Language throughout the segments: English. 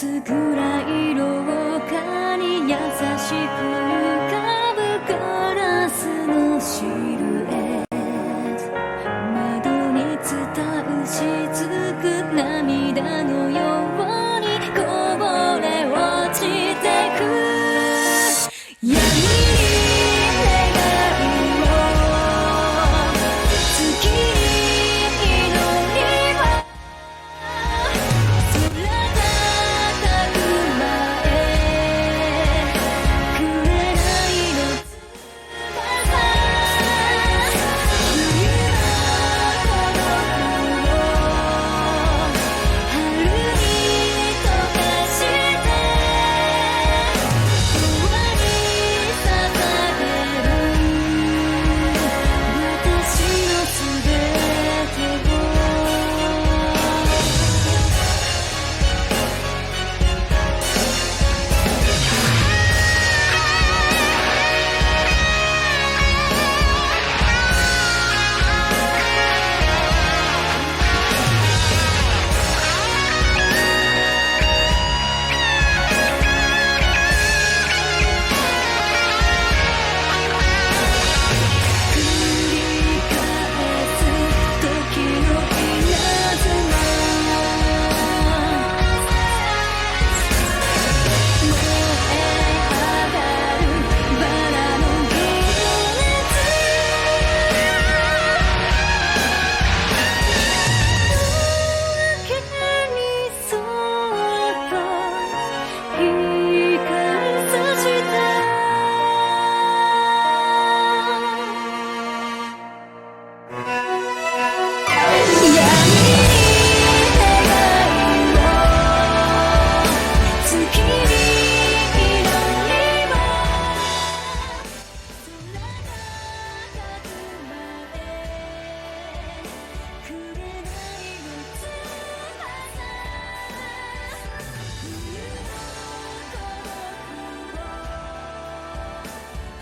つぐらい廊下に優しく浮かぶガラスのシルエット窓に伝うしつく涙のようにこぼれ落ちてく闇に願いを月に祈りは空高く舞え紅の翼冬の孤独を春に溶かして永遠に捧げる私のすべてを繰り返す時の稲妻燃え上がるバラの行列夜明けにそっと光さした闇に願いを月に祈りは空高く舞え紅の翼冬の孤独を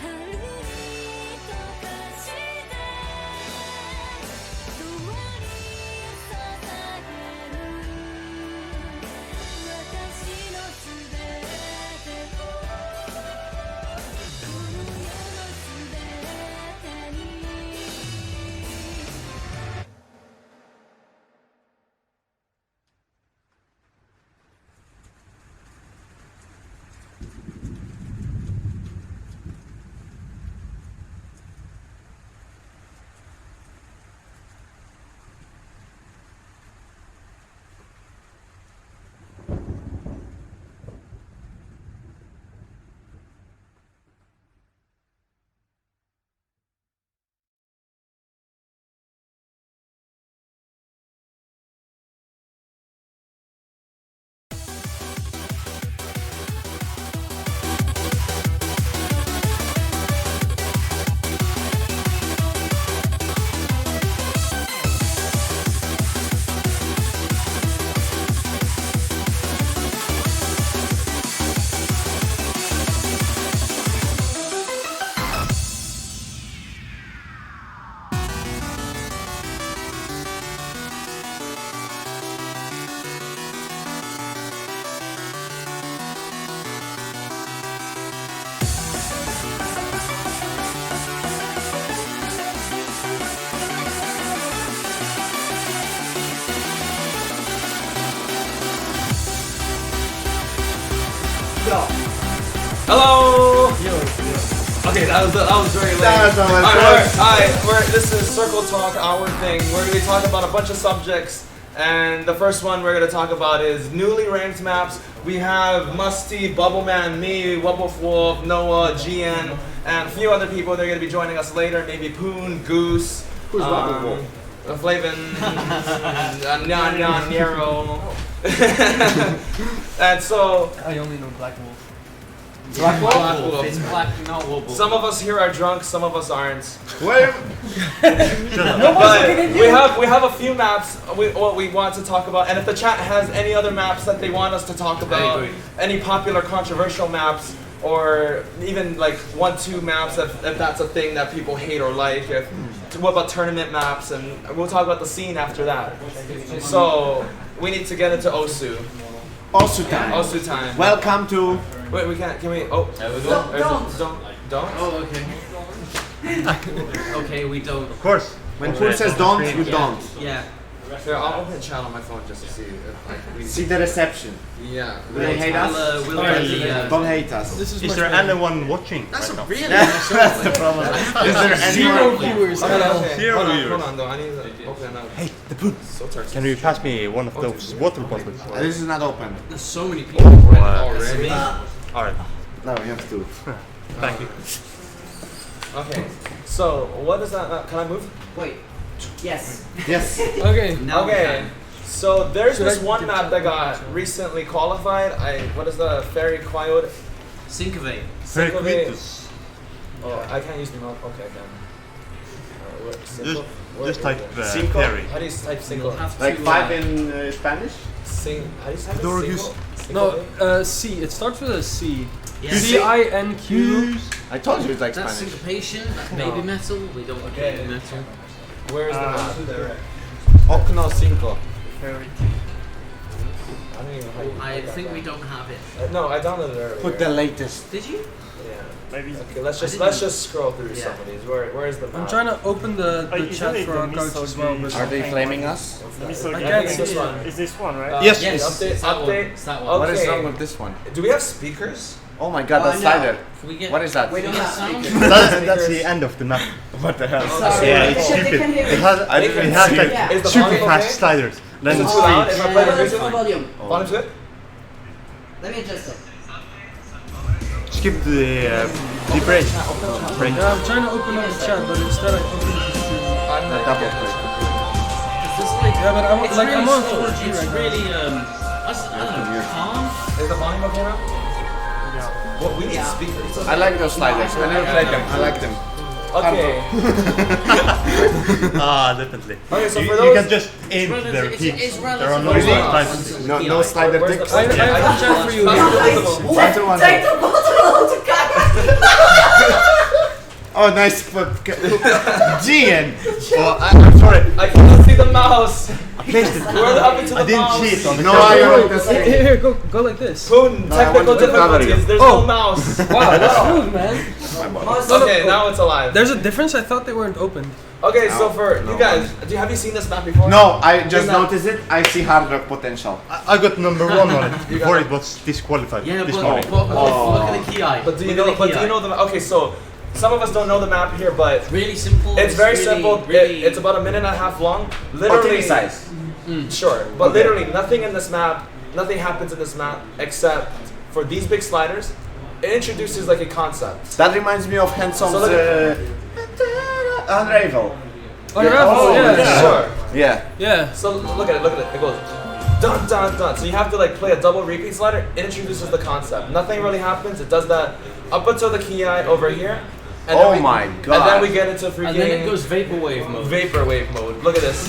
春に溶かして共に捧げる私のすべてをこの世のすべてにHello. Okay, that was very late. Alright, this is Circle Talk, our thing. We're gonna be talking about a bunch of subjects, and the first one we're gonna talk about is newly ranked maps. We have Musty, Bubbleman, me, WubWoofWolf, Noah, GN, and a few other people. They're gonna be joining us later. Maybe Poon, Goose. Who's WubWoofWolf? Flavin, Nyanaro. And so I only know Black Wolf. Black Wolf. It's black, not Wolf. Some of us here are drunk, some of us aren't. Wait. But we have a few maps what we want to talk about, and if the chat has any other maps that they want us to talk about, any popular controversial maps, or even like 1-2 maps if that's a thing that people hate or like. What about tournament maps? And we'll talk about the scene after that. So we need to get into Osu. Also time. Also time. Welcome to. Wait, we can't. Can we? Oh, there we go. Don't. Oh, okay. Okay, we don't. Of course. When Poon says don't, you don't. Yeah. Here, I'll open the chat on my phone just to see if we See the reception. Yeah. Do they hate us? We'll get the, Don't hate us. Is there anyone watching? That's right a now? really That's the problem. Is there anyone? viewers. Okay, Zero hold viewers. on though. I need to open another. Hey, the Poon. So thirsty. Can you pass me one of those water bottles? This is not open. There's so many people. Already? Alright, No, you have to. thank you. Okay. So what is that? Can I move? Wait. Yes. Yes. Okay. Now we Okay. can. So there's Should this I one get map that got recently qualified. What is the Feryquitous? Syncovate. Feryquitous. Oh, I can't use the map. Okay, I can. Just type Cinco? Terry. How do you type You'll single? have to, Like 5 in Spanish? How do you type Fedora it? Goose. Single? No, C. It starts with a C. Yeah. C-I-N-Q. I told you it's like That's Spanish. syncopation. That's baby metal. We don't like Okay. baby metal. Where's the map? Ocno Cinco. I don't even know how you I type think that. we don't have it. No, I downloaded it earlier. Put the latest. Did you? Yeah. Maybe. Okay, let's I just didn't- scroll through Yeah. some of these. Where is the map? I'm trying to open the Isn't chat it for the our coach as well. But Are they flaming us? The miso I game can't thing. see this it. one. Is this one, right? Yes. Yes. Update. It's that one. Update. It's that one. Okay. What is wrong with this one? Do we have speakers? Oh my god, that's no. slider. Can we get? What is that? We don't Get have sound? speakers. That's the end of the map. What the hell? Sorry. Yeah, They it's can stupid. hear It you. has, I didn't it has see like it. Yeah. Is the super volume fast okay? sliders. Then Is it it's too loud? If I play the What's music? the volume? Volume's good? Let me adjust it. skip the break. yeah, I'm trying to open up the chat, but instead I open the stream. I'm not Double good. click. It's just like, Yeah, but I'm it's like really I'm on slow. 4G It's right now. really I don't know, calm. Is the volume okay now? Yeah. Well, we need speakers. I like those sliders. I never played them. I like them. Okay. Definitely. Okay, so you, for you those- can just aim It's their relative- peaks. it's There are no relative. slides. No slider Where's ticks. the- I have the chat for you. One to one. Take the bottle to Oh, nice. Gian. Oh, I'm sorry. I cannot see the mouse. Placed it. Where happened to the I didn't mouse? see it on the No, camera. I Here, don't. here, go like this. Poon, No, I technical want to cover difficulties. you. There's Oh. no mouse. Wow, that's smooth, man. Okay, now it's alive. There's a difference. I thought they weren't open. Okay, so for No. you guys, have you seen this map before? No, I just You're not- noticed it. I see hard rock potential. I got number 1 on it before it was disqualified Yeah, this but morning. look at the key eye. But do you Look know? at But key do you eye. know the? Okay, so some of us don't know the map here, but Really simple. it's very really, simple. Really, It's about a minute and a half long. Oh, Literally, TV size. sure, but Okay. literally nothing in this map, nothing happens in this map except for these big sliders. It introduces like a concept. That reminds me of Handsom's So look Unravel. Unravel, yeah. Sure. Yeah. Yeah. So look at it. Look at it. It goes dun dun dun. So you have to like play a double repeat slider. It introduces the concept. Nothing really happens. It does that up until the key eye over here. And Oh then my And God. then we get into freaking and then it goes vaporwave mode. vaporwave mode. Look at this.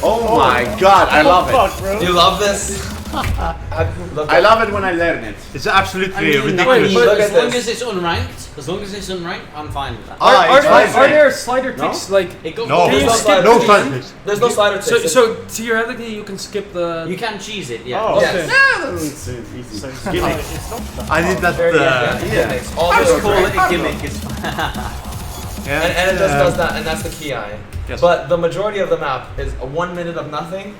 Oh my god, I love it. Fuck, bro. You love this? I love it when I learn it. It's absolutely I mean, ridiculous. Look as at long this. as it's unranked, I'm fine with that. Ah, it's fine. Are there slider ticks like? It goes No, Can you There's no skip slider no ticks. slide please. There's no slider So, ticks. so theoretically you can skip the. You can cheese it, yeah. Oh, Yes. Okay. It's easy. So it's not that. I did that. Very yeah. All I those just call are it a gimmick. It's and it just does that, and that's the key eye. Yes. But the majority of the map is a 1 minute of nothing,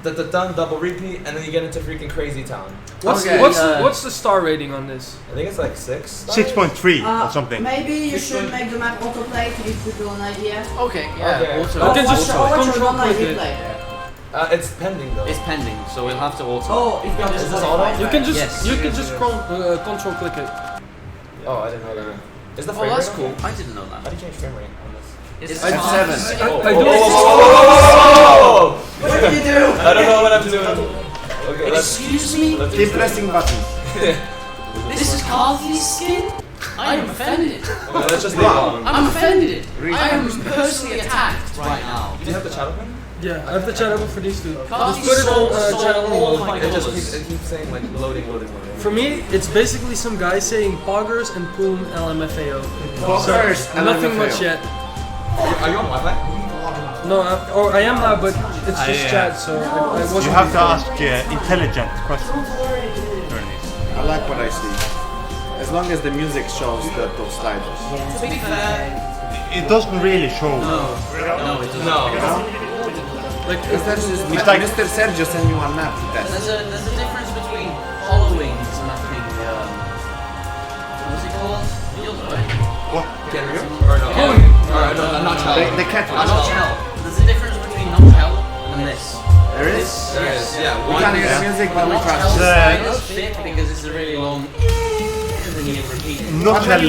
dun double repeat, and then you get into freaking crazy town. What's Okay. what's the star rating on this? I think it's like 6. 6.3 or something. Maybe you should make the map autoplay to give people an idea. okay, yeah. Okay. Auto. You can Or just watch control one night click it. replay. It's pending though. It's pending, so we'll have to auto. Oh, it's not Is this auto? You can just Yes. control click it. Oh, I didn't know that. Is the Oh, frame that's rate cool. okay? I didn't know How that. do you change frame rate on this? It's It's fast. 7. I do it. Oh! What did you do? I don't know what I'm doing. Okay, let's Excuse me? let's Keep pressing buttons. This is Carthy's skin? I am offended. Okay, let's just leave it on. I'm offended. I am personally attacked right now. Do you have the chat open? Yeah, I have the chat open for these two. Just Carthy put it on stole channel all one. my It just dollars. keeps saying like loading. For me, it's basically some guy saying poggers and Poon LMFAO. Poggers So, nothing LMFAO. much yet. Are you on Wi-Fi? No, or I am now, but it's just chat, so I wasn't. You have to ask intelligent questions. I like what I see. As long as the music shows those sliders. To be fair, It doesn't really show. no, it doesn't. No. Like It's like Mr. Sergio sent you on map to test. There's a difference between hollowings mapping. What's it called? Field, right? What? Canary? Or no? Or no, not shell. The cat Not was. shell. There's a difference between not shell and this. There is? There is, yeah. We One can't hear is- the music, but we Not shell trust. sliders fit because it's a really long. And then you can repeat it. Not shell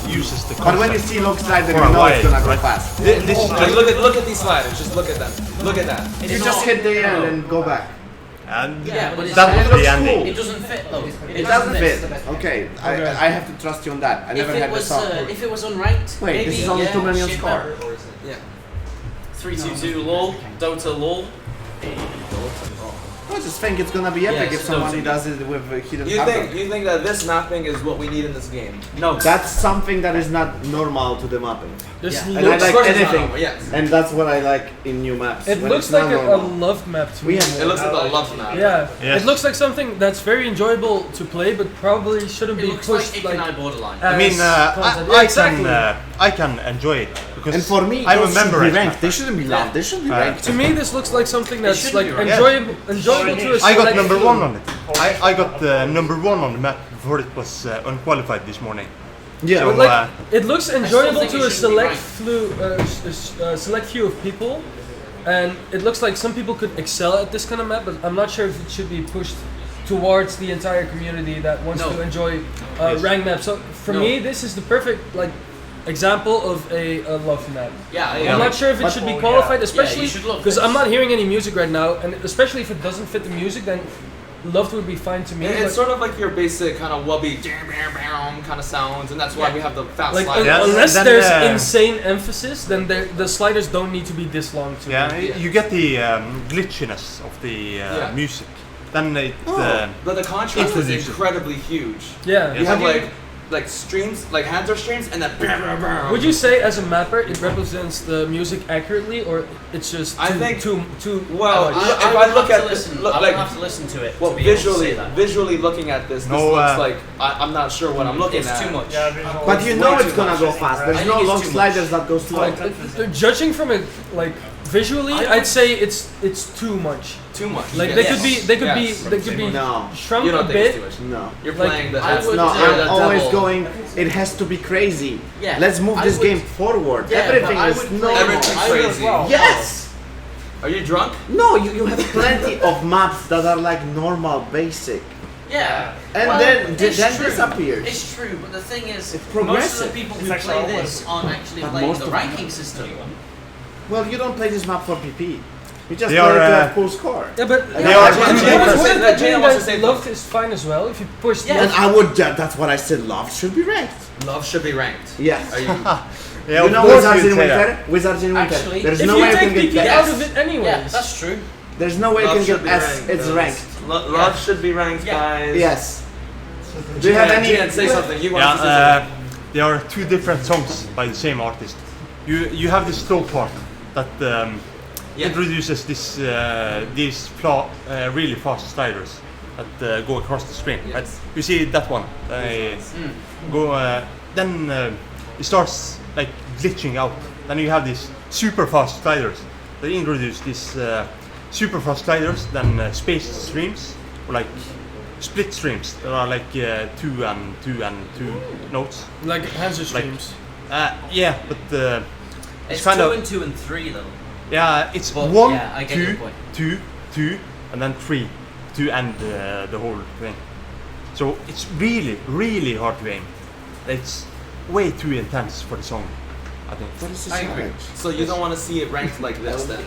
uses the But when you concept. see log slider, For you a know it's while, gonna go right? fast. This is Like, look at these sliders. Just look at them. Look at that. You just hit the end and go back. and Yeah, but it's that it was looks the ending. cool. It doesn't fit though. It doesn't fit. Okay, I have to trust you on that. I never If had it the was software. if it was unranked, Wait, maybe, this is only 2 million shit score. map. Yeah. 322 lol, Dota lol. I just think it's gonna be epic Yes, if somebody those- does it with hidden You cover. think that this mapping is what we need in this game? No, That's something that is not normal to the mapping. this Yeah. And I looks like Of course it's not anything. normal, yes. And that's what I like in new maps. it when looks it's like not a normal. love map to We me. have- It looks like a love map. Yeah, Yes. it looks like something that's very enjoyable to play, but probably shouldn't it be looks like pushed like. Ikenai Borderline. I mean, content. Yeah, exactly. I can enjoy it because And for me, I'm a those should member. be ranked. They shouldn't be loved. They should be ranked. To me, this looks like something that's should like be right. enjoyable to a I got select number few. 1 on it. I got number 1 on the map before it was unqualified this morning. Yeah. So, But like, it looks enjoyable think to it a should be select few of people, and it looks like some people could excel at this kind of map. But I'm not sure if it should be pushed towards the entire community that wants No. to enjoy ranked maps. So for No. me, this is the perfect like example of a love map. Yeah, I'm not sure if it should be qualified, especially you should love because this. I'm not hearing any music right now, and especially if it doesn't fit the music, then loved would be fine to me. It's but- sort of like your basic kind of wubby kind of sounds, and that's why we have the fast like sliders. Yeah, unless then, there's uh, insane emphasis, then the sliders don't need to be this long to yeah, me. you get the glitchiness of the Yeah. music. Then it But the contrast is Introduce it. incredibly huge. Yeah. You have Would like streams, like Hands are streams, and then. Would you say as a mapper it represents the music accurately, or it's just I too, think- too Well, much? if I would look have at to this, listen. look, I would like, have to listen to it. well, to be able to visually, say that. visually looking at this, No, looks like I'm not sure what I'm looking It's at. too much. Yeah, visual. But you Way know too it's gonna much. go fast. I There's think no it's long too much. sliders that go slow. Like, judging from it, like visually, I'd say it's too much. Too much. Like yes. they could be Yes. they could be No. shrunk You a don't think it's bit. too much. No. You're Like, playing the. I would No, say I'm the always devil. going. It has to be crazy. Yeah, Let's move I this would- game forward. Yeah, Everything but I is would normal. play- Everything's I would crazy. as well. Yes. Are you drunk? No, you have plenty of maps that are like normal, basic, Yeah. and Well, then it's true. disappears. It's true, but the thing is, It's most of progressive. the people It's who like play Star Wars. this aren't actually But playing most the of ranking system. Well, you don't play this map for PP. You just They play it are, to have cool score. Yeah, but They are Jay two wants different- Jay wants to say love is fine as well if you push the Yeah. And I would. That's what I said. Love should be ranked. Love should be ranked. Yes. Are you? Yeah, You of know course Wizards you'd in say that. Winter? Wizards in Winter. Actually, There's If no you way you take can get PP S. out of it anyways. Yeah, that's true. There's no way you Love can should get be S. ranked. It's ranked. Love should be ranked, Yeah. guys. Yes. Do you have any? Gian, say something. You want to say Yeah, something. there are two different songs by the same artist. You have this slow part that Yeah. introduces these really fast sliders that go across the screen. Yes. Right? You see that one? Go then it starts like glitching out. Then you have these super fast sliders that introduce these super fast sliders. Then spaced streams or like split streams that are like 2 and 2 and 2 notes. Like Hanser streams. Yeah, but It's kind 2 of and 2 and 3 though. yeah, it's But, 1, yeah, I get your 2, point. 2, 2, and then 3 to end the whole thing. So it's really, really hard to aim. It's way too intense for the song, I think. What is this I agree. challenge? So you don't want to see it ranked like this, then?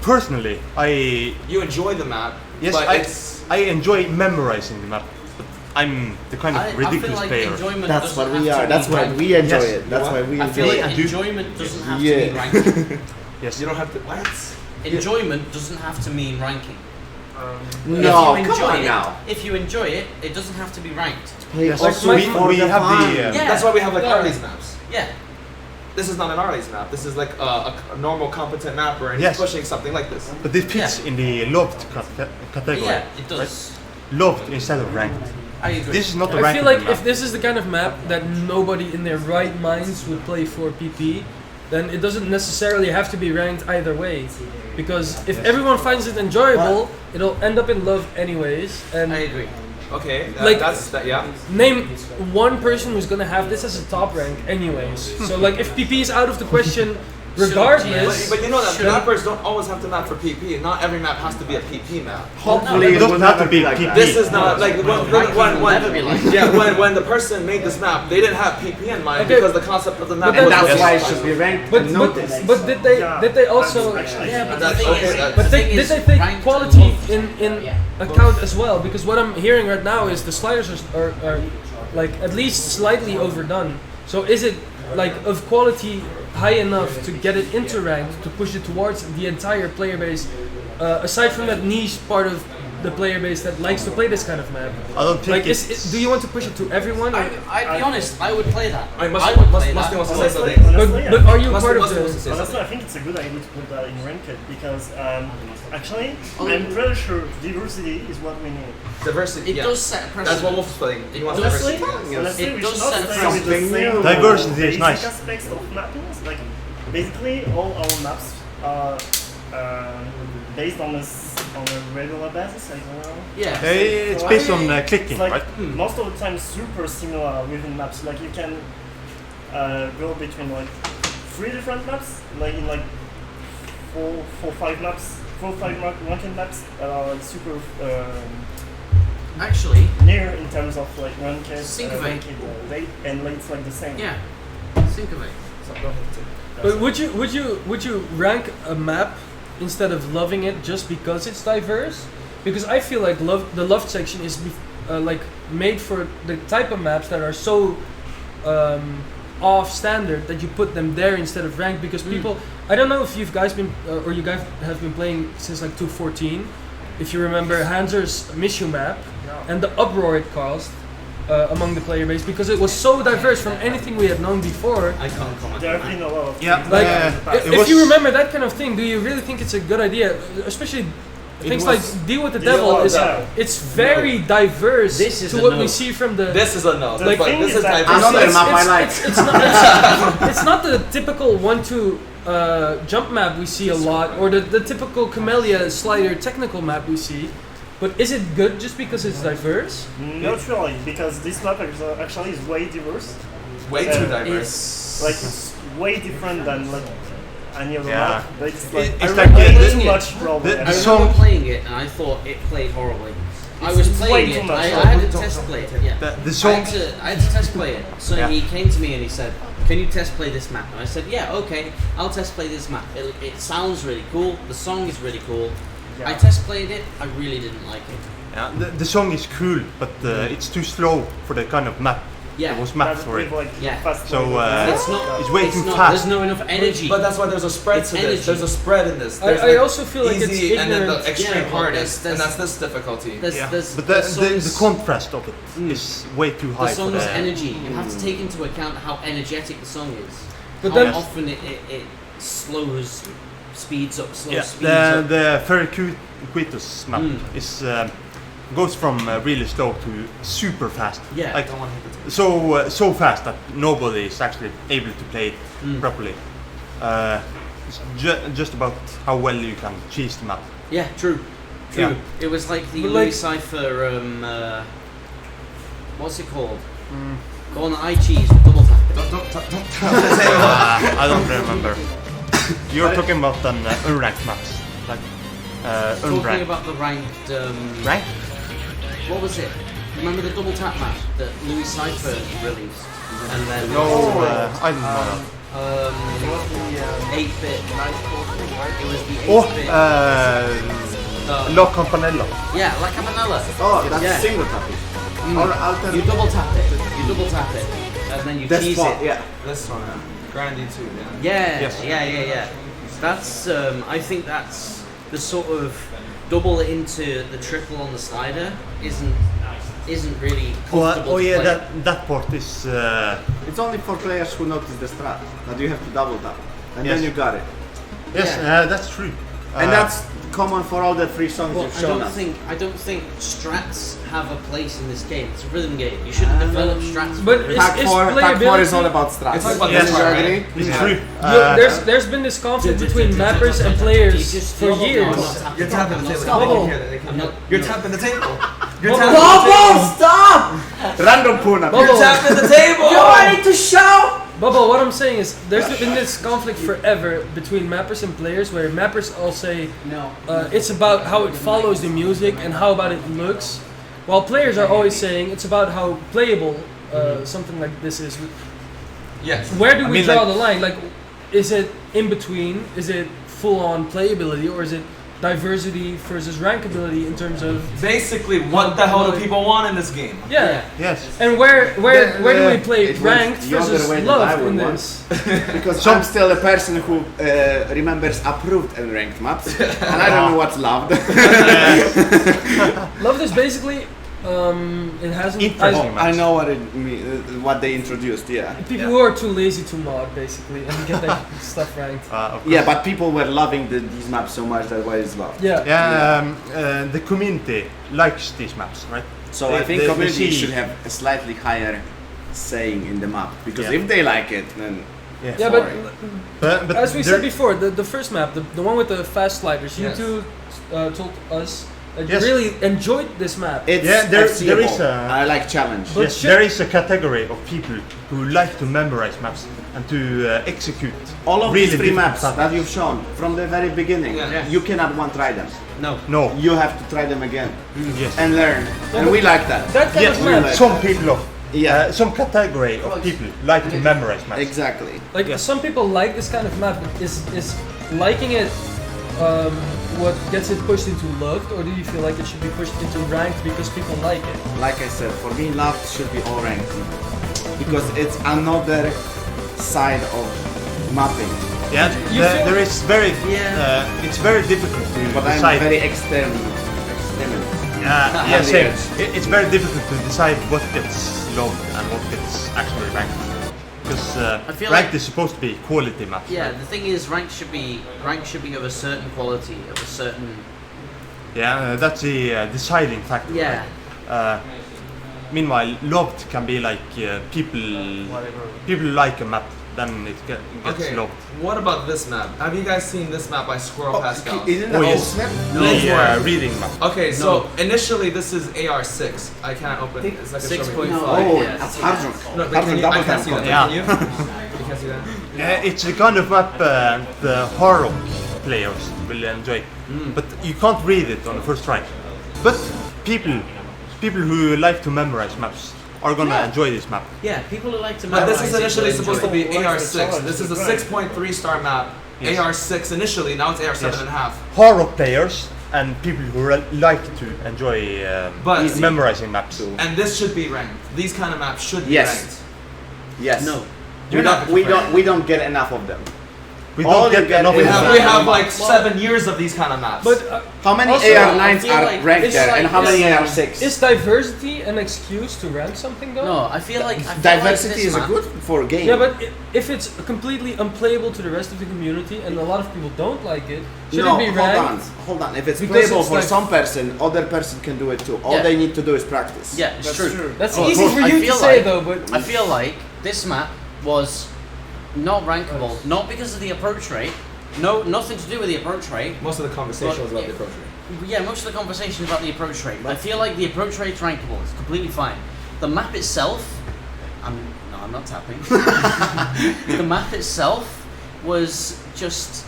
Personally, I You enjoy the map, yes, but I enjoy memorizing the map, but I'm the kind of I feel ridiculous like player. enjoyment That's doesn't what we have to are. be That's why ranked. we enjoy Yes. it. That's why we I enjoy feel like it. I do. enjoyment doesn't have Yeah. to mean ranking. Yes. you don't have to. What? Enjoyment doesn't have to mean ranking. No, if you come enjoy on it, now. If you enjoy it, it doesn't have to be ranked. Play Yes, also we for have the the fun. Yeah. That's why we have like Yeah. all these maps. Yeah. this is not an Arley's map. This is like a normal competent mapper, and Yes. he's pushing something like this. But this fits in the loved category. Yeah, it does. Right? Loved instead of ranked. I agree. This is not a I ranked feel like map. if this is the kind of map that nobody in their right minds would play for PP, then it doesn't necessarily have to be ranked either way. Because if everyone finds it enjoyable, it'll end up in love anyways. And I agree. Okay, Like- that's that. Yeah. name one person who's gonna have this as a top rank anyways. So like if PP is out of the question regardless. But you know that Sure. mappers don't always have to map for PP. Not every map has to be a PP map. Hopefully it it doesn't will have to never be be like PP. that. This is not like when never be like yeah when the person made this map, they didn't have PP in mind Okay. because the concept of the map But was And that's Yes. why it should be ranked But and noticed. but did they also Yeah, but That's the thing okay, is, that- but the they, thing did is, they take ranked quality and in account as well? Because what I'm hearing right now is the sliders are like at least slightly overdone. So is it like of quality high enough to get it into ranked to push it towards the entire player base? Aside from that niche part of the player base that likes to play this kind of map, I don't think like it's... do you want to push it to everyone? Or, I'd be honest, I would play that. I I must would play Musty that. wants to say something. but are you Musty part of wants to the? say Honestly, something. I think it's a good idea to put that in ranked because actually, Oh. I'm pretty sure diversity is what we need. Diversity. It yeah. does set a That's precedent. what Wolf's playing. He wants Honestly, diversity. honestly, It we does should not set stay a with the precedent. same Diversity is basic nice. aspects of mapping. Like basically, all our maps are based on a regular basis. I don't know. Yeah. It's based on clicking, It's like right? most of the time super similar within maps. Like you can go between like 3 different maps, like in like four, 5 maps, 5 ranking maps that are like super Actually, near in terms of like ranked, Think of it. rate, and like, it's like the same. yeah. Think of it. But would you rank a map instead of loving it just because it's diverse? Because I feel like the loved section is like made for the type of maps that are so off standard that you put them there instead of ranked. Because people, I don't know if you guys have been playing since like 2.14. If you remember Hanser's Mishu map and the uproar it caused among the player base because it was so diverse from anything we had known before. I can't comment. There have been a lot of Yeah, things Like, that- it if was- you remember that kind of thing, do you really think it's a good idea? Especially things like Deal with the Devil is it's very diverse This is to a what no. we see from the. This is a no. The Like, thing this is is that- diverse. Another map I like. It's not the typical 1-2 jump map we see a lot, or the typical Camellia slider technical map we see. But is it good just because it's diverse? Not really, because this map actually is way diverse. Way too diverse. It's Like it's way different than like any other Yeah. map. But it's like It's I like remember the- too much probably. the I song- remember playing it and I thought it played horribly. I was It's playing way too it. much. I had to test play it. Yeah. The I song... had to test play it. So Yeah. he came to me and he said, "Can you test play this map?" And I said, "Yeah, okay. I'll test play this map. It sounds really cool. The song is really cool." I test played it. I really didn't like it. Yeah, the song is cool, but it's too slow for the kind of map Yeah. that was mapped But for it. with, like, Yeah. fast So, players. It's not. It's way it's too not, fast. There's not enough energy. But that's why there's a spread It's to this. energy. There's a spread in this. I There's also feel like it's easy and then ignorant. the extreme Yeah, well, hardest, and there's- that's this difficulty. there's, Yeah. there's, But there's the songs- contrast of it is way too the high for song's the... energy. You have to take into account how energetic the song is. But How then- often it slows, speeds up, slows, Yeah, speeds up. the Feryquitous map is goes from really slow to super fast. Yeah. Like so fast that nobody is actually able to play it properly. It's just about how well you can cheese the map. Yeah, true. True. Yeah. It was like the But Louis like- Cyphre, what's it called? Go on I cheese, double tap it. I don't remember. You're talking about an unranked maps, like Talking unranked. about the ranked, Rank? what was it? Remember the double tap map that Louis Cyphre released? And then No, I don't know. 8-bit. It was the 8-bit. Oh, La Campanella. Yeah, like Campanella. Oh, that's Yeah. single tapping. Mm. Or You alternate. double tap it. You double tap it. And then you That's cheese fun, it. yeah. This one, Grandy too, yeah. Yeah, Yes. yeah. That's I think that's the sort of double into the triple on the slider isn't isn't really comfortable to play. that part is. It's only for players who notice the strat that you have to double tap, and then you got it. Yes, that's true. And that's common for all the 3 songs Well, you've shown us. I don't think strats have a place in this game. It's a rhythm game. You shouldn't develop strats. But Pack 4 is all about strats. It's about Yes, this part, right? It's true. There's been this conflict between mappers and players for years. You're tapping the table. Bubble. You're tapping the table. You're Bubble. tapping the table. Bubble, stop! Random Poon up Bubble. here. You're tapping the table. You want it to show? Bubble, what I'm saying is, there's been this conflict forever between mappers and players, where mappers all say it's about how it follows the music and how about it looks, while players are always saying it's about how playable something like this is. Yes. Where do we draw the line? Like, is it in between? Is it full-on playability, or is it diversity versus rankability in terms of Basically, what the hell do people want in this game? yeah? Yes. And where do we play It went ranked the other versus way than I love would in want. this? Because I'm still a person who remembers approved and ranked maps, and I don't know what's loved. Love is basically it hasn't. Interesting. I know what they introduced, yeah. People who are too lazy to mod, basically, and get their stuff ranked. Of course. Yeah, but people were loving these maps so much that why it's loved. Yeah. Yeah. The community likes these maps, right? So They- I think they community see- should have a slightly higher saying in the map, because Yeah. if they like it, then Yeah, but But as we there- said before, the first map, the one with the fast sliders, you Yes. two told us that Yes. you really enjoyed this map. it's there FCable. is a- I like challenge. But yes, there is a category of people who like to memorize maps and to execute All of really these 3 difficult maps patterns. that you've shown from the very beginning, Yeah. you cannot one-try them. No. No. You have to try them again Yes. and learn. And we like that. That kind Yes, of map, some people of Yeah. some category of people like to memorize maps. Exactly. like some people like this kind of map. Is liking it what gets it pushed into loved, or do you feel like it should be pushed into ranked because people like it? Like I said, for me, loved should be all ranked because it's another side of mapping. Yeah, You feel- there is very it's very difficult to But I'm decide. very extreme. Yeah, same. It's very difficult to decide what gets loved and what gets actually ranked. Because I feel ranked like- is supposed to be quality maps. Yeah, right? the thing is, rank should be of a certain quality, of a certain. Yeah, that's the deciding factor. Yeah. Right? Meanwhile, loved can be like people like a map, then it gets Okay, loved. what about this map? Have you guys seen this map by squirrelpascals? Isn't Oh, that yes. snap? The reading map. Okay, so initially this is AR6. I can't open it. It's like a 6.5. Oh, Yeah. that's hard rock. No, but Hard can rock you, I double can't see time. that. Yeah. Can you? You can't see that? Yeah, it's a kind of map the hard rock players will enjoy, but you can't read it on the first try. But people who like to memorize maps are gonna enjoy this map. Yeah, people who like to. But this memorize is it initially will supposed to enjoy be it. AR6. This is a 6.3 star map. Yes. AR6 initially, now it's AR7 Yes. and a half. Hard rock players and people who like to enjoy But- memorizing maps. And this should be ranked. These kind of maps should be Yes. ranked. Yes. No. You're not We don't get enough of them. We All don't you get get enough is- of We that. have like 7 years of these kind of maps. But How many Also, AR9s I feel are like ranked it's there, like and how many this- AR6? is diversity an excuse to rank something though? No, I feel like Diversity is this map, good for a game. Yeah, but if it's completely unplayable to the rest of the community and a lot of people don't like it, should no, it be ranked? hold on. If it's Because playable it's for like- some person, other person can do it too. All Yeah. they need to do is practice. Yeah, it's true. That's Oh, of easy course. for I you to feel say like- though, but I feel like this map was not rankable, not because of the approach rate. No, nothing to do with the approach rate. most of the conversation But- was about the approach rate. Yeah, most of the conversation about the approach rate. I feel like the approach rate's rankable. It's completely fine. The map itself, I'm not tapping. The map itself was just.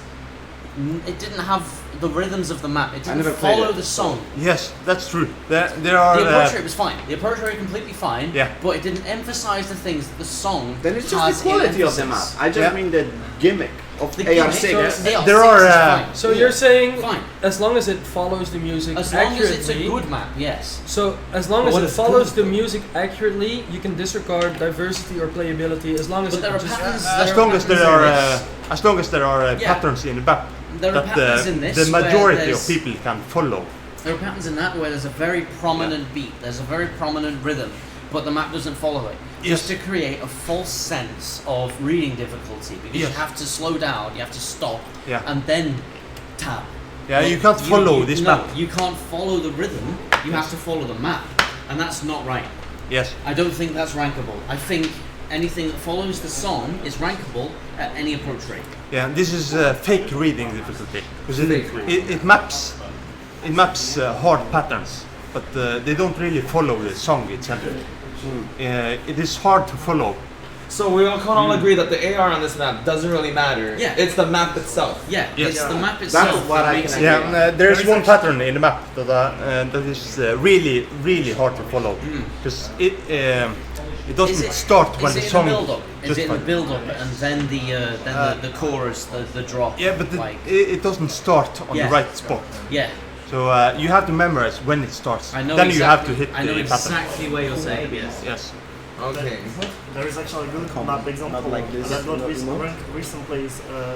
It didn't have the rhythms of the map. It I didn't never played follow it. the song. Yes, that's true. There are The approach rate was fine. The approach rate completely fine. Yeah. But it didn't emphasize the things that the song Then it's just has the quality in of the map. emphasis. I just Yeah. mean the gimmick of The AR6. gimmick, There AR6 are, is uh, fine. so you're saying Fine. as long as it follows the music As long accurately. as it's a good map, yes. So as long But as what it is follows good? the music accurately, you can disregard diversity or playability as long as But it there are just patterns. as there long are as there patterns in are this. as long as there are Yeah. patterns in the map There are that patterns in this the where majority of there's- people can follow. There are patterns in that where there's a very prominent beat, there's a very prominent rhythm, but the map doesn't follow it. Just to create a false sense of reading difficulty, because you have to slow down, you have to stop, and then tap. Yeah, you can't follow this map. You can't follow the rhythm, you have to follow the map, and that's not right. Yes. I don't think that's rankable. I think anything that follows the song is rankable at any approach rate. Yeah, this is fake reading difficulty because it maps hard patterns, but they don't really follow the song itself. It is hard to follow. So we all can all agree that the AR on this map doesn't really matter. Yeah. It's the map itself. Yeah, Yes. it's the map itself. That's what I makes can it. Yeah, there's one pattern in the map that is really hard to follow because it doesn't start when the song. Is it in the build-up and then the chorus, the drop? Yeah, but like, it doesn't start on the right spot. Yeah. So you have to memorize when it starts. I know then exactly, you have to hit I know the pattern. exactly what you're saying. Yes. Yes. Okay. There is actually a good map example like this. that got recently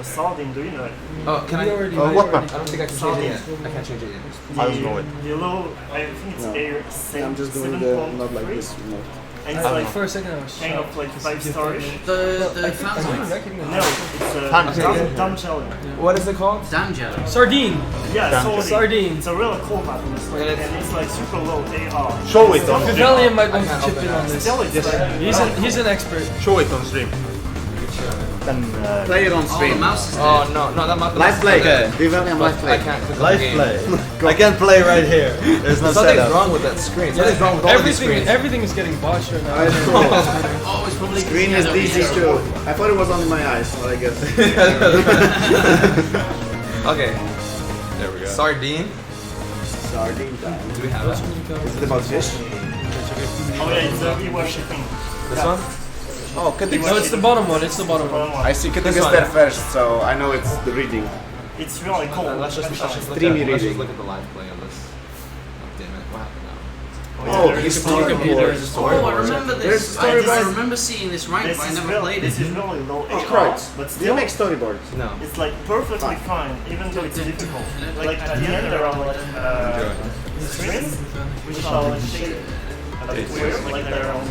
Sardine. Do you know it? Oh, can I? What map? I don't think I can change it yet. I can't change it yet. I don't know it. The low, I think it's air I'm just doing the not like this. No. And it's like For a second, I was kind of like 5-star-ish. The fans No, it's Damnjelly. What is it called? Damnjelly. Sardine. Yeah, Sardine. It's a really cool map, honestly. And it's like super low AR. Show it on stream. Viveliam might want to can't chip open in it. on this. Still, it's like, He's an expert. Show it on stream. Then Play it on Oh, the stream. mouse is Oh no, that map. Live play. Okay. Viveliam live I play. can't click on Live the game. play. I can play right here. There's no Something's setup. wrong with that screen. Something's wrong with all these screens. Everything is getting botched right now. I know. Oh, it's probably Screen is DC too. I thought it was only my eyes, but I guess. Okay. There we go. Sardine. Sardine time. Do we have that? Is it about fish? oh yeah, it's the worshipping. This one? Oh, Katik. No, it's the bottom one. It's the bottom one. I see Katik This is one. there first, so I know it's the reading. It's really cool. Let's just look Streamy at, let's just reading. look at the live play on this. Oh, damn it. What happened now? Oh, there is he's storyboard. computer. Oh, I remember There's this. storyboard. I remember seeing this rank, This but I is never really, played this it. is really low Oh, AR, Kroytz. but Do you still, make storyboards? No. it's like perfectly fine, even though it's difficult. Like at the end there are like strings, which are like shaped a bit weird, like they're on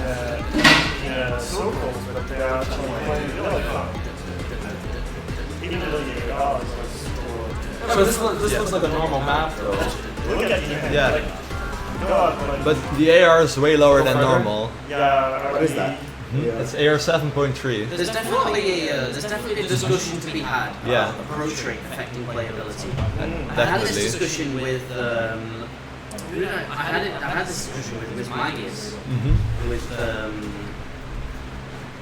circles, but they are actually playing really fun. Even though the AR is like super. So this looks like a normal map though. Look at it. Yeah. Like, God, like, But the AR is way lower than normal. yeah, What is that? It's AR 7.3. There's definitely a discussion to be had about Yeah. approach rate affecting playability. I had this Definitely. discussion with who did I had this discussion with Magius. With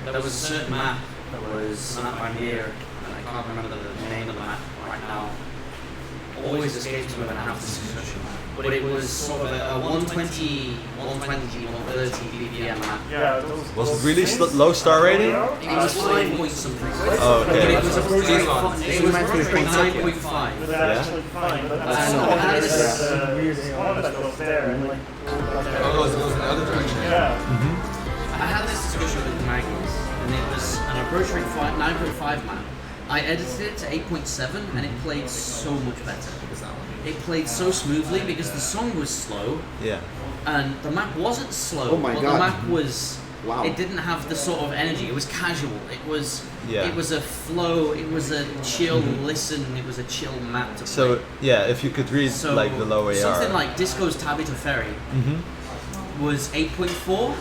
there was a certain map that was map by here, and I can't remember the name of the map right now. Always escapes me when I have this discussion. But it was sort of a 120, 130 BPM map. yeah, those, Was it really low star rating? It was 5 point something. Oh, But okay. it was approach rate 9.5. but they're actually fine. But I know. I had this- weird one that goes there and like. Oh, it goes in the other direction. Yeah. I had this discussion with Magnus, and it was an approach rate 9.5 map. I edited it to 8.7, and it played so much better. It played so smoothly because the song was slow, Yeah. and the map wasn't slow. Oh my but God. The map was. Wow. It didn't have the sort of energy. It was casual. It was. Yeah. It was a flow. It was a chill listen. It was a chill map to play. So yeah, if you could read So like the low AR. something like Disco's Tabby to Ferry was 8.4.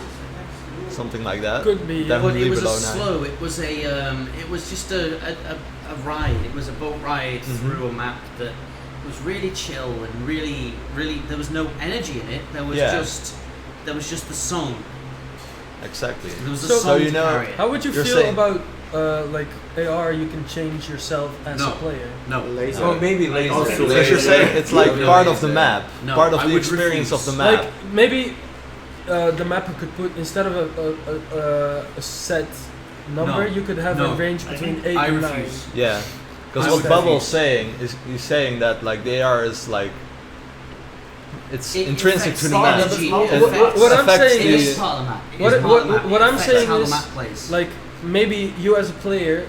Something like that. Could be, yeah. But Definitely it was a below 9. slow. It was it was just a ride. It was a boat ride through a map that was really chill and really there was no energy in it. There was just the song. Exactly. There was a So- song So you to know- carry it. How would you You're feel saying- about like AR? You can change yourself as a No. player. No. Laser. Oh, maybe Lazer. Also Because you're saying it's like No, part no, of the no. map, No, part of I the would experience refuse. of the map. Like maybe the mapper could put instead of a set number, No. you could have No. a range between 8 I and 9. refuse. Yeah, because I what would Bubble's saying is he's saying that like the AR is like it's It intrinsic affects to the map. energy. What- It affects- what I'm affects saying it is- is part of the map. It What- is part of the what- map. what It I'm affects saying how is, the map plays. Like maybe you as a player,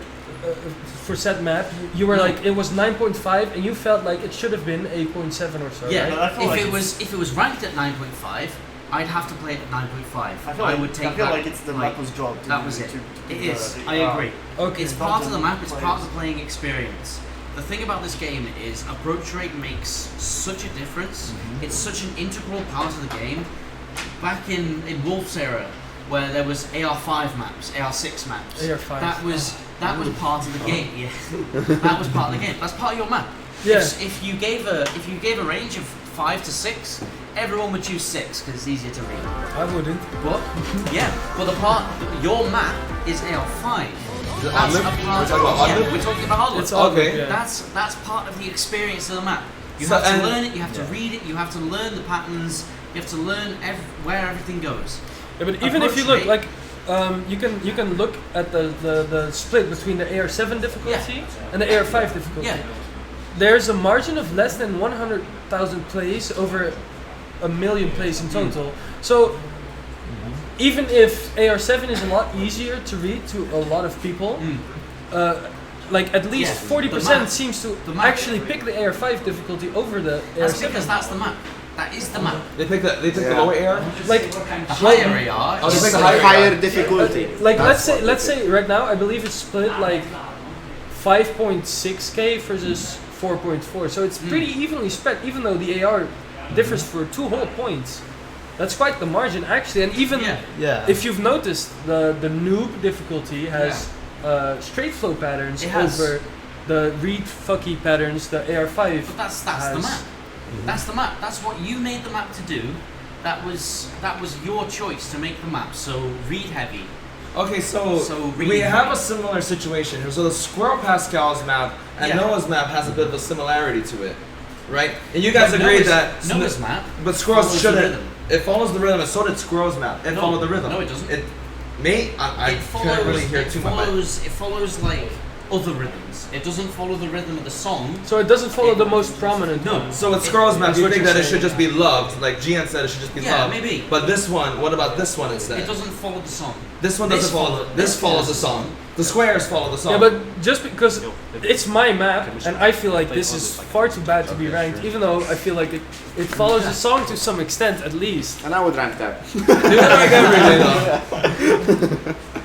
for said map, you were like it was 9.5, and you felt like it should have been 8.7 or so. Yeah, right? if it was ranked at 9.5, I'd have to play it at 9.5. I would take I feel that, like it's the map's job. That was it. It is. I agree. Okay. It's part of the map. It's part of the playing experience. The thing about this game is approach rate makes such a difference. It's such an integral part of the game. Back in Wolf's era, where there was AR5 maps, AR6 maps, AR5. that was part of the game. Yeah, that was part of the game. That's part of your map. Yeah. If you gave a range of 5 to 6, everyone would choose 6 because it's easier to read. I wouldn't. But yeah, but your map is AR5. That's a part of we're talking about oddloop. It's oddloop, Okay. yeah. That's part of the experience of the map. You So- have to and- learn it. You have to read it. You have to learn the patterns. You have to learn where everything goes. Yeah, but even if you look Approach like you can look at the split between the AR7 difficulty and the AR5 difficulty. Yeah. There's a margin of less than 100,000 plays over a million plays in total. So even if AR7 is a lot easier to read to a lot of people, like at least Yeah, 40% seems to the map- actually pick the AR5 difficulty over the That's AR7. because that's the map. That is the map. They pick the lower AR. Like The higher AR. Oh, they is pick the like- Higher difficulty. Like That's let's say right now I believe it's split like 5.6k versus 4.4, so it's pretty evenly spread, even though the AR differs for 2 whole points. That's quite the margin actually, and even Yeah. if you've noticed, the noob difficulty has straight flow patterns It has. over the read fucky patterns. The AR5. But that's the has. map. That's the map. That's what you made the map to do. That was your choice to make the map. So read heavy. Okay, so read we have heavy. a similar situation here. So the squirrelpascals map and Yeah. Noah's map has a bit of a similarity to it, right? And you guys But agree Noah's- that Noah's map but squirrels follows the shouldn't. rhythm. It follows the rhythm, and so did Squirrel's map. It No, followed the rhythm. no, it doesn't. I can't really hear too much. It follows like other rhythms. It doesn't follow the rhythm of the song. So it doesn't follow the most prominent No. one. So with Squirrel's map, That's you what think you're that it saying, should just be loved, like Gian said, it should just be Yeah, loved. maybe. But this one, what about this one instead? It doesn't follow the song. This one doesn't follow. This follows the song. The squares follow the song. Yeah, but just because it's my map, and I feel like this is far too bad to be ranked, even though I feel like it follows the song to some extent at least. And I would rank that.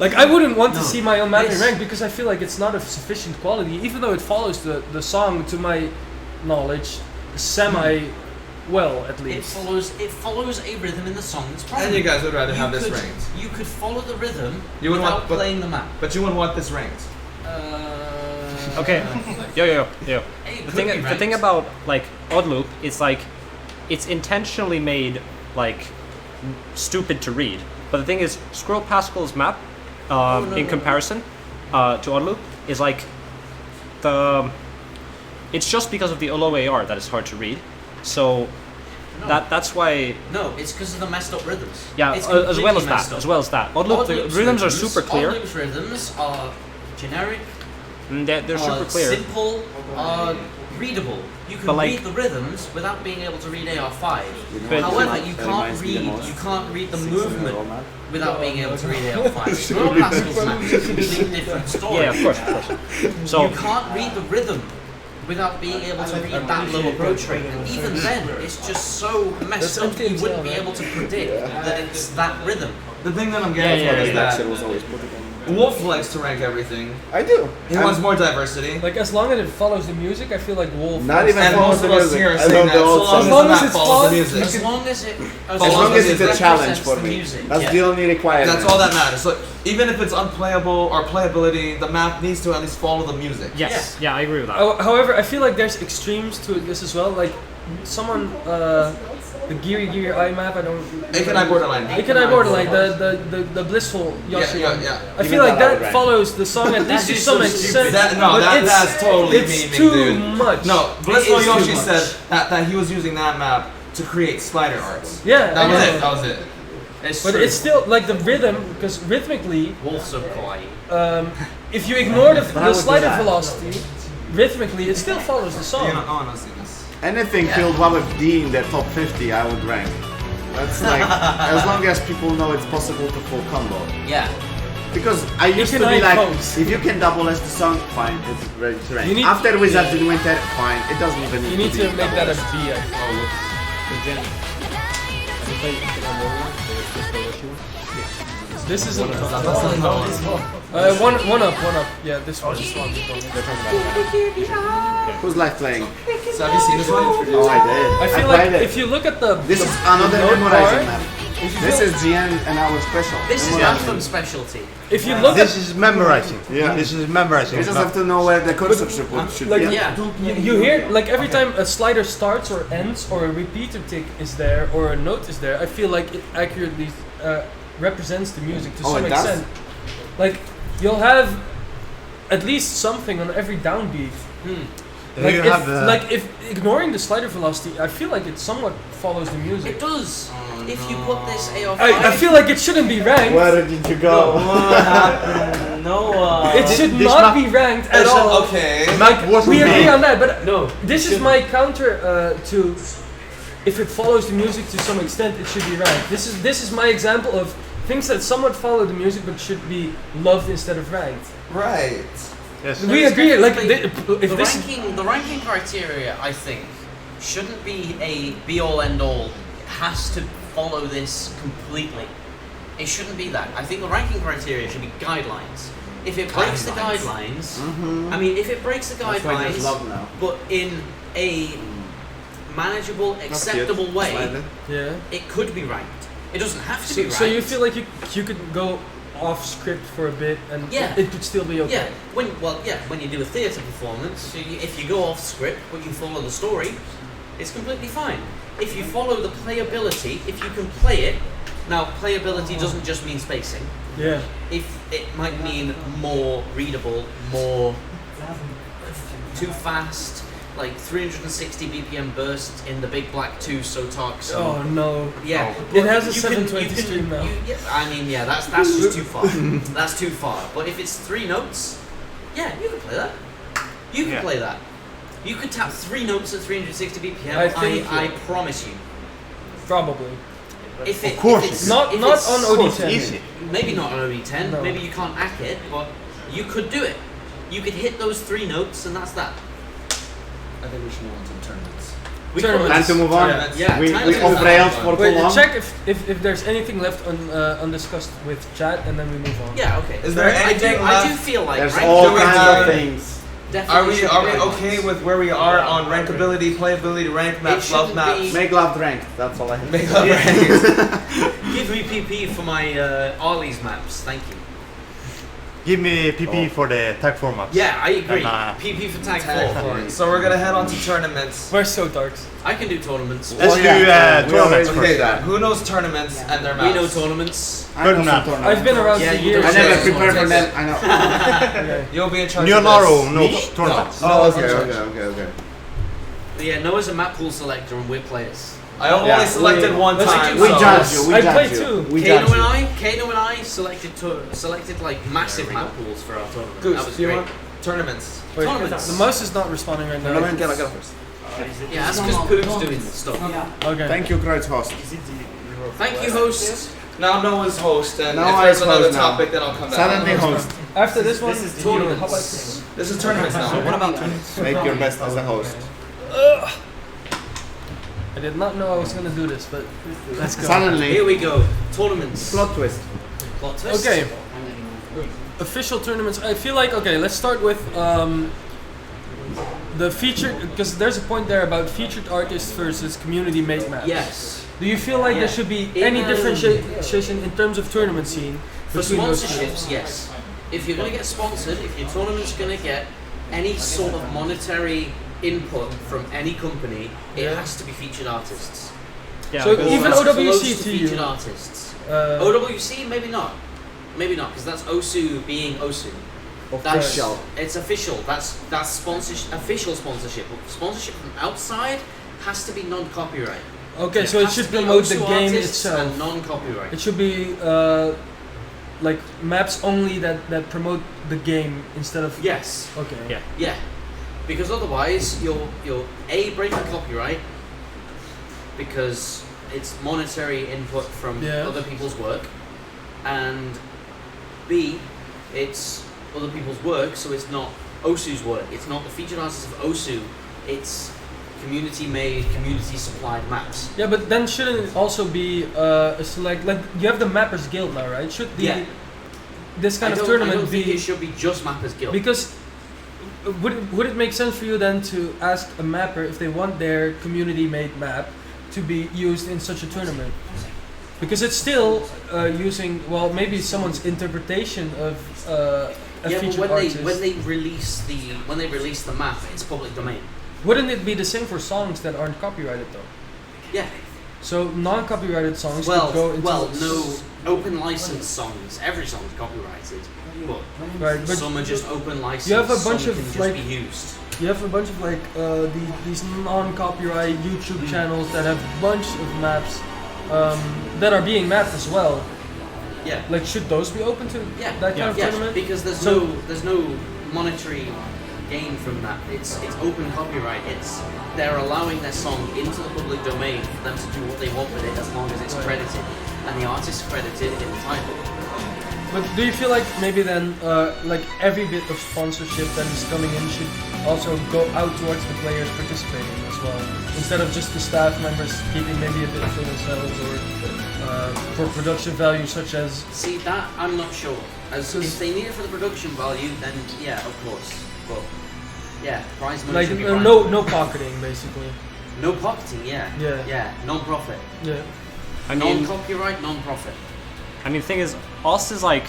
Like I wouldn't want to see my own map in Yes. rank because I feel like it's not of sufficient quality, even though it follows the song to my knowledge semi well at It least. follows a rhythm in the song that's And prominent. you guys would rather have this could- ranked. You could follow the rhythm You would without want- but- playing the map. But you wouldn't want this ranked. Okay. Yo. Hey, The thing about like oddloop is like it's intentionally made like stupid to read. But the thing is, squirrelpascals map in comparison to oddloop is like it's just because of the low AR that it's hard to read. So that's why. No, it's because of the messed up rhythms. Yeah, It's as well as completely that. messed up. As well as that. Oddloop, the Oddloop's rhythms are rhythms- super clear. Oddloop's rhythms are generic. They're super clear. Simple, readable. You can But, like- read the rhythms without being able to read AR5. But- However, you can't read the movement without being able to read AR5. Squirrelpascals map is a completely different story. Yeah, of course. So You can't read the rhythm without being able to read that low approach rate. And even then, it's just so messed up that you wouldn't be able to predict that it's that rhythm. The thing that I'm getting from is that was always put again. Wolf likes to rank everything. I do. He wants more diversity. Like as long as it follows the music, I feel like Wolf. Not even And follows most the of us music. here are I saying love that the so old long songs. as long the as map it's follows the fun, music. As long as it, As long as it's a challenge represents for the me. music. That's Yeah. the only requirement. That's all that matters. So even if it's unplayable or playability, the map needs to at least follow the music. yes, yeah, I agree with that. However, I feel like there's extremes to this as well. Like someone, the Geary Eye map. I don't. Ikenai Borderline. Ikenai Borderline, the blissful Yoshi. Yeah. I Even feel like that I would that rank. follows the song at least to is some so extent. That, but that's totally it's memeing, too dude. much. No, Blissful is too Yoshi much. said that he was using that map to create slider arts. Yeah, That I was know. it. That was it. It's But true. it's still like the rhythm, because rhythmically, Wolf so kawaii. if you ignore the I would do slider that. velocity, rhythmically it still follows the song. You know, I want to see this. Anything filled with D in the top 50, I would rank. That's like, as long as people know it's possible to full combo. Yeah. Because I used to be Ikenai like, Borderline. if you can double as the song, fine, it's ready to rank. You need- After Wizards in Winter, fine, it doesn't even need You need to to be make that a double B, I think. This is one up. One up. Yeah, this one. Who's live playing? So have you seen this one? Oh, I did. I feel played like it. if you look at the This the, is another the note memorizing bar, map. if you This feel- is GN and our special. This is Memorizing. Anthem specialty. if you look This at is memorizing. Yeah. This is memorizing. You just have to know where the cursor should like be. Yeah. you hear like every time a slider starts or ends or a repeater tick is there or a note is there, I feel like it accurately represents the music to Oh, some it does? extent. Like you'll have at least something on every downbeat. Like You if, have, like if ignoring the slider velocity, I feel like it somewhat follows the music. It does. If you put this AR5, I feel like it shouldn't be ranked. Where did you go? What happened? No. It should this not map- be ranked at It should- all. Okay. Map wasn't We agree made. on that, but No. this is my counter to if it follows the music to some extent, it should be ranked. This is my example of things that somewhat follow the music but should be loved instead of ranked. Right. Yes. We agree. Like definitely- if this is, the ranking criteria, I think, shouldn't be a be all end all. It has to follow this completely. It shouldn't be that. I think the ranking criteria should be guidelines. If it breaks the guidelines, I mean, if it breaks the That's why there's guidelines, love now. but in a manageable, acceptable way, yeah. it could be ranked. It doesn't have to be ranked. So you feel like you could go off script for a bit and Yeah. it could still be okay. Yeah, when you do a theatre performance, so if you go off script but you follow the story, it's completely fine. If you follow the playability, if you can play it, now playability doesn't just mean spacing. Yeah. If it might mean more readable, more too fast, like 360 BPM bursts in the big black 2 Sotark. So Oh no. yeah, It has a you can- 720 you can- stream now. yeah, I mean, yeah, that's just too far. That's too far. But if it's 3 notes, yeah, you can play that. You can Yeah. play that. You can tap 3 notes at 360 BPM. I think- I promise you. Probably. If it, Of course if it's, Not if not it's- on OD10. Easy. Maybe not on OD10. No. Maybe you can't hack it, but you could do it. You could hit those 3 notes, and that's that. I think we should move on to the tournaments. We Tournaments. Time to move on. Yeah, we time we to move off on. rails for too Wait, long. check if there's anything left undiscussed with chat and then we move on. Yeah, okay. Is there anything I do left? feel like There's ranked all do we kinds have- of things. definitely should be Are we guidelines. okay with where we are on rankability, playability, rank maps, love shouldn't maps? be- Make love ranked. That's all I have. Make love ranks. Give me PP for my Arlie's maps, thank you. Give me PP for the tag formats. Yeah, I agree. And, PP for tag Tag 4. for it. So we're gonna head on to tournaments. Where's Sotarks? I can do tournaments. Let's do we already tournaments did Okay, first. that. who knows tournaments and their We maps? know tournaments. I know Good some map. tournaments. I've been around Yeah, for you years. I do. never Yeah. prepared for them. I know. Okay. You'll be in charge Nyanaro of knows this. tournaments. No. Oh, Noah's in okay, charge. okay. But yeah, Noah's a map pool selector and we're players. I only Yeah, selected we- one Let's time. We so judge you. We I judge play you. too. We judge you. Kano and I selected like massive map pools for our tournament. Goose, that was do you great. want tournaments? Wait, Tournaments. the mouse is not responding right now. Get first. Yeah, that's because Poon's doing this stuff. Okay. Thank you, Kroytz host. Thank you, host. Now Noah's host, and Now if I there's suppose another now. topic, then I'll come back. Suddenly host. After this one, This is tournaments. how about this? This is tournaments now. What about tournaments? Make your best as a host. I did not know I was gonna do this, but let's go. Here Suddenly, we go. Tournaments. plot twist. Plot twist. Okay. Official tournaments. I feel like let's start with the featured, because there's a point there about featured artists versus community made maps. Yes. Do you feel like Yeah. there should be In, any differentiation in terms of tournament scene For between those two? sponsorships, yes. If you're going to get sponsored, if your tournament's going to get any sort of monetary input from any company, it Yeah. has to be featured artists. Yeah, So because- even As OWC close to featured you. artists. Uh, OWC, maybe not. Maybe not, because that's Osu being Osu. That's, Official. it's official. That's sponsorship. Official sponsorship. Sponsorship from outside has to be non-copyright. Okay, so it has should to be promote the Osu game artists itself. and non-copyright. It should be like maps only that promote the game instead of. Yes. Okay. Yeah. Yeah, because otherwise you're A, breaking copyright because it's monetary input from Yeah. other people's work, and B, it's other people's work, so it's not Osu's work. It's not the featured artists of Osu. It's community-made, community-supplied maps. Yeah, but then shouldn't it also be a select? Like you have the Mappers Guild now, right? Should this kind of tournament I don't think be? it should be just Mappers Guild. Because would it make sense for you then to ask a mapper if they want their community-made map to be used in such a tournament? Because it's still using maybe someone's interpretation of a featured but artist. when they release the map, it's public domain. Wouldn't it be the same for songs that aren't copyrighted though? Yeah. So non-copyrighted songs could go into no open license songs. Every song is copyrighted, but but some are just open license. you have a bunch some of can just like be used. you have a bunch of like these non-copyright YouTube channels that have a bunch of maps that are being mapped as well. Yeah. Like should those be open to that kind of tournament? Because there's no monetary gain from that. It's open copyright. They're allowing their song into the public domain for them to do what they want with it as long as it's credited, and the artist's credited in the title. But do you feel like maybe then like every bit of sponsorship that is coming in should also go out towards the players participating as well, instead of just the staff members keeping maybe a bit for themselves or for production value such as? See that I'm not sure. If they need it for the production value, then yeah, of course. But yeah, prize money like should be no pocketing basically. No pocketing, yeah, non-profit. Yeah. Non-copyright, non-profit. I mean, the thing is, us is like,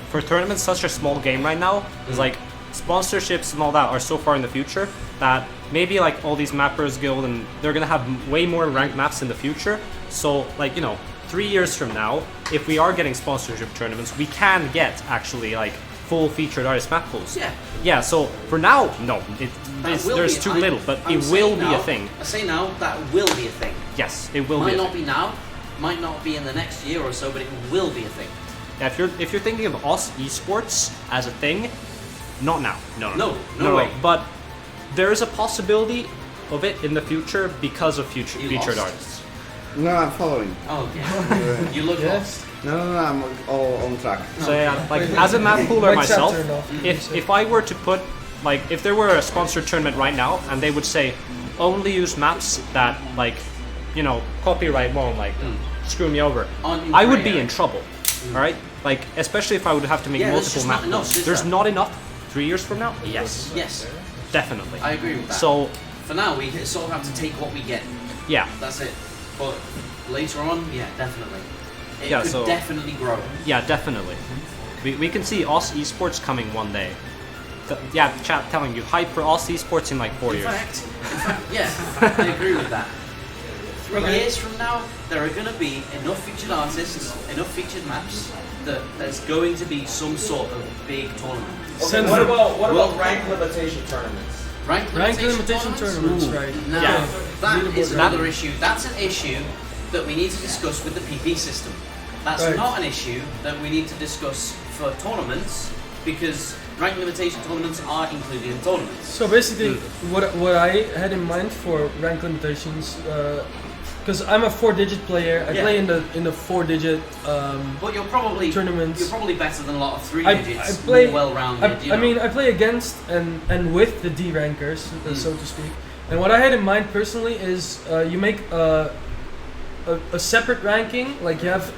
for tournaments, such a small game right now, is like, sponsorships and all that are so far in the future that maybe like all these Mappers Guild and they're gonna have way more ranked maps in the future. So like, 3 years from now, if we are getting sponsorship tournaments, we can get actually like full featured artist map pools. Yeah. Yeah, so for now, no, there's too little, but it will be a thing. I say now, that will be a thing. Yes, it will be. Might not be now, might not be in the next year or so, but it will be a thing. Yeah, if you're thinking of us esports as a thing, not now. No way. But there is a possibility of it in the future because of featured artists. No, I'm following. Oh, yeah. You look lost. No, I'm all on track. So yeah, like as a map pooler myself, if I were to put, like, if there were a sponsored tournament right now and they would say only use maps that copyright won't screw me over, I would be in trouble. All right, like especially if I would have to make multiple map pools. There's not enough. 3 years from now, yes, definitely. I agree with that. So for now, we sort of have to take what we get. Yeah, that's it. But later on, yeah, definitely. It could definitely grow. Yeah, definitely. We can see us esports coming one day. Chat telling you, hype for us esports in like 4 years. In fact, yeah, I agree with that. 3 years from now, there are going to be enough featured artists, enough featured maps, that there's going to be some sort of big tournament. Okay, what about rank limitation tournaments? Rank limitation tournaments, right? Now, that is another issue. That's an issue that we need to discuss with the PP system. That's not an issue that we need to discuss for tournaments, because rank limitation tournaments are included in tournaments. So basically, what I had in mind for rank limitations, because I'm a 4-digit player, I play in the 4-digit. But you're probably tournaments. You're probably better than a lot of 3 digits. I play more well-rounded. I mean, I play against and with the D rankers, so to speak. And what I had in mind personally is you make a separate ranking, like you have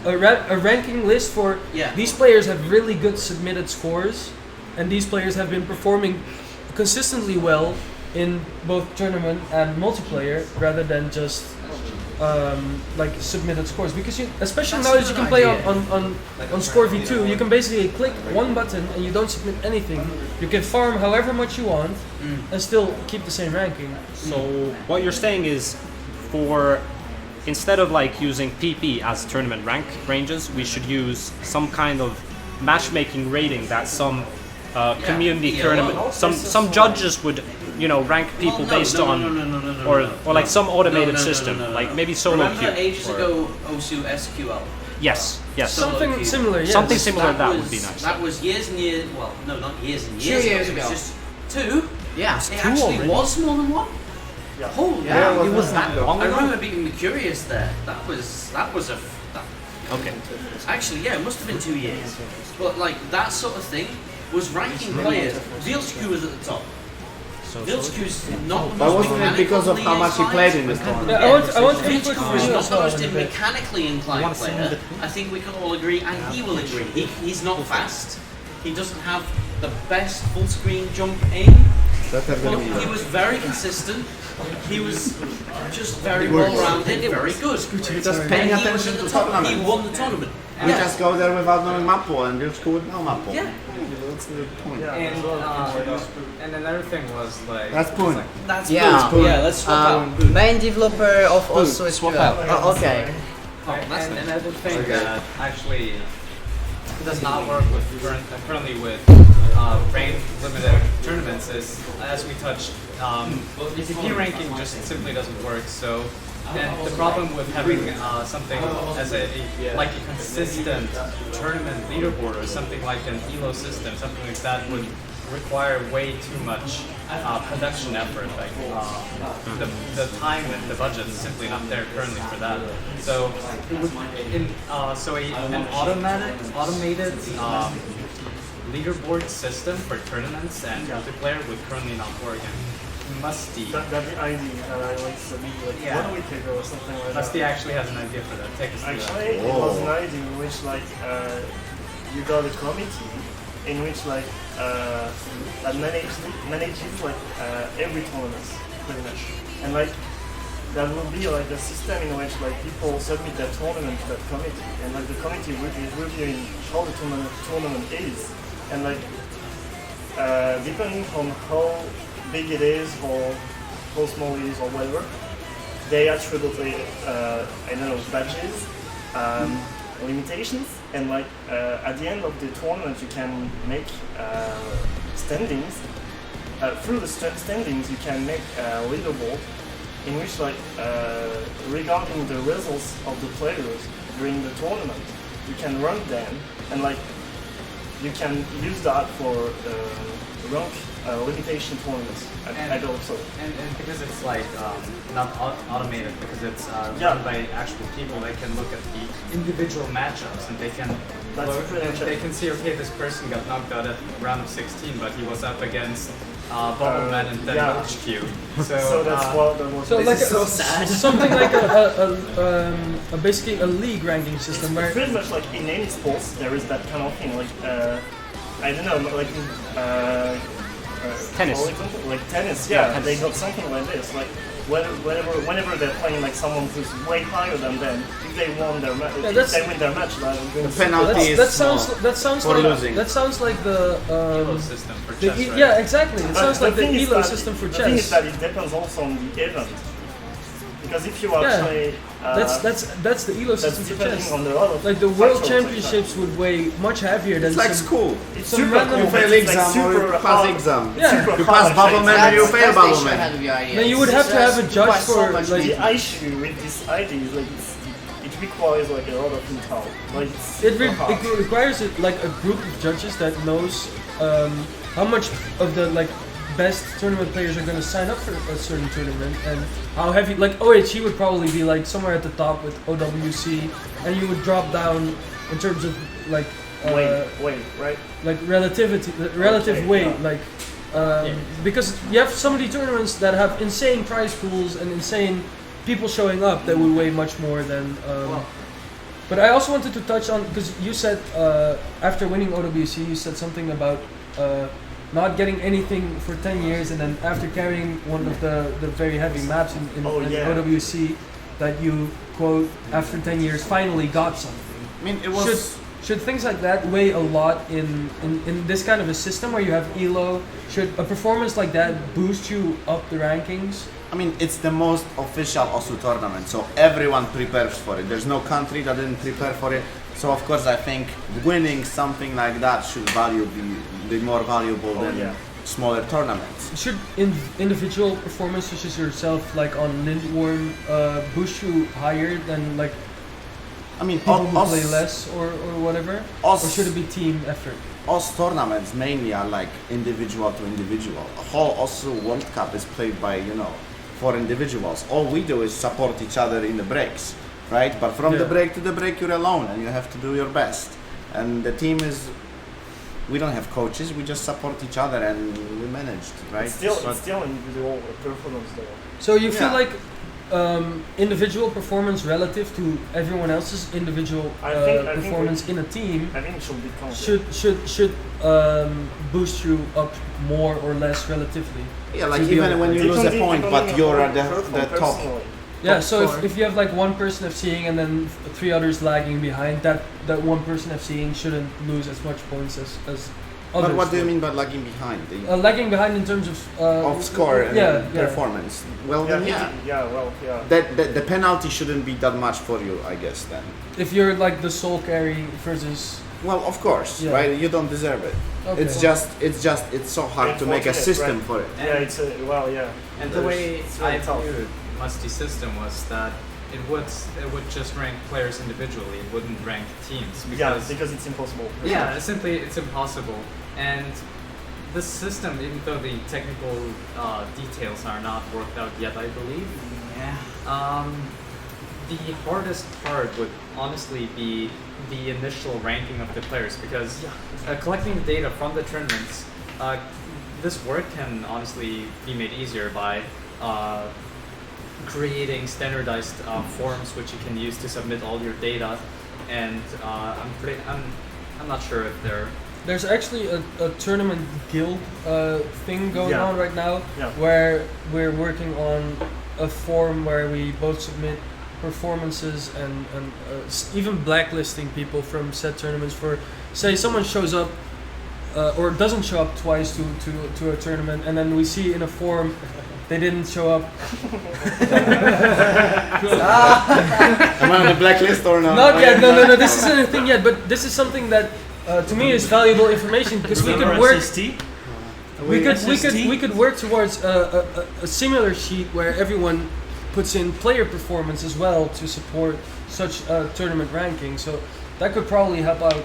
a ranking list for these players have really good submitted scores, and these players have been performing consistently well in both tournament and multiplayer, rather than just like submitted scores. Because especially now that you can play on Score V2, you can basically click one button and you don't submit anything. You can farm however much you want and still keep the same ranking. So what you're saying is, instead of like using PP as tournament rank ranges, we should use some kind of matchmaking rating that some community tournament, some judges would rank people based on, or like some automated system, like maybe solo queue. Remember ages ago Osu SQL? Yes. Something similar. Yes. Something similar. That would be nice. That was years and years. Well, no, not years and years. 2 years ago. It was just 2. Yeah, it two actually already? was more than 1. Yeah. Holy it was that long I ago. remember being curious there. That was a Okay. Actually, yeah, it must have been 2 years. But like that sort of thing was ranking players. Vilsku was at the top. Vilsku's not the But most wasn't it because of how much he played in this tournament? Yeah, I want input Vilsku from is you not as the well. most mechanically inclined player. I think we can all agree, and he will agree. He's not fast. He doesn't have the best full screen jump aim. But he was very consistent. He was just very well rounded, very good. Just paying And he was attention at to the top. He tournaments. won the tournament. You just go there without knowing Mappo and Vilsku with no Mappo. Yeah. That's the point. And another thing was like. That's Poon. That's Yeah. good. Yeah, let's swap out. Main developer of also swap out. Oh, okay. And another thing that actually does not work with currently with rank limited tournaments is, as we touched, ECP ranking just simply doesn't work. So, and the problem with having something as a consistent tournament leaderboard or something like an ELO system, something like that would require way too much production effort. Like the time and the budget is simply not there currently for that. So it would an automated leaderboard system for tournaments and multiplayer would currently not work. And Musty. That's the idea that I like submitted like 1 week ago or something like Musty that. actually has an idea for that. Take us through Actually, that. it was an idea in which like you got a committee in which like that manages like every tournament pretty much, and like that will be like a system in which like people submit their tournament to that committee, and like the committee is reviewing how the tournament is, and like depending on how big it is or how small it is or whatever, they attribute I don't know, badges, limitations, and like at the end of the tournament you can make standings. Through the standings you can make a leaderboard in which like regarding the results of the players during the tournament, you can rank them, and like you can use that for rank limitation tournaments. I don't so. And because it's like not automated, because it's run by actual people, they can look at the individual matchups and they can they can see, okay, this person got knocked out at round of 16, but he was up against Bubbleman and then HQ. So that's what that was. So like so sad. Something like basically a league ranking system where Pretty much like in any sports there is that kind of thing. Like I don't know, like Tennis. Like tennis, Yeah, yeah, tennis. they got something like this. Like whenever they're playing like someone who's way higher than them, if they won their match, if they win their match, The penalty is that sounds for like losing. that sounds like the ELO system for chess, right? yeah, exactly. It sounds like the thing is ELO that- system for The thing is chess. that it depends also on the event. Because if you actually That's the ELO that's system for depending chess. on the other Like the world factors, championships would weigh much heavier than It's like some, school. It's some super random- You cool. fail It's like exam or you super pass hard. exam. Yeah. Super You pass hard, Bubbleman actually. and you fail That's the issue I Bubbleman. had with the idea. Then you would have to have a judge Requires so for much like The issue with this idea is like it requires like a lot of know-how. Like it's super hard. it requires like a group of judges that knows how much of the like best tournament players are going to sign up for a certain tournament and how heavy. Like OHE would probably be like somewhere at the top with OWC, and you would drop down in terms of like Wait, right? like relative Okay, weight, yeah. like because you have so many tournaments that have insane prize pools and insane people showing up that would weigh much more than. But I also wanted to touch on, because you said after winning OWC, you said something about not getting anything for 10 years, and then after carrying one of the very heavy maps in OWC, that you quote after 10 years finally got something. I mean, it was. Should things like that weigh a lot in this kind of a system where you have ELO? Should a performance like that boost you up the rankings? I mean, it's the most official OSU tournament, so everyone prepares for it. There's no country that didn't prepare for it. So of course, I think winning something like that should be more valuable than smaller tournaments. Should individual performance such as yourself, like on Lindwurm, boost you higher than like I mean, people who play less or whatever? Or should it be team effort? Us tournaments mainly are like individual to individual. A whole OSU World Cup is played by, for individuals. All we do is support each other in the breaks. right? But from the break to the break, you're alone, and you have to do your best. And the team is. We don't have coaches. We just support each other, and we managed, right? It's still individual performance though. So you feel like individual performance relative to everyone else's individual performance in a team I think it should be counted. should boost you up more or less relatively. Yeah, like even when you lose a point, but you're at the top. Yeah, so if you have like one person FCing and then 3 others lagging behind, that one person FCing shouldn't lose as much points as others. But what do you mean by lagging behind? Lagging behind in terms of score and performance. Well, then the penalty shouldn't be that much for you, I guess. Then if you're like the sole carry versus. Well, of course, right? You don't deserve it. Okay. It's so hard to make a system for it. Yeah, And the way I viewed Musty's system was that it would just rank players individually. It wouldn't rank teams. Because it's impossible. Yeah, simply it's impossible. And this system, even though the technical details are not worked out yet, I believe. Yeah. The hardest part would honestly be the initial ranking of the players, because collecting the data from the tournaments, this work can honestly be made easier by creating standardized forms which you can use to submit all your data, and I'm not sure if there's actually a tournament guild thing going on right now where we're working on a form where we both submit performances and even blacklisting people from said tournaments. For say someone shows up or doesn't show up twice to a tournament, and then we see in a form they didn't show up. Am I on the blacklist or not? Not yet. No. This isn't a thing yet. But this is something that to me is valuable information, because we could work. We could work towards a similar sheet where everyone puts in player performance as well to support such tournament ranking. So that could probably help out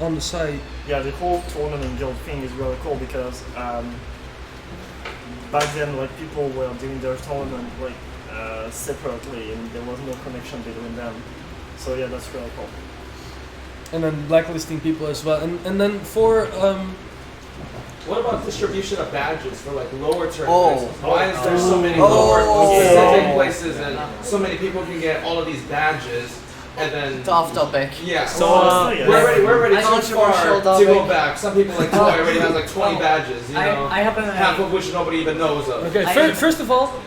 on the site. Yeah, the whole tournament guild thing is really cool, because back then, like, people were doing their tournament like separately, and there was no connection between them. So yeah, that's really cool. And then blacklisting people as well. And then for what about distribution of badges for like lower tournaments? Why is there so many lower specific places and so many people can get all of these badges? And then it's off topic. Yeah. So we're already too far to go back. Some people like Toy already has like 20 badges. You know, half of which nobody even knows of. Okay. First of all,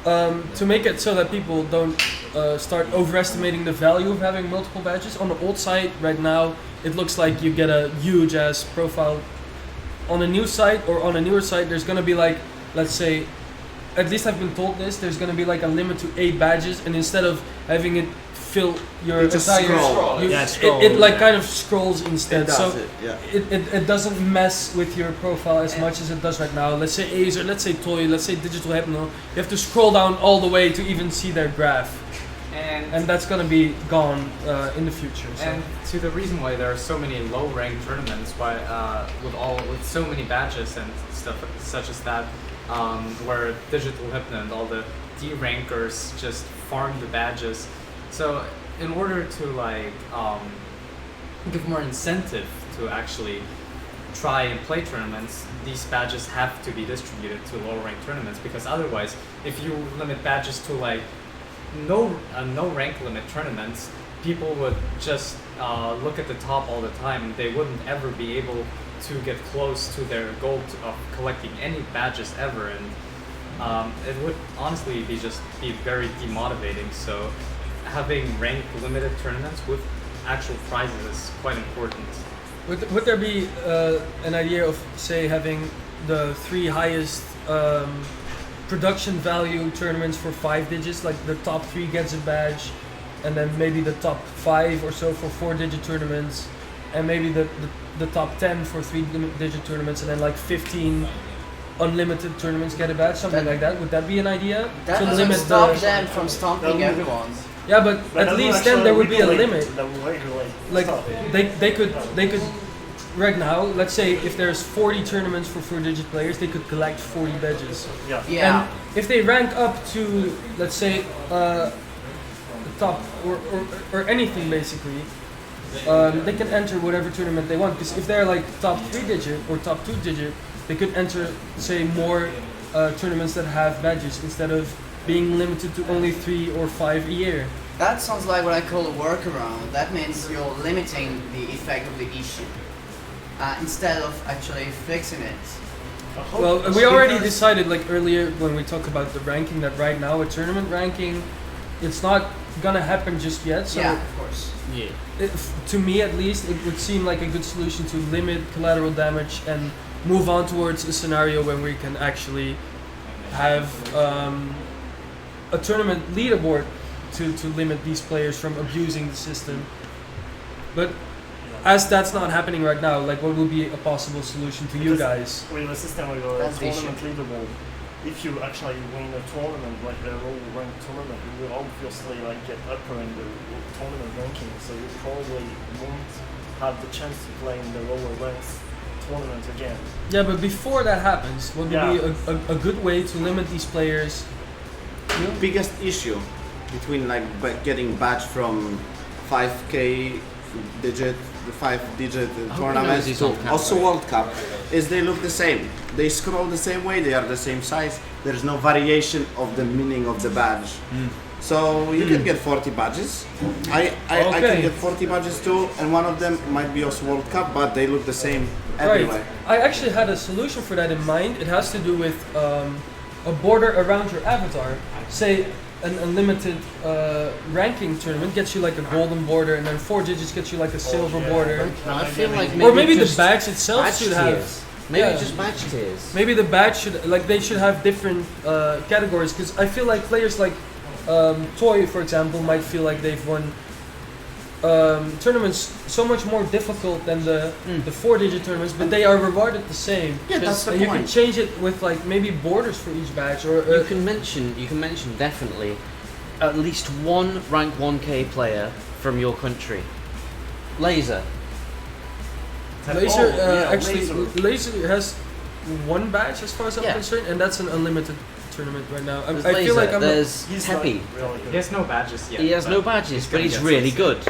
to make it so that people don't start overestimating the value of having multiple badges, on the old site right now, it looks like you get a huge ass profile. On a new site or on a newer site, there's gonna be like, let's say, at least I've been told this, there's gonna be like a limit to 8 badges, and instead of having it fill your entire it like kind of scrolls instead. It doesn't mess with your profile as much as it does right now. Let's say Lazer, let's say Toy, let's say Digital Hypno, you have to scroll down all the way to even see their graph. And that's gonna be gone in the future. So. And to the reason why there are so many low-ranked tournaments, with so many badges and stuff such as that, where Digital Hypno and all the D-rankers just farm the badges. So in order to like give more incentive to actually try and play tournaments, these badges have to be distributed to lower-ranked tournaments, because otherwise, if you limit badges to like no rank limit tournaments, people would just look at the top all the time. They wouldn't ever be able to get close to their goal of collecting any badges ever, and it would honestly be very demotivating. So having rank limited tournaments with actual prizes is quite important. Would there be an idea of, say, having the 3 highest production value tournaments for 5 digits, like the top 3 gets a badge, and then maybe the top 5 or so for 4-digit tournaments, and maybe the top 10 for 3-digit tournaments, and then like 15 unlimited tournaments get a badge, something like that? Would that be an idea? That to limit stop them from stomping everyone. Yeah, but at least then there would be a limit. Like they could right now, let's say if there's 40 tournaments for 4-digit players, they could collect 40 badges. Yeah. And if they rank up to, let's say, top or anything basically, they can enter whatever tournament they want. Because if they're like top 3 digit or top 2 digit, they could enter, say, more tournaments that have badges instead of being limited to only 3 or 5 a year. That sounds like what I call a workaround. That means you're limiting the effect of the issue instead of actually fixing it. Well, we already decided like earlier when we talked about the ranking that right now a tournament ranking, it's not gonna happen just yet. So yeah, of course. Yeah. To me at least, it would seem like a good solution to limit collateral damage and move on towards a scenario where we can actually have a tournament leaderboard to limit these players from abusing the system. But as that's not happening right now, like what would be a possible solution to you guys? With a system with a tournament leaderboard, if you actually win a tournament, like a low-ranked tournament, you will obviously like get upper in the tournament ranking, so you probably won't have the chance to play in the lower ranked tournament again. Yeah, but before that happens, what would be a good way to limit these players? The biggest issue between like getting badge from 5k digit, the 5-digit tournaments to also World Cup is they look the same. They scroll the same way, they are the same size. There's no variation of the meaning of the badge. So you can get 40 badges. I can get 40 badges too, and one of them might be also World Cup, but they look the same everywhere. Right. I actually had a solution for that in mind. It has to do with a border around your avatar. Say an unlimited ranking tournament gets you like a golden border, and then 4 digits gets you like a silver border. I feel like maybe or maybe the badge itself should have. Maybe just badge tiers. Maybe the badge should, like, they should have different categories, because I feel like players like Toy, for example, might feel like they've won tournaments so much more difficult than the 4-digit tournaments, but they are rewarded the same. Yeah, that's the and point. You can change it with like maybe borders for each badge, or you can mention definitely at least one rank 1k player from your country. Lazer. Lazer has 1 badge as far as I'm concerned, and that's an unlimited tournament right now. I feel like there's Peppy. He has no badges yet. He has no badges, but he's really good.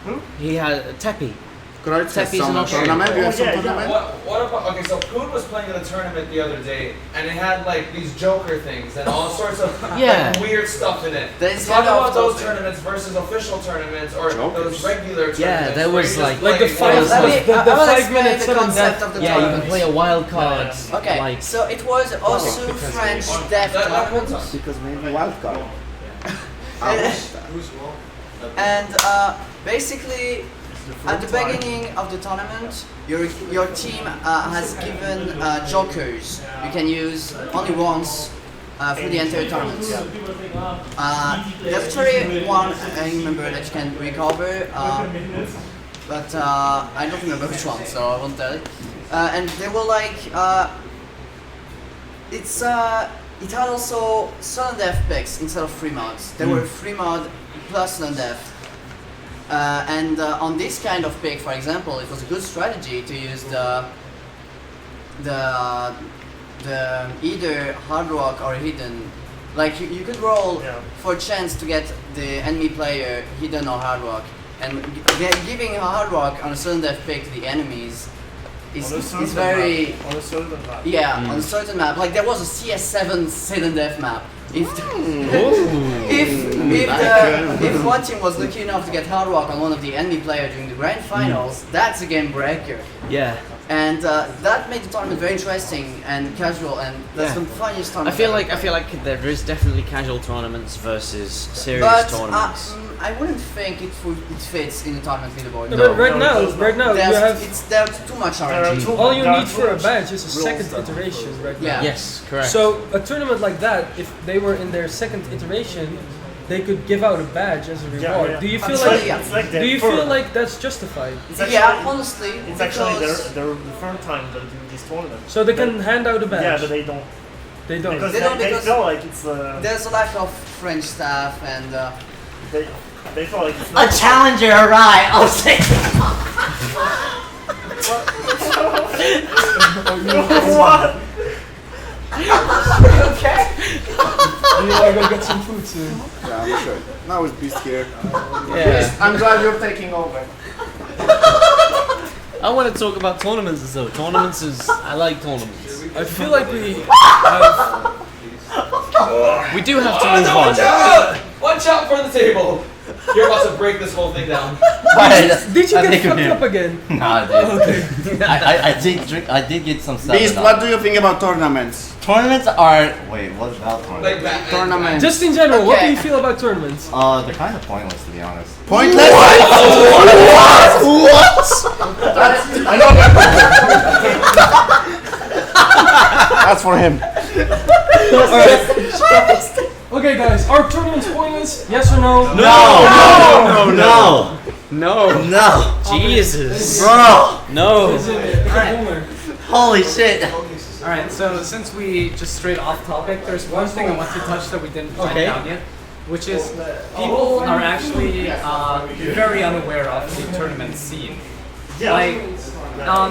Who? He has Peppy. Kroytz has some an tournament. You have some tournament? What about, okay, so Poon was playing in a tournament the other day, and it had like these Joker things and all sorts of like, weird stuff in it. Talk about those tournaments versus official tournaments or those regular tournaments. Yeah, there was like the 5 minutes the concept of the you tournament. can play a wild card. Okay, like, so it was also French death tournament. Because maybe wild card. And basically, at the beginning of the tournament, your team has given jokers. You can use only once for the entire tournament. There's actually one I remember that you can recover, but I don't remember which one, so I won't tell it. And they were like, it had also sudden death picks instead of free mods. There were free mod plus sudden death. And on this kind of pick, for example, it was a good strategy to use the either hard rock or hidden. Like you could roll for a chance to get the enemy player hidden or hard rock, and giving a hard rock on a sudden death pick to the enemies is very on a certain map. Yeah, on a certain map. Like there was a CS7 sudden death map. If one team was lucky enough to get hard rock on one of the enemy players during the grand finals, that's a game breaker. Yeah. And that made the tournament very interesting and casual, and that's the funniest tournament. I feel like there is definitely casual tournaments versus serious tournaments. I wouldn't think it fits in the tournament leaderboard. No, right now there's too much RNG. All you need for a badge is a second iteration right now. Yeah. Yes, correct. So a tournament like that, if they were in their second iteration, they could give out a badge as a reward. Yeah. Do you feel like that's justified? Honestly, it's actually the third time they do this tournament. So they can hand out a badge. Yeah, but they don't. They don't. Because they feel like it's there's a lack of French staff, and they feel like it's not a challenger, right? I'll say. What? Okay. You wanna go get some food soon? Yeah, I'm sure. Now it's Beast here. Yeah. I'm glad you're taking over. I want to talk about tournaments though. Tournaments is I like tournaments. I feel like we do have to move on. Watch out for the table! You're about to break this whole thing down. Did you get fucked up again? Nah, dude. I did get some stuff. Beast, what do you think about tournaments? Tournaments are. Wait, what about tournaments? Like Tournaments. Just in general, what do you Okay. feel about tournaments? They're kind of pointless, to be honest. Pointless? What? I know That's for him. Okay, guys, are tournaments pointless? Yes or no? No. Jesus. Bro. No. Holy shit. Alright, so since we just straight off topic, there's one thing I want to touch that we didn't write down yet, which is people are actually very unaware of the tournament scene. Like,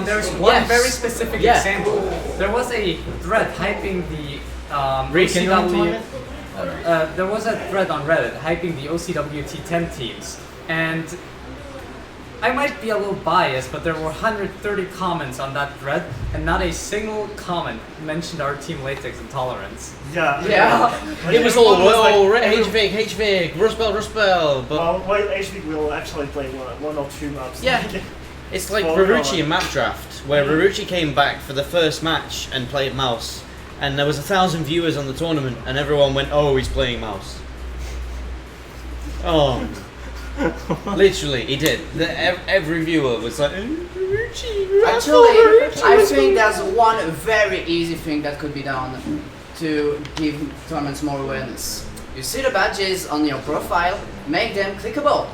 there's one very specific example. There was a thread hyping the OCW. There was a thread on Reddit hyping the OCW T10 teams, and I might be a little biased, but there were 130 comments on that thread, and not a single comment mentioned our Team Latex Intolerance. Yeah. Like It was all like, HVIG, Ruspel, but well, HVIG will actually play one or two maps. yeah. It's like Well, Raruchi in Map Draft, where Raruchi came back for the first match and played Mouse, and there was 1,000 viewers on the tournament, and everyone went, "Oh, he's playing Mouse." Oh, literally, he did. Every viewer was like, "Raruchi." Actually, I think there's one very easy thing that could be done to give tournaments more awareness. You see the badges on your profile, make them clickable.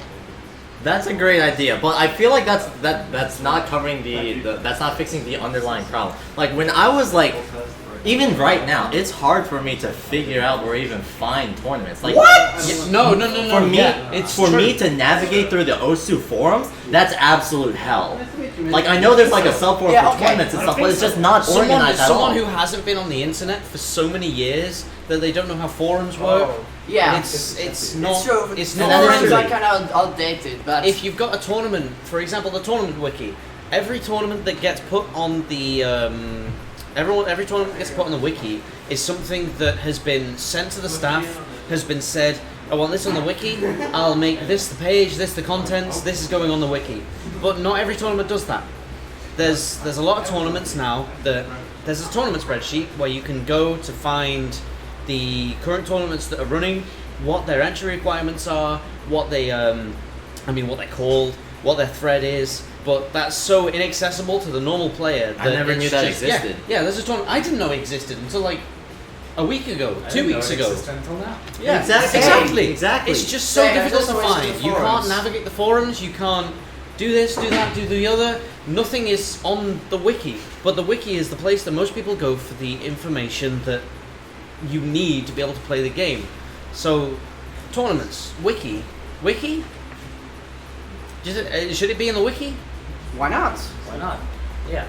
That's a great idea, but I feel like that's not covering that's not fixing the underlying problem. Like when I was like, even right now, it's hard for me to figure out or even find tournaments. Like What? No. For me, it's for true. me to navigate through the OSU forums, that's absolute hell. Like I know there's like a subforum for tournaments and stuff, but it's just not organized at all. Someone who hasn't been on the internet for so many years that they don't know how forums work. Yeah, it's not. It's true. It's The not. forums are kind of outdated, but If you've got a tournament, for example, the tournament wiki, every tournament that gets put on the every tournament that gets put on the wiki is something that has been sent to the staff, has been said, I want this on the wiki, I'll make this the page, this the contents, this is going on the wiki. But not every tournament does that. There's a lot of tournaments now that there's a tournament spreadsheet where you can go to find the current tournaments that are running, what their entry requirements are, what they what they're called, what their thread is, but that's so inaccessible to the normal player that I never it's knew that just- existed. Yeah, there's a tournament. I didn't know it existed until like a week ago, 2 weeks ago. Until now. Yeah, Exactly. It's just so Yeah, difficult to that's why it's find. the You can't forums. navigate the forums. You can't do this, do that, do the other. Nothing is on the wiki. But the wiki is the place that most people go for the information that you need to be able to play the game. So, tournaments, wiki. Should it be in the wiki? why not? Why not? Yeah.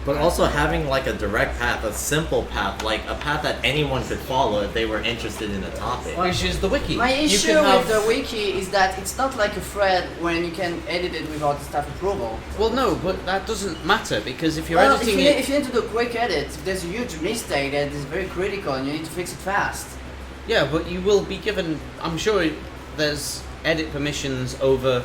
But also having like a direct path, a simple path, like a path that anyone could follow if they were interested in a topic. Which is the wiki. My You issue can have- with the wiki is that it's not like a thread when you can edit it without staff approval. Well, no, but that doesn't matter because if you're Well, editing if you need to do a quick edit, if there's a huge mistake that is very critical and you need to fix it fast. Yeah, but you will be given. I'm sure there's edit permissions over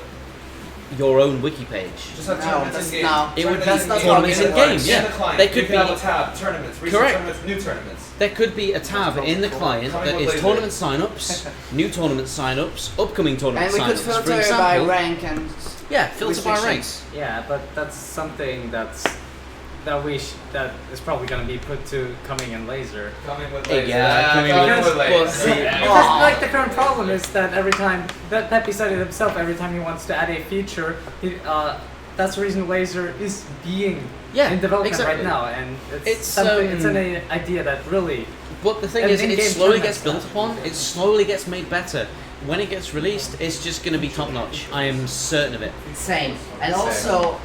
your own wiki page. Just have No, tournaments that's in game. not- It would be that's not tournaments how it in game. works. Yeah, In the client, they you could can have be. a tab, tournaments, recent Correct. tournaments, new tournaments. There could be a tab in the client that is Lazer. tournament signups, new tournament signups, upcoming tournament And we signups. could For filter by example, rank and yeah, filter by rank. restrictions. Yeah, but that's something that is probably going to be put to coming in Lazer. Coming with Hey, Lazer. yeah, coming coming with- with well, Lazer. see- Because like the current problem is that every time that Peppy said it himself, every time he wants to add a feature, that's the reason Lazer is being in development exactly. right now, and it's It's, something. It's um, an idea that really. But the thing And is, it in-game slowly tournaments gets built upon. It slowly gets made better. When it gets released, it's just going to be top notch. I am certain of it. Same. And also,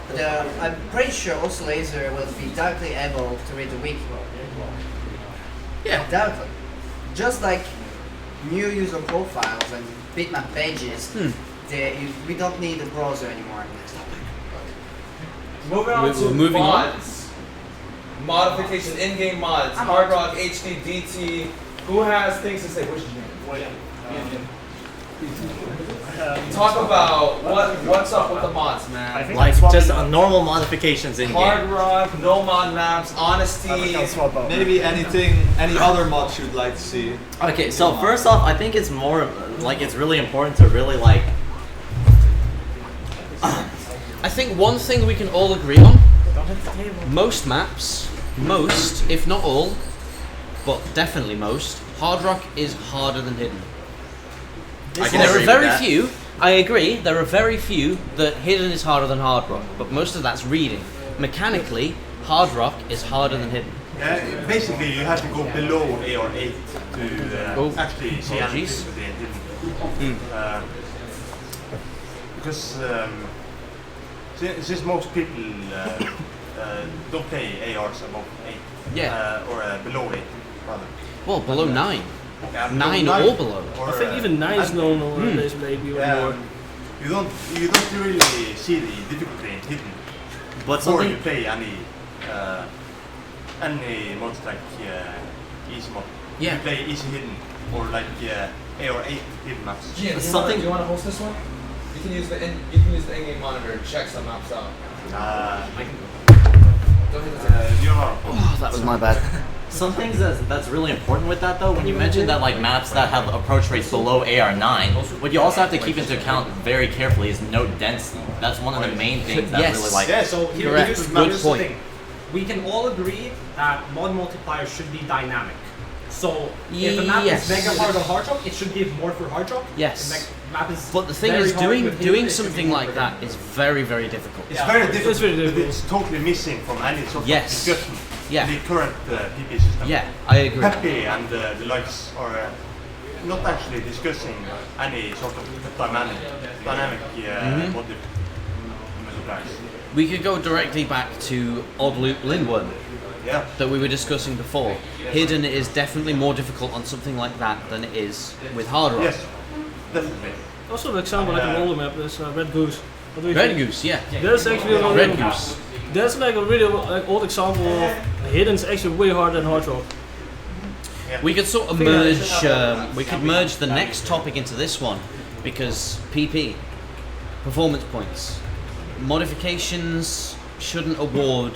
I'm pretty sure also Lazer will be directly able to read the wiki. Yeah. Directly. Just like new user profiles and bitmap pages, we don't need a browser anymore. Moving on to moving mods. Modification, in-game mods. Hard Rock, HD, DT. Who has things to say? Which talk about what's up with the mods, man. Like just normal modifications in Hard game. Rock, no mod maps, honesty. Maybe any other mods you'd like to see. Okay, so first off, I think it's more like it's really important to really like. I think one thing we can all agree on, most maps, if not all, but definitely most, Hard Rock is harder than Hidden. There are very few, I agree, there are very few that Hidden is harder than Hard Rock, but most of that's reading. Mechanically, Hard Rock is harder than Hidden. Basically, you have to go below AR8 to actually see apologies. anything within Hidden. Because since most people don't play ARs above 8, or below 8, rather. Well, below 9. Yeah, 9 or below. I think even 9 is normal nowadays, maybe or more. You don't really see the difficulty in Hidden. But before something you play any mods like easy mod. You play easy Hidden or like AR8 Hidden maps. Gian, do you want to host this one? You can use the in-game monitor and check some maps out. Oh, that was my bad. Some things that's really important with that though, when you mentioned that like maps that have approach rates below AR9, what you also have to keep into account very carefully is node density. That's one of the main things that really like. Yeah, so here's Good the point. thing. We can all agree that mod multiplier should be dynamic. So if a map is mega hard on hard rock, it should give more for hard rock. Yes. Map is But the thing very is, hard with doing Hidden, something like that is very, very difficult. It's very difficult, but it's totally missing from any sort of discussion in the current PP system. Yeah, I agree. Peppy and the likes are not actually discussing any sort of dynamic multipliers. We could go directly back to oddloop Lindwurm that we were discussing before. Hidden is definitely more difficult on something like that than it is with Hard Rock. Yes, definitely. Also, an example like an older map is Red Goose. What do you Red think? Goose, yeah. That's actually a Red Goose. That's like a really old example of Hidden's actually way harder than Hard Rock. We could sort of merge. We could merge the next topic into this one because PP, performance points, modifications shouldn't award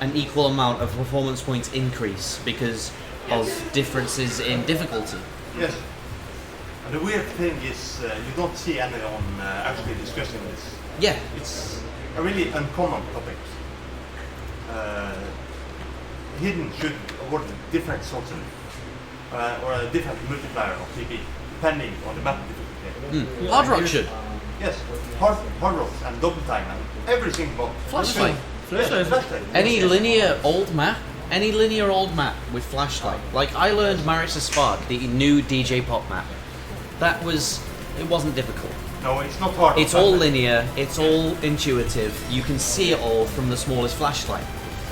an equal amount of performance points increase because of differences in difficulty. Yes. And the weird thing is you don't see anyone actually discussing this. Yeah. It's a really uncommon topic. Hidden should award different sorts of or a different multiplier of TP depending on the map difficulty. Hard Rock should. Yes, hard rock and double time and every single mod. Flashlight. Flashlight. Any linear old map with flashlight. Like I learned Maris's Spark, the new DJ Pop map. It wasn't difficult. No, it's not hard. It's all linear, it's all intuitive, you can see it all from the smallest flashlight.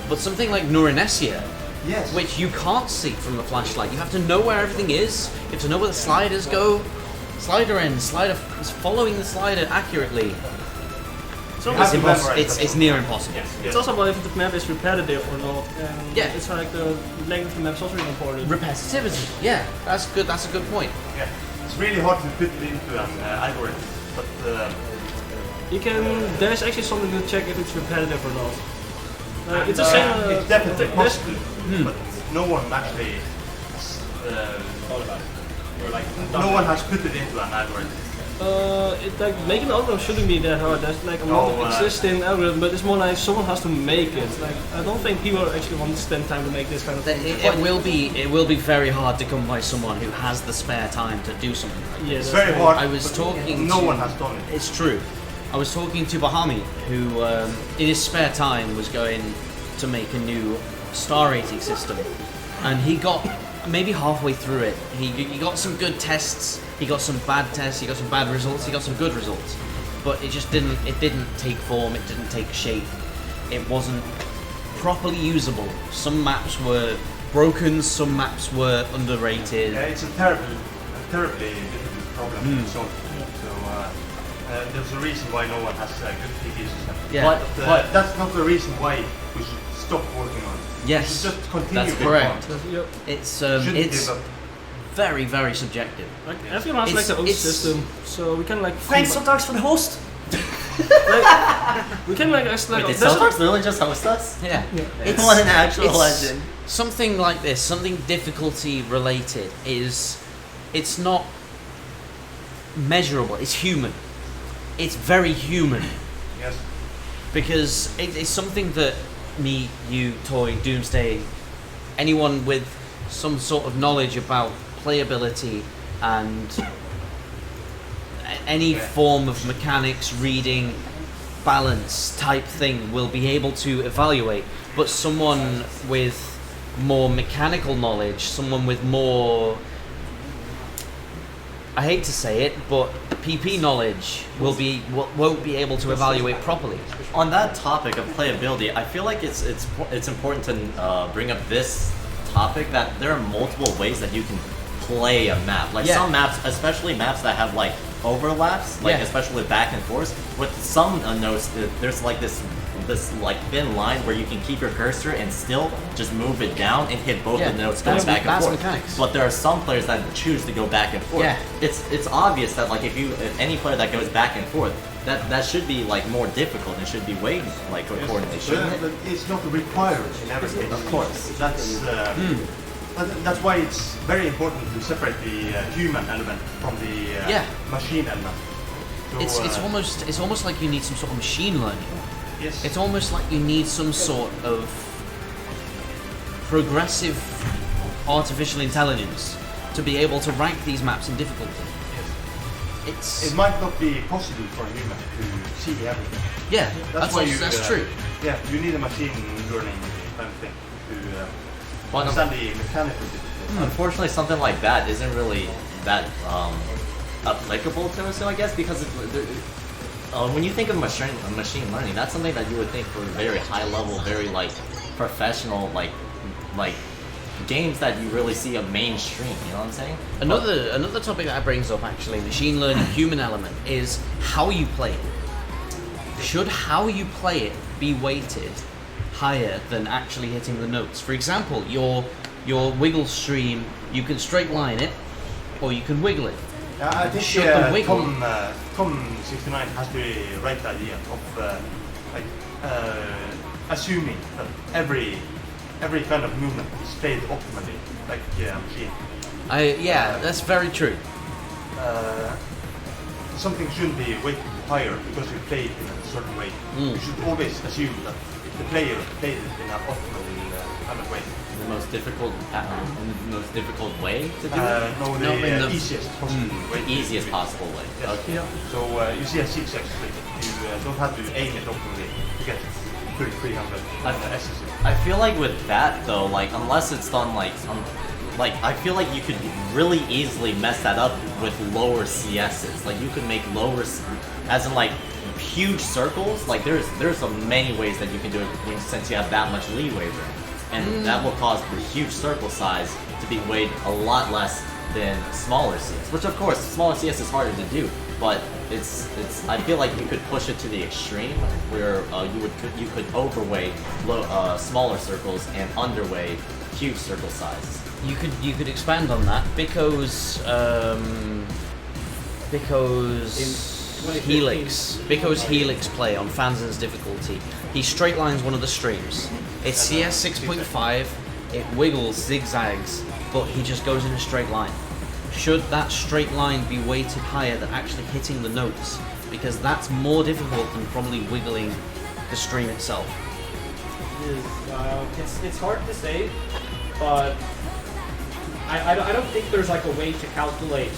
But something like Nurinesia, which you can't see from the flashlight, you have to know where everything is, you have to know where the sliders go, slider end, following the slider accurately. It's near impossible. It's also about if the map is repetitive or not. It's like the length of the map is also really important. Repetitivity, that's good. That's a good point. Yeah, it's really hard to put it into an algorithm, but you can. There's actually something to check if it's repetitive or not. It's the same. It's definitely possible, but no one actually. No one has put it into an algorithm. Making an algorithm shouldn't be that hard. There's like a lot of existing algorithm, but it's more like someone has to make it. Like I don't think people actually want to spend time to make this kind of thing. It will be very hard to come by someone who has the spare time to do something like this. It's very hard. I was talking. No one has done it. It's true. I was talking to Bahami, who in his spare time was going to make a new star rating system, and he got maybe halfway through it. He got some good tests. He got some bad tests, he got some bad results, he got some good results. But it just didn't take form, it didn't take shape. It wasn't properly usable. Some maps were broken, some maps were underrated. Yeah, it's a terrible terribly difficult problem to solve. So there's a reason why no one has a good PvP system. Yeah. But that's not the reason why we should stop working on it. Yes, we should just continue. that's correct. It's very, very subjective. Like everyone has like their own system, so we can like. Thanks, Sotarks, for the host. We can like ask like. Wait, did Sotarks really just host us? Yeah. It's what an actual legend. Something like this, something difficulty related, it's not measurable. It's human. It's very human. Yes. Because it's something that me, you, Toy, Doomsday, anyone with some sort of knowledge about playability and any form of mechanics, reading, balance type thing will be able to evaluate. But someone with more mechanical knowledge, someone with more, I hate to say it, but PP knowledge won't be able to evaluate properly. On that topic of playability, I feel like it's important to bring up this topic that there are multiple ways that you can play a map. Like some maps, especially maps that have like overlaps, like especially back and forth. With some notes, there's like this like thin line where you can keep your cursor and still just move it down and hit both the notes going back and forth. Mechanics. But there are some players that choose to go back and forth. Yeah. It's obvious that like if any player that goes back and forth, that should be like more difficult and should be weighed like accordingly, shouldn't it? But it's not required in every case. Of course. That's why it's very important to separate the human element from the machine element. So, it's almost like you need some sort of machine learning. Yes. It's almost like you need some sort of progressive artificial intelligence to be able to rank these maps in difficulty. It might not be possible for a human to see everything. Yeah, that's true. Yeah, you need a machine learning kind of thing to understand the mechanical difficulty. Unfortunately, something like that isn't really that applicable to us, so I guess, because when you think of machine learning, that's something that you would think for very high level, very like professional, like games that you really see a mainstream. You know what I'm saying? Another topic that brings up actually, machine learning, human element, is how you play it. Should how you play it be weighted higher than actually hitting the notes? For example, your wiggle stream, you can straight line it, or you can wiggle it. I think Should the wiggle Tom 69 has the right idea of assuming that every kind of movement is played optimally, like machine. That's very true. Something shouldn't be weighted higher because you play it in a certain way. You should always assume that the player played it in an optimal kind of way. The most difficult way to do it? No, the easiest possible way. Easiest possible way. Yes. Okay. So you see a zigzag split. You don't have to aim it optimally to get 300 SSC. I feel like with that though, like unless it's done like I feel like you could really easily mess that up with lower CSs. Like you could make lower, as in like huge circles. Like there's many ways that you can do it since you have that much leeway there, and that will cause the huge circle size to be weighed a lot less than smaller CS. Which of course, smaller CS is harder to do, but it's. I feel like you could push it to the extreme where you could overweigh smaller circles and underweigh huge circle sizes. You could expand on that because Helix play on Fanzin's difficulty. He straight lines one of the streams. It's CS 6.5. It wiggles, zigzags, but he just goes in a straight line. Should that straight line be weighted higher than actually hitting the notes? Because that's more difficult than probably wiggling the stream itself. It's hard to say, but I don't think there's like a way to calculate,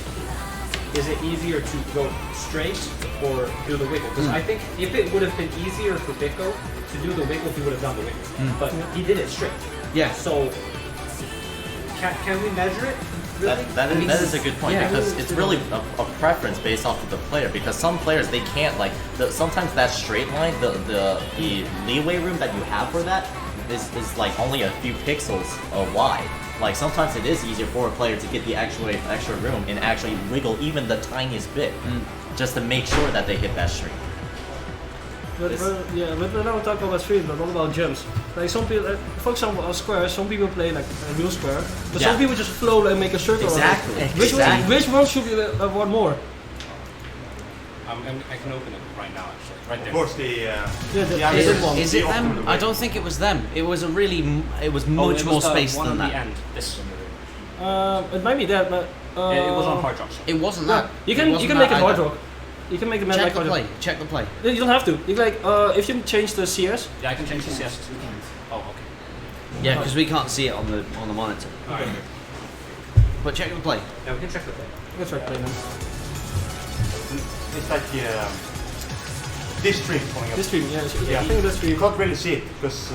is it easier to go straight or do the wiggle? Because I think if it would have been easier for Biko to do the wiggle, he would have done the wiggle. But he did it straight. Yeah. So, can we measure it? Really? That is a good point, because it's really a preference based off of the player, because some players, they can't, like, sometimes that straight line, the leeway room that you have for that, is like only a few pixels wide. Like sometimes it is easier for a player to get the extra room and actually wiggle even the tiniest bit, just to make sure that they hit that stream. But now we're talking about streams, but what about jumps? Like some people, for example, a square. Some people play like a real square, but some people just flow and make a circle. Exactly. Which one should we want more? I can open it right now, actually. Right there. Of course, Is it them? I don't think it was them. It was much more space than that. End. This one. It might be that, but it was on hard rock. It wasn't that. You can make it hard rock. You can make the map Check like the hard play. rock. Check the play. You don't have to. You like if you change the CS. Yeah, I can change the CS. Oh, okay. Yeah, because we can't see it on the monitor. Alright. But check the play. Yeah, we can check the play. Let's try play now. It's like this stream coming up. This stream, yeah. I think this stream. You can't really see it because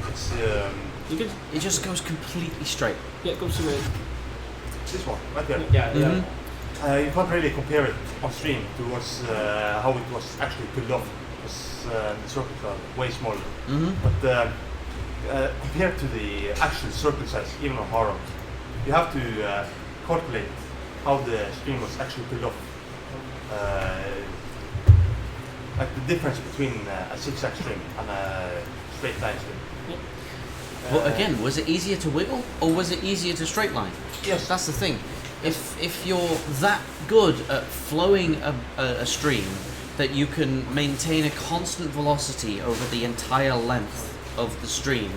it's. It just goes completely straight. Yeah, it goes straight. This one, right there. Yeah. You can't really compare it on stream towards how it was actually pulled off, because the circles are way smaller. But compared to the actual circle size, even on hard rock, you have to calculate how the stream was actually pulled off. Like the difference between a zigzag stream and a straight line stream. But again, was it easier to wiggle or was it easier to straight line? Yes. That's the thing. If you're that good at flowing a stream that you can maintain a constant velocity over the entire length of the stream,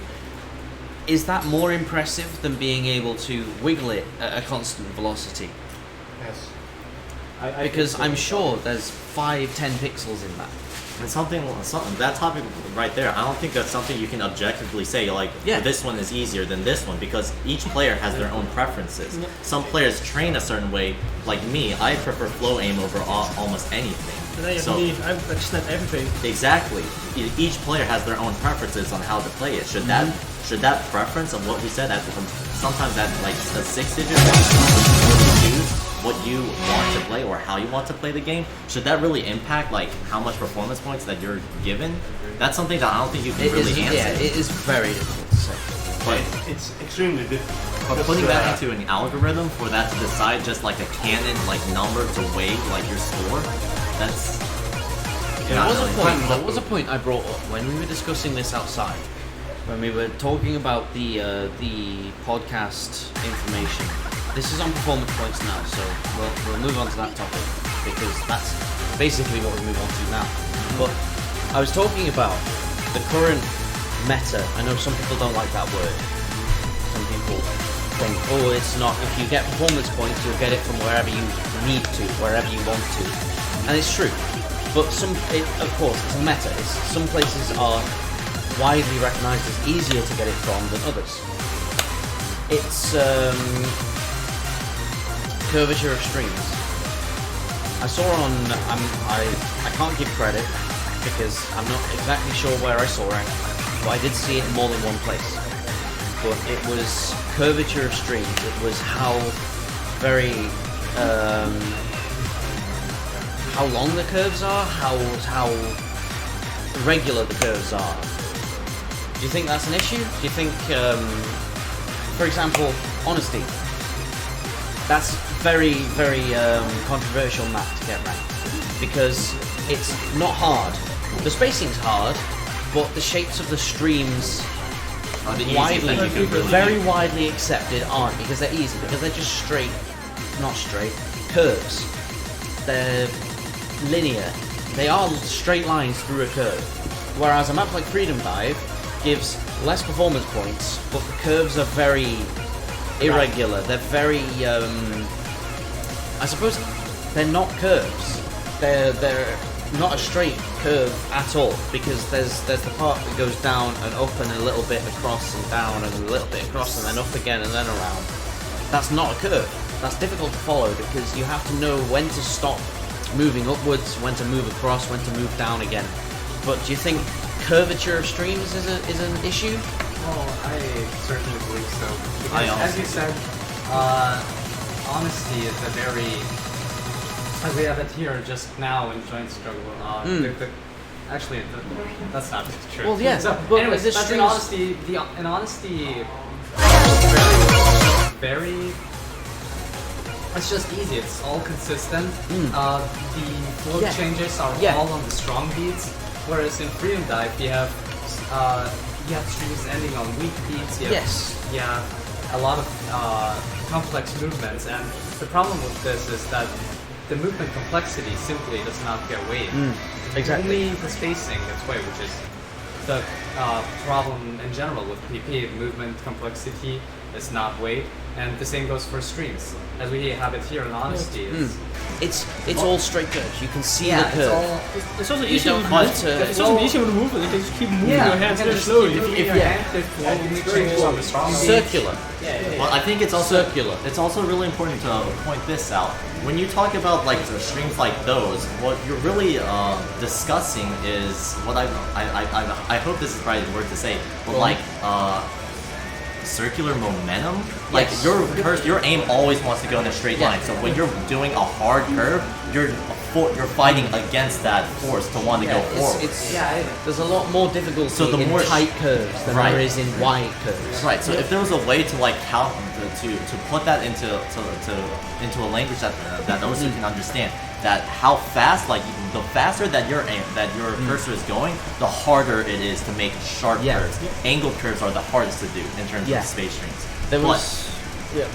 is that more impressive than being able to wiggle it at a constant velocity? Yes. Because I'm sure there's 5-10 pixels in that. And something that topic right there, I don't think that's something you can objectively say like this one is easier than this one, because each player has their own preferences. Some players train a certain way. Like me, I prefer flow aim over almost anything. So I like snap everything. Exactly. Each player has their own preferences on how to play it. Should that preference of what we said at sometimes at like a 6-digit what you want to play or how you want to play the game, should that really impact like how much performance points that you're given? That's something that I don't think you can really answer. Yeah, it is very difficult to say. But it's extremely difficult. But putting that into an algorithm for that to decide just like a canon like number to weigh like your score, that's There was a point I brought up when we were discussing this outside, when we were talking about the podcast information. This is on performance points now, so we'll move on to that topic, because that's basically what we move on to now. But I was talking about the current meta. I know some people don't like that word. Some people think, oh, it's not, if you get performance points, you'll get it from wherever you need to, wherever you want to. And it's true. But of course, it's a meta. Some places are widely recognized as easier to get it from than others. It's curvature of streams. I saw on, I can't give credit because I'm not exactly sure where I saw it, but I did see it in more than one place. But it was curvature of streams. It was how very, how long the curves are, how regular the curves are. Do you think that's an issue? Do you think, for example, honesty? That's very, very controversial map to get ranked, because it's not hard. The spacing's hard, but the shapes of the streams are very widely accepted aren't, because they're easy, because they're just curves. They're linear. They are straight lines through a curve. Whereas a map like Freedom Dive gives less performance points, but the curves are very irregular. They're very, I suppose they're not curves. They're not a straight curve at all, because there's the part that goes down and up and a little bit across and down and a little bit across and then up again and then around. That's not a curve. That's difficult to follow, because you have to know when to stop moving upwards, when to move across, when to move down again. But do you think curvature of streams is an issue? Oh, I certainly believe so. Because, as you said, honesty is a very, as we have it here just now in Joint Struggle, Actually, that's not true. Well, yeah, So, but anyways, the that's strings- in honesty, very. It's just easy. It's all consistent. The flow changes are all on the strong beats, whereas in Freedom Dive you have strings ending on weak beats. You have a lot of complex movements, and the problem with this is that the movement complexity simply does not get weighed. Exactly. Only the spacing gets weighed, which is the problem in general with PP. Movement complexity is not weighed, and the same goes for strings. As we have it here in Honesty, It's all straight curves. You can see the it's curve. all. It's also You easy don't with have movement. to- It's also easy with the movement. You can just keep moving your hands you can very just slowly. keep moving your hand. The flow only changes on the strong beats. Circular. Well, I think it's also Circular. It's also really important to point this out. When you talk about like the strings like those, what you're really discussing is what I hope this is the right word to say, but like circular momentum. Like your aim always wants to go in a straight line. So when you're doing a hard curve, you're fighting against that force to want to go forward. There's a lot more difficulty in tight curves than there is in wide curves. Right. So if there was a way to like to put that into a language that Osu can understand, that how fast, like the faster that your cursor is going, the harder it is to make sharp curves. Angled curves are the hardest to do in terms of space strings.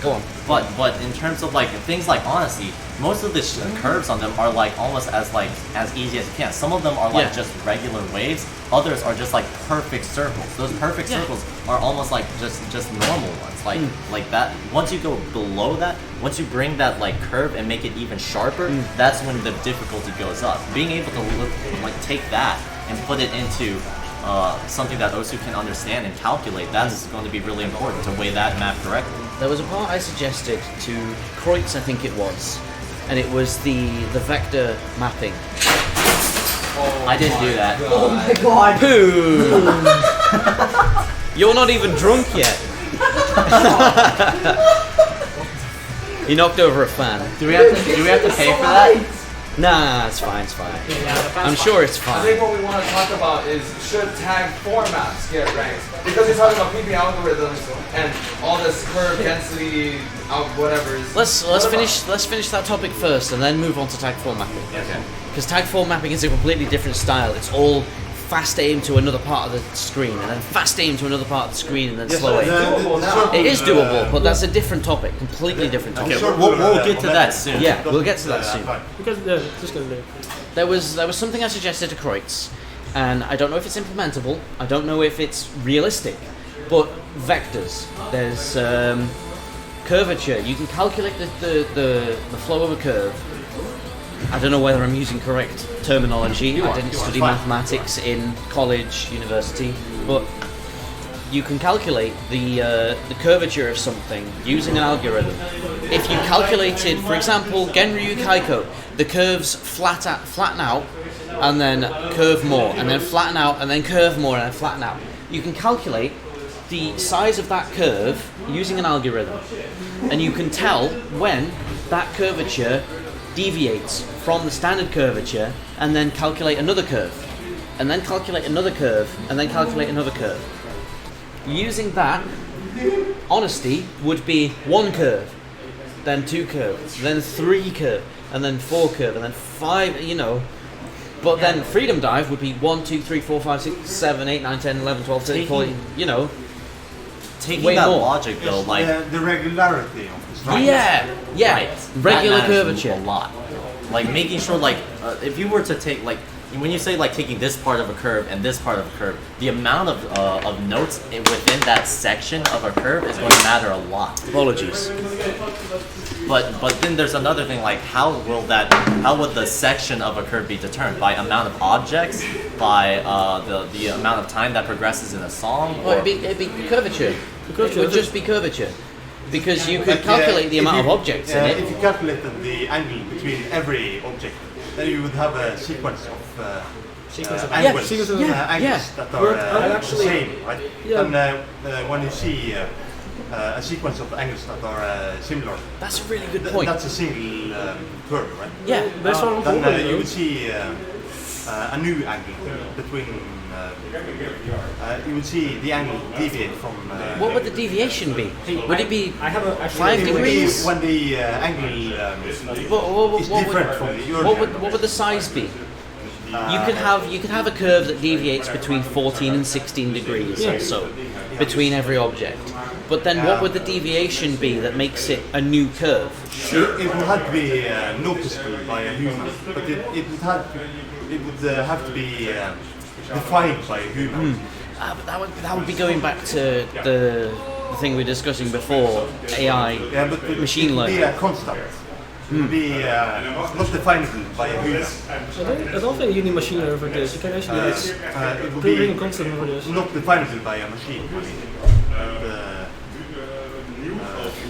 Go on. But in terms of like things like Honesty, most of the curves on them are like almost as easy as you can. Some of them are like just regular waves. Others are just like perfect circles. Those perfect circles are almost like just normal ones. Like that. Once you go below that, once you bring that like curve and make it even sharper, that's when the difficulty goes up. Being able to take that and put it into something that Osu can understand and calculate, that's going to be really important to weigh that map correctly. There was a part I suggested to Kroytz, I think it was, and it was the vector mapping. I didn't do that. Oh my god! Pooh! You're not even drunk yet. You knocked over a fan. Do we have to pay for that? Nah, it's fine. I'm sure it's I fine. think what we want to talk about is should tag formats get ranked? Because you're talking about PP algorithms and all this curve density, whatever. Let's finish that topic first, and then move on to tag form mapping. Okay. Because tag form mapping is a completely different style. It's all fast aim to another part of the screen, and then fast aim to another part of the screen, and then slow aim. It is doable, but that's a different topic, completely different topic. Okay, we'll get to that soon. Yeah, we'll get to that soon. Because just gonna do. There was something I suggested to Kroytz, and I don't know if it's implementable. I don't know if it's realistic, but vectors. There's curvature. You can calculate the flow of a curve. I don't know whether I'm using correct terminology. I didn't study mathematics in college, university, but you can calculate the curvature of something using an algorithm. If you calculated, for example, Genryu Kaiko, the curves flatten out, and then curve more, and then flatten out, and then curve more, and then flatten out. You can calculate the size of that curve using an algorithm, and you can tell when that curvature deviates from the standard curvature, and then calculate another curve, and then calculate another curve, and then calculate another curve. Using that, Honesty would be one curve, then two curves, then three curve, and then four curve, and then five, But then Freedom Dive would be 1, 2, 3, 4, 5, 6, 7, 8, 9, 10, 11, 12, 13, 14, Taking way that more. logic though, like the regularity of the strike. Yeah, right. Regular That matters curvature. a lot. Like making sure, like if you were to take like when you say like taking this part of a curve and this part of a curve, the amount of notes within that section of a curve is going to matter a lot. Apologies. But then there's another thing, like how would the section of a curve be determined? By amount of objects, by the amount of time that progresses in a song? Well, it'd be curvature. It would just be curvature. Because you could calculate the amount of objects in it. If you calculated the angle between every object, then you would have a sequence of angles, angles that are the same, right? And when you see a sequence of angles that are similar, that's a really good point. That's a single curve, right? Yeah, then you would see a new angle between. You would see the angle deviate from. What would the deviation be? Would it be I have a 5 degrees? When the angle is different from the what would the size be? You could have a curve that deviates between 14 and 16 degrees or so between every object. But then what would the deviation be that makes it a new curve? It would have to be noticeable by a human, but it would have to be defined by a human. But that would be going back to the thing we were discussing before, AI, machine learning. It would be a constant. It would be not definable by a human. I don't think you need machine learning for this. You can actually it would be a constant for this. Not definable by a machine.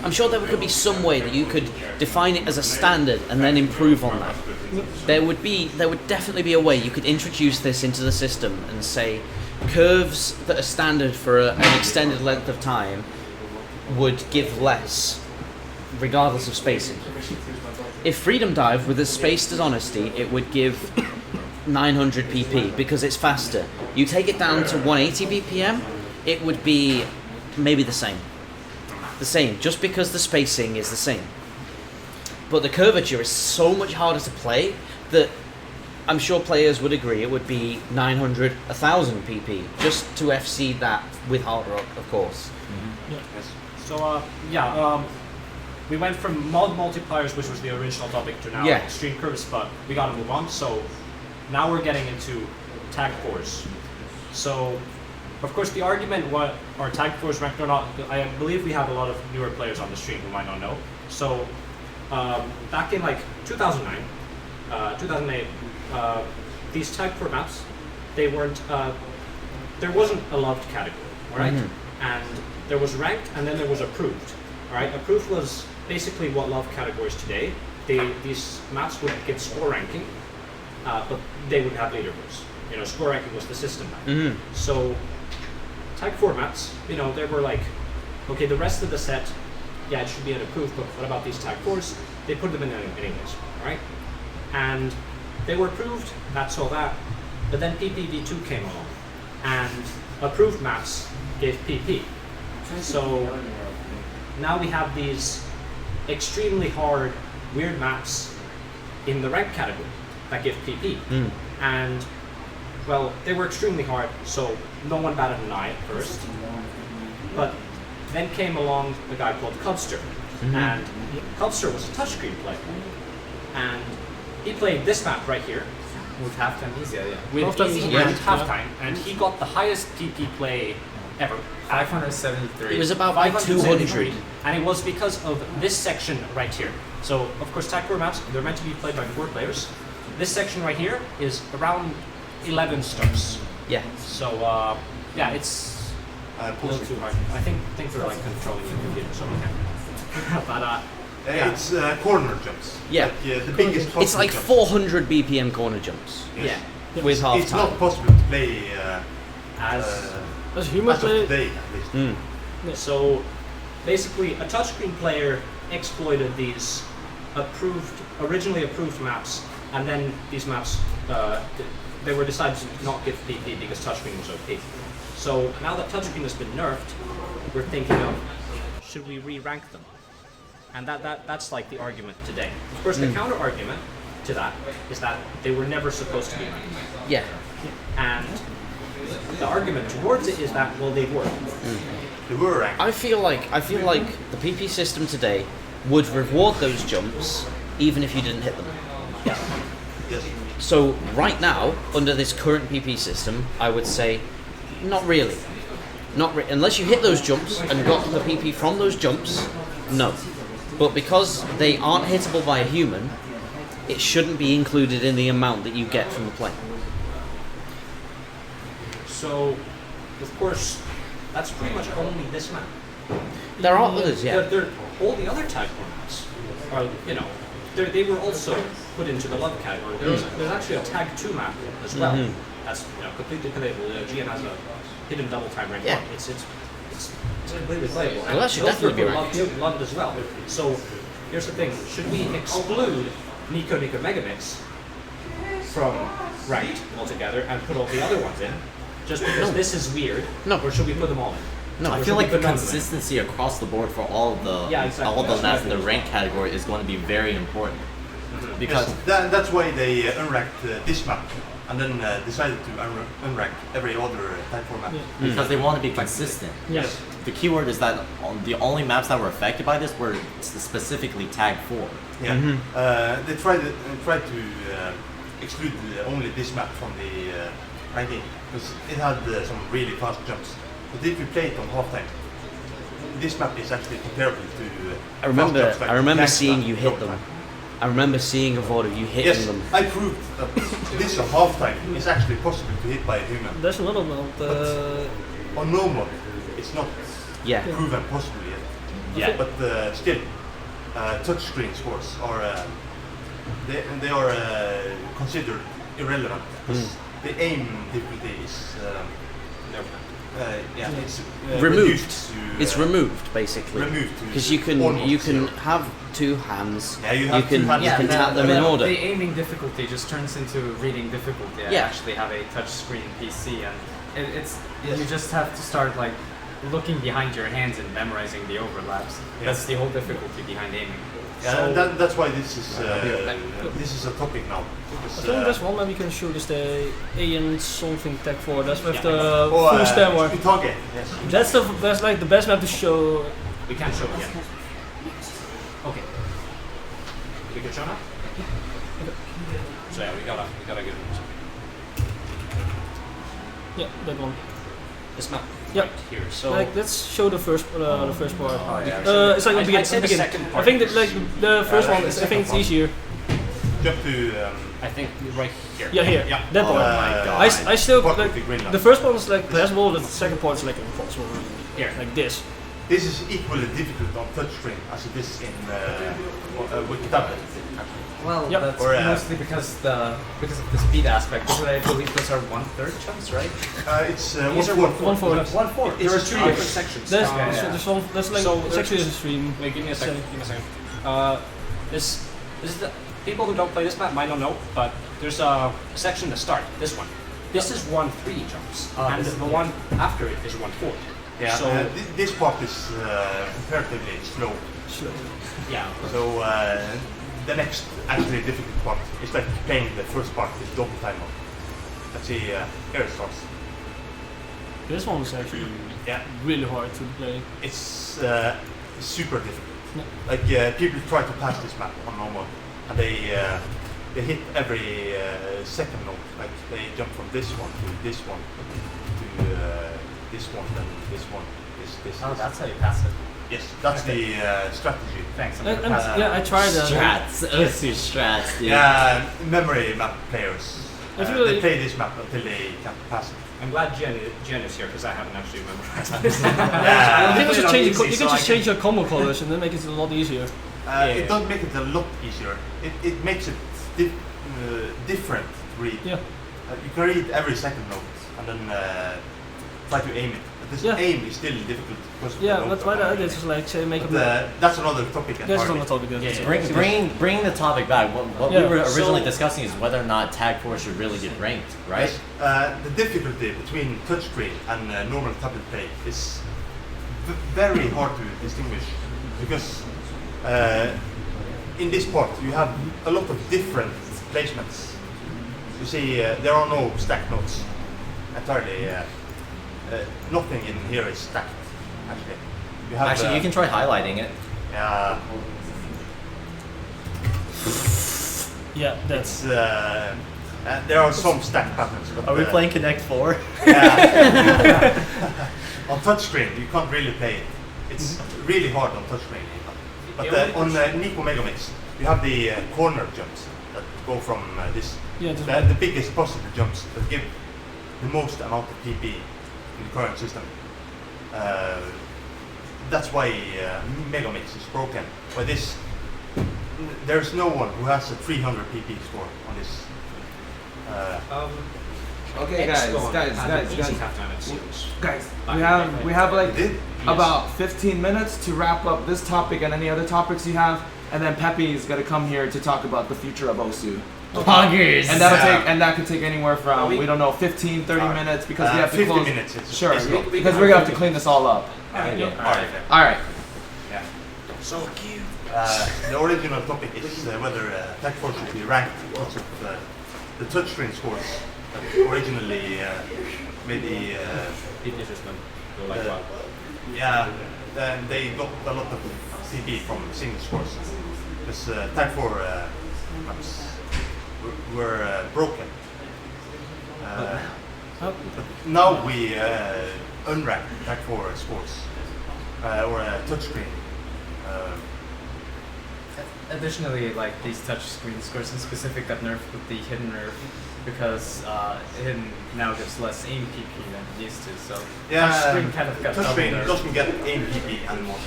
I'm sure there could be some way that you could define it as a standard and then improve on that. There would definitely be a way you could introduce this into the system and say curves that are standard for an extended length of time would give less, regardless of spacing. If Freedom Dive was as spaced as Honesty, it would give 900 pp because it's faster. You take it down to 180 bpm, it would be maybe the same, just because the spacing is the same. But the curvature is so much harder to play that I'm sure players would agree it would be 900, 1000 pp just to FC that with Hard Rock, of course. Yeah. So we went from mod multipliers, which was the original topic, to now extreme curves, but we gotta move on. So now we're getting into tag cores. So of course the argument what are tag cores ranked or not, I believe we have a lot of newer players on the stream who might not know. So back in like 2009, 2008, these tag core maps, they weren't, there wasn't a loved category, alright? And there was ranked and then there was approved. Alright, approved was basically what love categories today. These maps would get score ranking, but they would have leaderboards. You know, score ranking was the system map. So tag 4 maps, you know, they were like, okay, the rest of the set, yeah, it should be an approved, but what about these tag 4s? They put them in anyways, alright? And they were approved, that's all that. But then PPV2 came along, and approved maps gave PP. So now we have these extremely hard, weird maps in the rank category that give PP. And, well, they were extremely hard, so no one batted an eye at first. But then came along a guy called Cubster. And Cubster was a touchscreen player. And he played this map right here. With halftime easy, With easy and halftime. And he got the highest PP play ever. 573. It was about 200. And it was because of this section right here. So, of course, tag core maps, they're meant to be played by 4 players. This section right here is around 11 stars. Yeah. So, yeah, it's a little too hard. I think they're like controlling the computer, so we can. But, it's corner jumps. Yeah. Like, the biggest it's like jumps. 400 BPM corner jumps. Yes. Yeah. With half It's time. not possible to play as human play. Today, at least. So basically, a touchscreen player exploited these originally approved maps, and then these maps they were decided to not give PP because touchscreen was OP. So now that touchscreen has been nerfed, we're thinking of should we re-rank them? And that's like the argument today. Of course, the counter argument to that is that they were never supposed to be ranked. Yeah. And the argument towards it is that, well, they were. They were ranked. I feel like the PP system today would reward those jumps even if you didn't hit them. Yeah. Yes. So right now, under this current PP system, I would say, not really. Unless you hit those jumps and got the PP from those jumps, no. But because they aren't hittable by a human, it shouldn't be included in the amount that you get from the plane. So, of course, that's pretty much only this map. There are others, yeah. All the other tag maps are, you know, they were also put into the love category. There's actually a tag 2 map as well. That's, you know, completely playable. GM has a hidden double time rank 1. It's completely playable. Well, that should definitely be ranked. Loved as well. So here's the thing: should we exclude Nico Megamix from ranked altogether and put all the other ones in? Just because this is weird? No. Or should we put them all in? No, I Or feel should we like put none of them in? consistency across the board for all of the exactly. all of the That's maps in what the I rank category is going to be very important. Because that's why they unranked this map and then decided to unrank every other type format. because they want to be consistent. Yes. The keyword is that the only maps that were affected by this were specifically tagged for. Yeah. They tried to exclude only this map from the ranking because it had some really fast jumps. But if you play it on halftime, this map is actually comparable to. I remember. fast jumps like I remember Max seeing map you on hit halftime. them. I remember seeing a VOD of you hitting Yes, them. I proved that this on halftime is actually possible to hit by a human. There's a little bit. But on normal, it's not Yeah. proven possible yet. Yeah. But still, touchscreen scores are they are considered irrelevant. The aim difficulty is it's Removed. reduced to, It's removed basically. removed to Because you can have two hands. Yeah, you you have can two hands. you can tap them in order. The aiming difficulty just turns into reading difficulty. I Yeah. actually have a touchscreen PC, and you just have to start like looking behind your hands and memorizing the overlaps. That's the whole difficulty behind aiming. Yeah, that's why this is a topic now. I think there's one map you can shoot is the Alien something tech 4. That's with the Oh, full stem war. Itage, yes. That's like the best map to show. We can't show it yet. Okay. We can show now? So yeah, we gotta give them some. Yeah, that one. This map Yeah. right here. So Like let's show the first part. yeah. It's like the I'd say the beginning. second I part think that is- like the first one is. I think it's easier. Jump to. I think right here. Yeah, here. Yeah. That Oh one. my God. I still Part of like the green line. the first one is like passable. The second part is like impossible. Here. Like this. This is equally difficult on touchscreen as it is in with tablet. Well, Yep. that's Or, mostly because of the speed aspect. Because I believe those are 1/3 jumps, right? It's These are 1/4. 1/4. There are two different sections. There's yeah. there's one. There's like So it's actually a stream. Wait, give me a second. Give me a second. This is the people who don't play this map might not know, but there's a section to start. This one. This is 1/3 jumps, and the one after it is 1/4. Yeah. So This part is comparatively slow. yeah. So the next actually difficult part is like playing the first part is double time mode. Let's see, here it starts. This one is actually Yeah. really hard to play. It's super difficult. Like people try to pass this map on normal, and they hit every second note. Like they jump from this one to this one to this one, then this one, this. Oh, this. that's how you pass it. Yes, that's the strategy. Thanks. I'm And, gonna pass it. yeah, I tried that. Strats, OSU strats, dude. Yeah, memory map players. If you really- They play this map until they can pass it. I'm glad Jen is here because I haven't actually memorized that. You can just change. easy, You so can I just change your combo colors and then make it a lot easier. It doesn't make it a lot easier. It makes it different to read. Yeah. You can read every second note and then try to aim it. But this aim is still difficult because of the Yeah, note that's why on I did just like say make But, a. that's another topic. That's entirely. another topic. Bring the topic back. What Yeah. we were originally So- discussing is whether or not tag 4 should really get ranked, right? Yes. The difficulty between touchscreen and normal tablet play is very hard to distinguish because in this part you have a lot of different placements. You see, there are no stacked notes entirely. Nothing in here is stacked. Actually, you have. Actually, you can try highlighting it. Yeah. Yeah, that's. There are some stacked patterns. But, Are we playing Connect 4? Yeah. On touchscreen, you can't really play it. It's really hard on touchscreen. But on Nico Megamix, you have the corner jumps that go from this. Yeah, The biggest possible jumps that give the most amount of PP in the current system. That's why Megamix is broken. By this, there's no one who has a 300 PP score on this. Okay, guys, we have like Yes. about 15 minutes to wrap up this topic and any other topics you have, and then Peppy is gonna come here to talk about the future of Osu. Poggers. And that could take anywhere from we don't know 15, 30 minutes because we have to 50 close. minutes. Sure, because we're gonna have to clean this all up. All right. Yeah. So cute. The original topic is whether Tag 4 should be ranked because of the touchscreen scores that originally maybe then they got a lot of CP from single scores because Tag 4 maps were broken. But now we unrank Tag 4 scores or touchscreen. Additionally, like these touchscreen scores in specific got nerfed with the hidden nerf because hidden now gives less aim PP than it used to. So touchscreen kind of got touchscreen double nerfed. doesn't get aim PP anymore.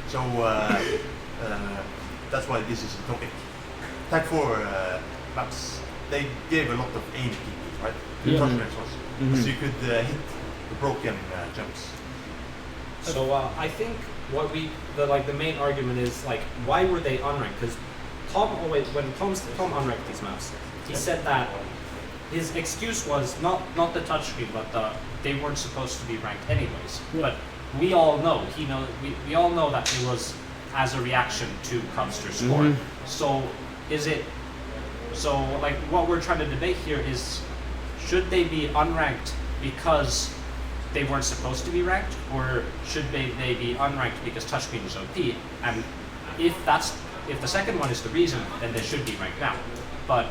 So that's why this is a topic. Tag 4 maps, they gave a lot of aim PP, right? The touchscreen scores, so you could hit the broken jumps. So I think what the main argument is like, why were they unranked? Because when Tom unranked these maps, he said that his excuse was not the touchscreen, but they weren't supposed to be ranked anyways. Yeah. But we all know we all know that it was as a reaction to Cubster's score. So like what we're trying to debate here is, should they be unranked because they weren't supposed to be ranked, or should they be unranked because touchscreen is OP? And if the second one is the reason, then they should be ranked now. But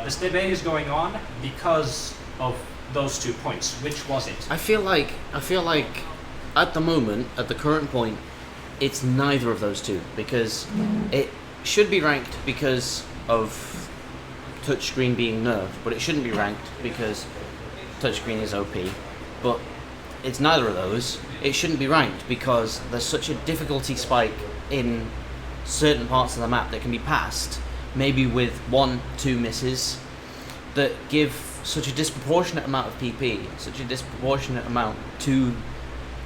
this debate is going on because of those 2 points. Which was it? I feel like at the moment, at the current point, it's neither of those two, because it should be ranked because of touchscreen being nerfed, but it shouldn't be ranked because touchscreen is OP. But it's neither of those. It shouldn't be ranked because there's such a difficulty spike in certain parts of the map that can be passed, maybe with 1-2 misses, that give such a disproportionate amount of PP, such a disproportionate amount to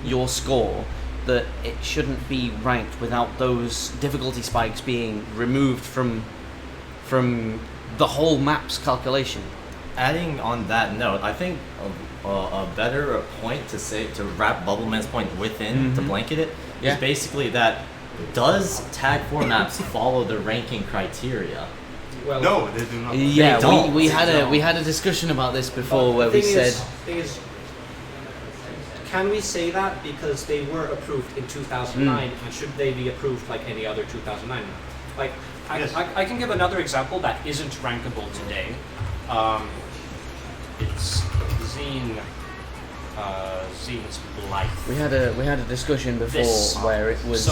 your score, that it shouldn't be ranked without those difficulty spikes being removed from the whole map's calculation. Adding on that note, I think a better point to wrap Bubbleman's point within, to blanket it, is basically that, does Tag 4 maps follow the ranking criteria? Well, no, they do not. Yeah, we had a discussion about this before where we said. Can we say that because they were approved in 2009, and should they be approved like any other 2009 map? Like, I can give another example that isn't rankable today. It's Zene's Life. We had a discussion before where it was.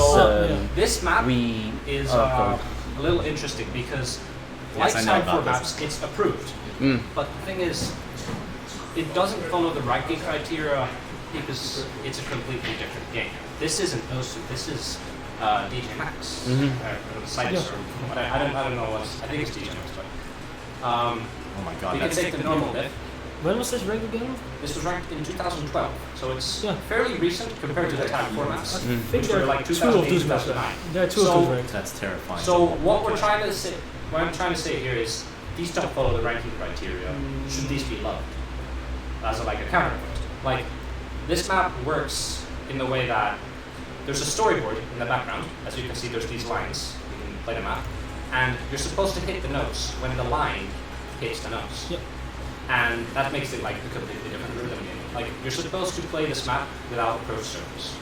This map is a little interesting because, like Tag 4 maps, it's approved. But the thing is, it doesn't follow the ranking criteria because it's a completely different game. This isn't Osu. This is DJ Max. Cyphre. I don't know what. I think it's DJ Max. Oh my god, we can take the normal diff. When was this ranked again? This was ranked in 2012, so it's fairly recent compared to the Tag 4 maps, which were like 2008, 2009. There are two of those ranked. That's terrifying. So what I'm trying to say here is, these don't follow the ranking criteria. Should these be loved? As a counterpoint. Like, this map works in the way that there's a storyboard in the background. As you can see, there's these lines. You can play the map, and you're supposed to hit the notes when the line hits the notes. Yep. And that makes it like a completely different rhythm game. Like, you're supposed to play this map without approach surface.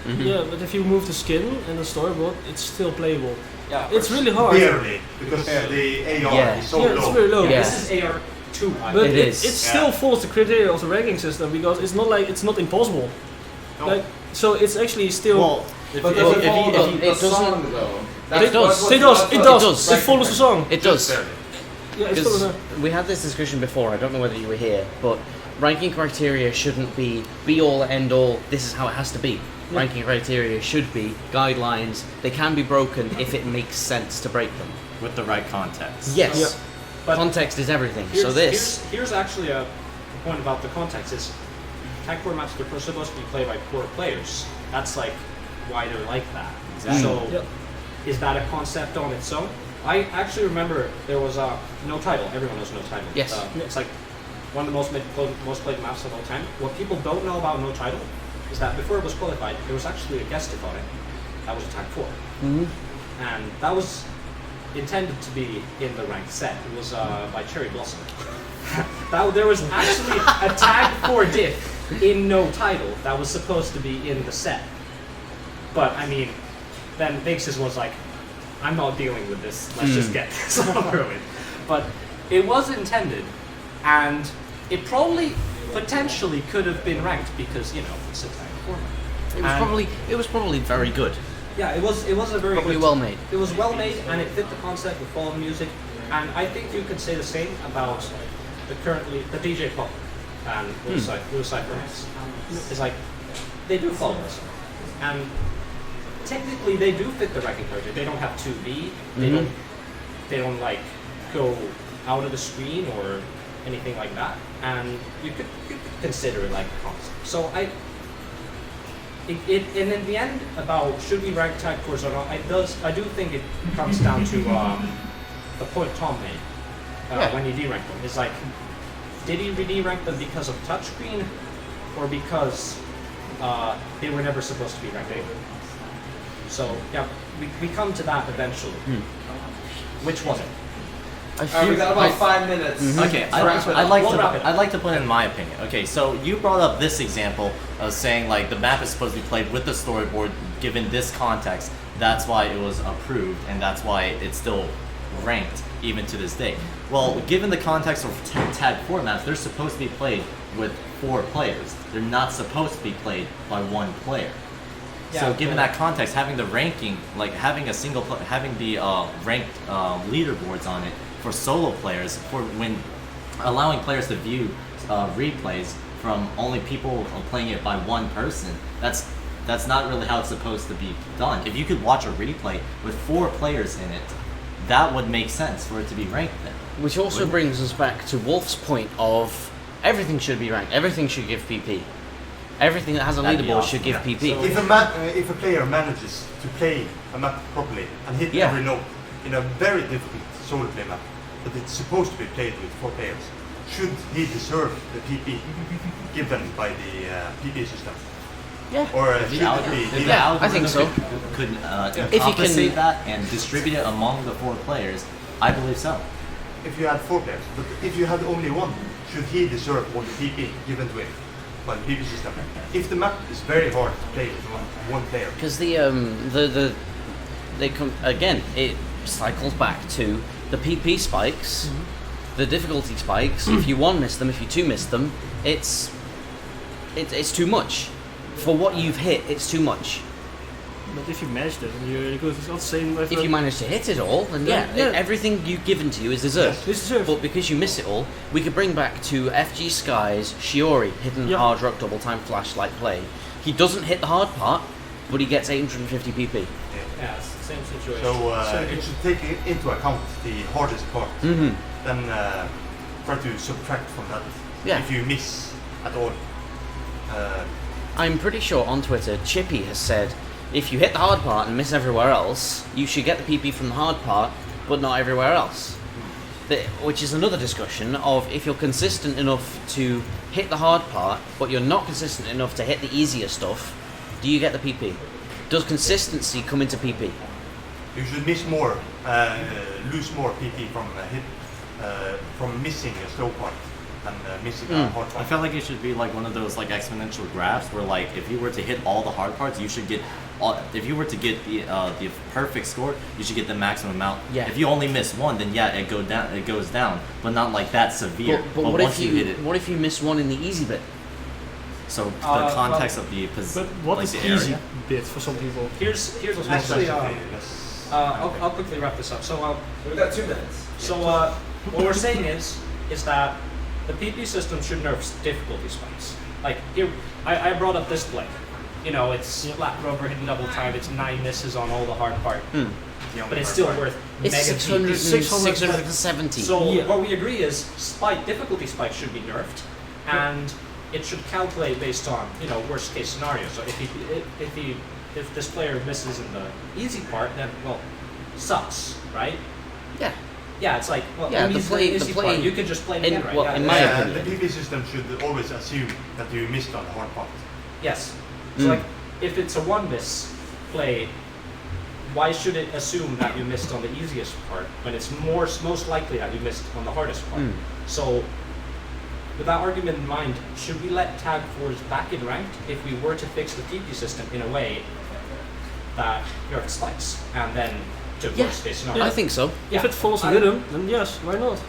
Yeah, but if you move the skin and the storyboard, it's still playable. Yeah, it's really hard. Barely, because the AR is so low. It's very low. Yeah. This is AR 2. But it still follows the criteria of the ranking system, because it's not like it's not impossible. No. Like, so it's actually still. Well, it doesn't. It does. It follows the song. It does. Yeah, it's because we had this discussion before, I don't know whether you were here, but ranking criteria shouldn't be all end all, this is how it has to be. Yeah. Ranking criteria should be guidelines. They can be broken if it makes sense to break them. With the right context. Yes. Yeah. But context is everything. Here's actually a point about the context. Is Tag 4 maps, they're supposed to be played by poor players. That's like why they're like that. Exactly. So is that a concept on its own? I actually remember there was no title. Everyone knows no title. Yes. It's like one of the most played maps of all time. What people don't know about no title is that before it was qualified, there was actually a guest opponent. That was a tag 4. And that was intended to be in the ranked set. It was by Cherry Blossom. There was actually a tag 4 diff in no title that was supposed to be in the set. But I mean, then Bigsis was like, I'm not dealing with this, let's just get this over with. But it was intended, and it probably potentially could have been ranked because, you know, it's a tag format. It was probably very good. Yeah, it was a very Probably good, well made. It was well made, and it fit the concept with fall music. And I think you could say the same about the DJ Pop and Cyphre. It's like they do follow us, and technically they do fit the ranking criteria. They don't have 2B. They don't like go out of the screen or anything like that. And you could consider it like a concept. So and in the end, about should we rank tag cores or not, I do think it comes down to the point Tom made when he deranked them. It's like, did he de-rank them because of touchscreen or because they were never supposed to be ranked 8? So yeah, we come to that eventually. Which was it? We got about 5 minutes. Okay, I'd like to put in my opinion. Okay, so you brought up this example of saying like the map is supposed to be played with the storyboard given this context. That's why it was approved, and that's why it's still ranked even to this day. Well, given the context of tag formats, they're supposed to be played with 4 players. They're not supposed to be played by 1 player. So given that context, having the ranking, like having having the ranked leaderboards on it for solo players, for when allowing players to view replays from only people playing it by 1 person, that's not really how it's supposed to be done. If you could watch a replay with 4 players in it, that would make sense for it to be ranked then. Which also brings us back to Wolf's point of everything should be ranked, everything should give PP. Everything that has a leaderboard should give PP. So if a player manages to play a map properly and hit every note in a very difficult solo play map, but it's supposed to be played with 4 players, should he deserve the PP given by the PP system? Yeah. Or should it be? I think so. Could compensate that and distribute it among the 4 players? I believe so. If you had 4 players, but if you had only 1, should he deserve all the PP given to him by the PP system? If the map is very hard to play with one player. Because it cycles back to the PP spikes, the difficulty spikes. If you 1 miss them, if you 2 miss them, it's too much. For what you've hit, it's too much. But if you managed it, it goes the same. If you manage to hit it all, then everything you've given to you is deserved. Yes, it's deserved. But because you miss it all, we could bring back to FG Sky's Shiori hidden hard rock double time flashlight play. He doesn't hit the hard part, but he gets 850 PP. Yeah, it's the same situation. So it should take into account the hardest part. Then try to subtract from that if you miss at all. I'm pretty sure on Twitter, Chippy has said, if you hit the hard part and miss everywhere else, you should get the PP from the hard part, but not everywhere else. Which is another discussion of if you're consistent enough to hit the hard part, but you're not consistent enough to hit the easier stuff, do you get the PP? Does consistency come into PP? You should miss more, lose more PP from missing a slow part. Missing a hard part. I felt like it should be like one of those like exponential graphs where like if you were to hit all the hard parts, you should get if you were to get the perfect score, you should get the maximum amount. Yeah. If you only miss 1, then it goes down, but not like that severe. But what if you hit it? What if you miss 1 in the easy bit? So the context of the But what is the easy area? bit for some people? Here's actually I'll quickly wrap this up. So we've got 2 minutes. So what we're saying is that the PP system should nerf difficulty spikes. Like here, I brought up this play. You know, it's flat rubber hidden double time. It's 9 misses on all the hard part, but it's still worth it's mega 670. So what we agree is difficulty spikes should be nerfed, and it should calculate based on worst case scenario. So if this player misses in the easy part, then sucks, right? Yeah. Yeah, it's like, well, Yeah, the easy part. You can just play it again, right? Well, in my opinion. The PP system should always assume that you missed on the hard part. Yes. So like, if it's a one miss play, why should it assume that you missed on the easiest part when it's most likely that you missed on the hardest part? So, with that argument in mind, should we let Tag Force back in ranked if we were to fix the TP system in a way that hurts spikes and then to worst case scenario? I think so. If it falls in rhythm, then yes, why not?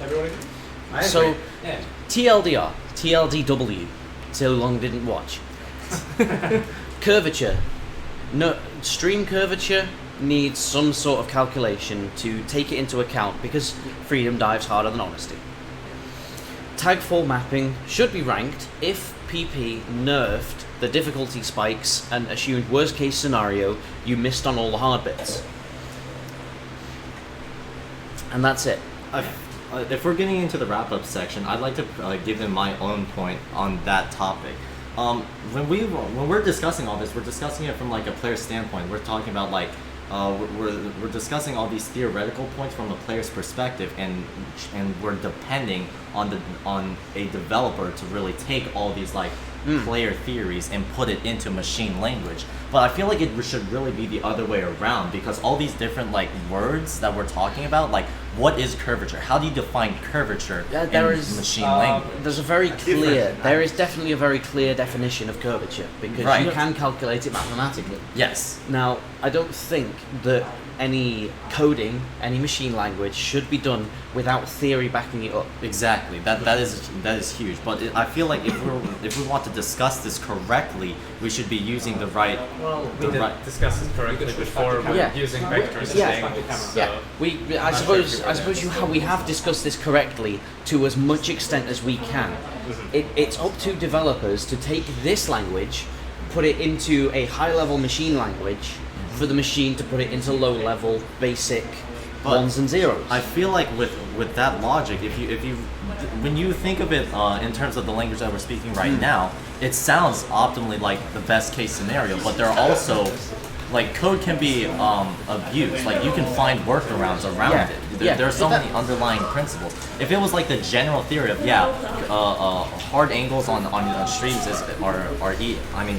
Everyone agree? So, TLDR, TLDW, so long didn't watch. Curvature. No, stream curvature needs some sort of calculation to take it into account because freedom dives harder than honesty. Tagfall mapping should be ranked if PP nerfed the difficulty spikes and assumed worst case scenario you missed on all the hard bits. And that's it. If we're getting into the wrap-up section, I'd like to give them my own point on that topic. When we're discussing all this, we're discussing it from like a player standpoint. We're talking about like we're discussing all these theoretical points from a player's perspective, and we're depending on a developer to really take all these like player theories and put it into machine language. But I feel like it should really be the other way around, because all these different like words that we're talking about, like what is curvature? How do you define curvature in machine language? There's a very clear, there is definitely a very clear definition of curvature, because you can calculate it mathematically. Yes. Now, I don't think that any coding, any machine language should be done without theory backing it up. Exactly. That is huge. But I feel like if we want to discuss this correctly, we should be using the right. Well, we did discuss this correctly before using vectors. I suppose we have discussed this correctly to as much extent as we can. It's up to developers to take this language, put it into a high-level machine language, for the machine to put it into low-level, basic ones and zeros. I feel like with that logic, if you when you think of it in terms of the language that we're speaking right now, it sounds optimally like the best case scenario. But there are also like code can be abused. Like you can find workarounds around it. There are so many underlying principles. If it was like the general theory of hard angles on streams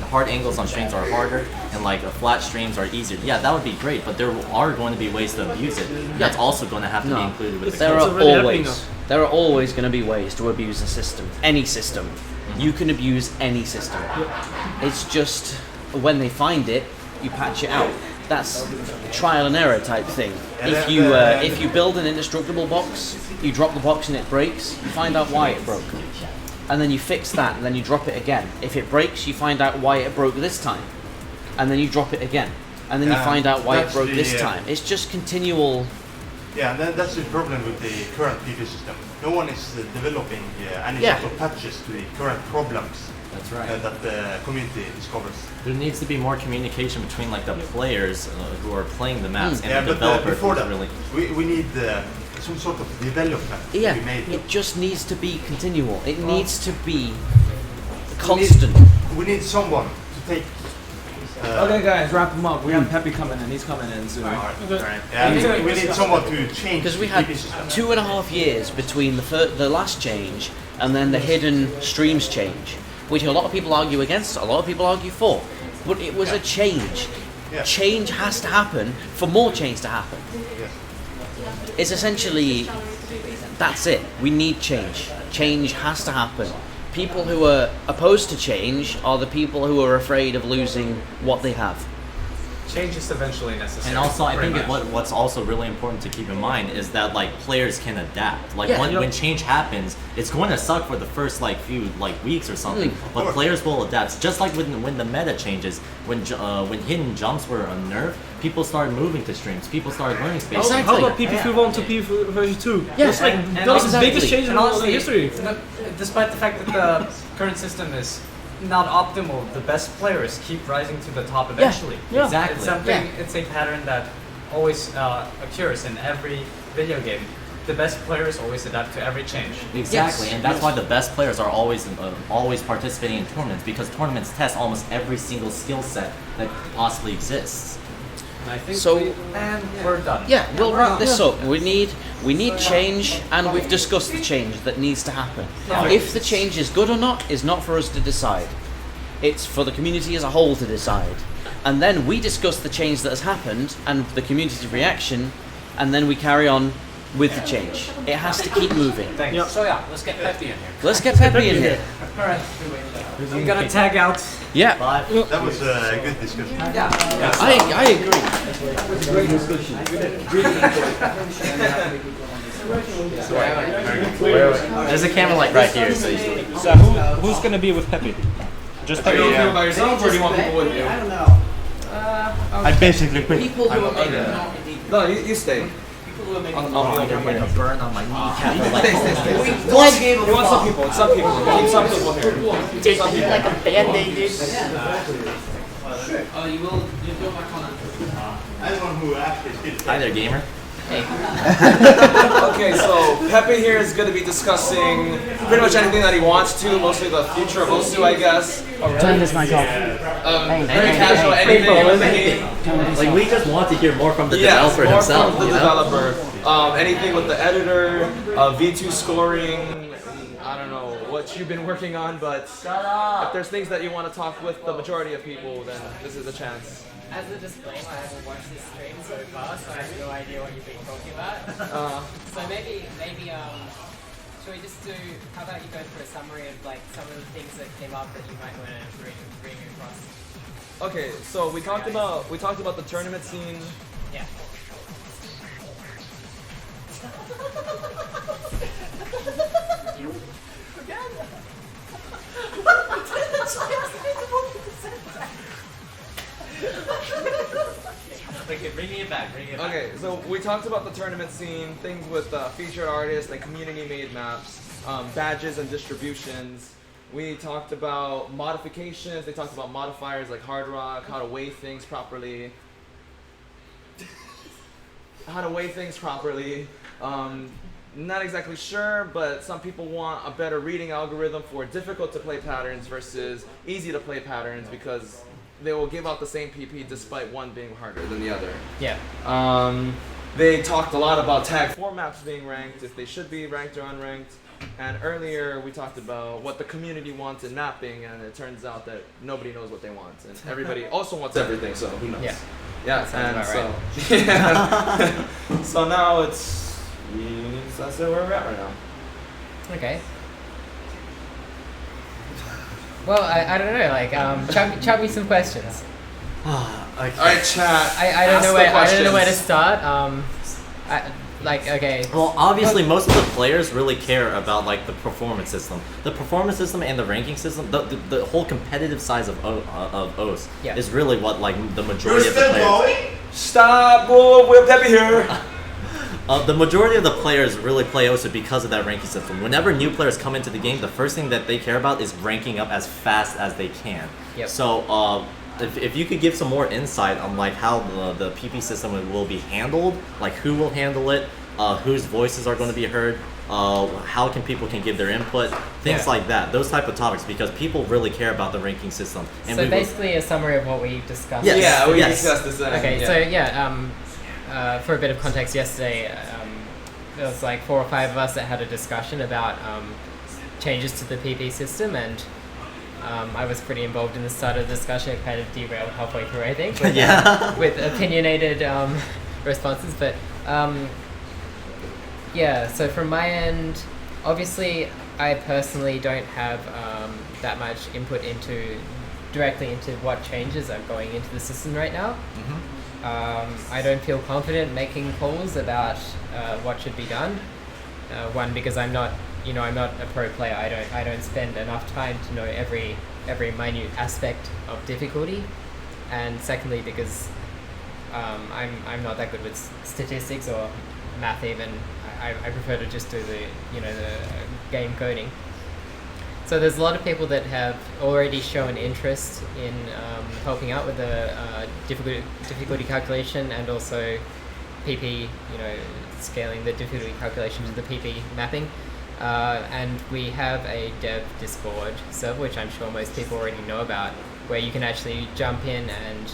hard angles on streams are harder, and like flat streams are easier. Yeah, that would be great. But there are going to be ways to abuse it. That's also going to have to be included with the code. There are always going to be ways to abuse a system. Any system. You can abuse any system. It's just when they find it, you patch it out. That's trial and error type thing. If you build an indestructible box, you drop the box and it breaks, you find out why it broke. And then you fix that, and then you drop it again. If it breaks, you find out why it broke this time. And then you drop it again. And then you find out why it broke this time. It's just continual. Yeah, and that's the problem with the current PP system. No one is developing any sort of patches to the current problems. That's right. That the community discovers. There needs to be more communication between like the players who are playing the maps and the but developers. Before that, we need some sort of development to be made. It just needs to be continual. It needs to be constant. We need someone to take. Okay, guys, wrap them up. We have Peppy coming in. He's coming in soon. Alright. Yeah, we need someone to change. Because we had 2.5 years between the last change and then the hidden streams change, which a lot of people argue against, a lot of people argue for. But it was a change. Change has to happen for more change to happen. It's essentially, that's it. We need change. Change has to happen. People who are opposed to change are the people who are afraid of losing what they have. Change is eventually necessary. And also, I think what's also really important to keep in mind is that like players can adapt. Like when change happens, it's going to suck for the first like few like weeks or something. But players will adapt. Just like when the meta changes, when hidden jumps were nerfed, people started moving to streams. People started learning space. Exactly. How about PP1 to PP version 2? That's like that's the biggest change in all history. Despite the fact that the current system is not optimal, the best players keep rising to the top eventually. Exactly. It's something. It's a pattern that always occurs in every video game. The best players always adapt to every change. Exactly, and that's why the best players are always participating in tournaments, because tournaments test almost every single skill set that possibly exists. I think So- we're done. Yeah, we'll wrap this up. We need change, and we've discussed the change that needs to happen. If the change is good or not is not for us to decide. It's for the community as a whole to decide. And then we discuss the change that has happened and the community reaction, and then we carry on with the change. It has to keep moving. Thanks. So yeah, let's get Peppy in here. Let's get Peppy in here. Alright. I'm gonna tag out. Yeah. That was a good discussion. I agree. Great discussion. There's a camera light right here, so you So who's gonna be with Peppy? Just Are Peppy. you okay by yourself, or do you want people with you? I don't know. I basically quit. People who are maybe Okay. not No, you stay. I'll get like a burn on my kneecap. Stay. What? You want some people? Some people. Keep some people here. Keep some people. Like a band-aid, dude. Oh, you will back on I'm the one who actually did. Hi there, gamer. Okay, so Peppy here is going to be discussing pretty much anything that he wants to, mostly the future of Osu, I guess. Turn this mic off. Very casual, anything in the game. Like, we just want to hear more from the Yes, developer more himself. from the you know? developer. Anything with the editor, V2 scoring, I don't know what you've been working on, but if there's things that you want to talk with the majority of people, then this is a chance. As a disclaimer, I haven't watched this stream so far, so I have no idea what you've been talking about. So maybe, should we just do? How about you go through a summary of like some of the things that came up that you might want to bring across? Okay, so we talked about the tournament scene. Yeah. Okay, bring it back. Okay, so we talked about the tournament scene, things with featured artists and community-made maps, badges and distributions. We talked about modifications. They talked about modifiers like hard rock, how to weigh things properly. Not exactly sure, but some people want a better reading algorithm for difficult to play patterns versus easy to play patterns because they will give out the same PP despite one being harder than the other. Yeah. They talked a lot about tag 4 maps being ranked, if they should be ranked or unranked. And earlier we talked about what the community wants in mapping, and it turns out that nobody knows what they want. And everybody also wants everything, so who knows? Yeah. Yeah, That sounds and about so, yeah. So now that's where we're at right now. Okay. Well, I don't know. Like, chuck me some questions. Okay. Alright, chat. I don't know where to start. Okay. Well, obviously, most of the players really care about like the performance system, and the ranking system. The whole competitive size of OS is really what like the majority of the players. Stop! We're Peppy here. The majority of the players really play OSU because of that ranking system. Whenever new players come into the game, the first thing that they care about is ranking up as fast as they can. Yep. So, if you could give some more insight on like how the PP system will be handled, like who will handle it, whose voices are going to be heard, how people can give their input, things like that. Those type of topics, because people really care about the ranking system. And so basically, a summary of what we discussed. Yes. Yeah, we discussed this. Okay, so for a bit of context, yesterday there was like 4 or 5 of us that had a discussion about changes to the PP system, and I was pretty involved in the start of the discussion. It kind of derailed halfway through, I think, with, with opinionated responses. But so from my end, obviously, I personally don't have that much input directly into what changes are going into the system right now. I don't feel confident making calls about what should be done. One, because I'm not a pro player. I don't spend enough time to know every minute aspect of difficulty, and secondly, because I'm not that good with statistics or math even. I prefer to just do the game coding. So there's a lot of people that have already shown interest in helping out with the difficulty calculation and also PP, scaling the difficulty calculation to the PP mapping. And we have a dev Discord server, which I'm sure most people already know about, where you can actually jump in and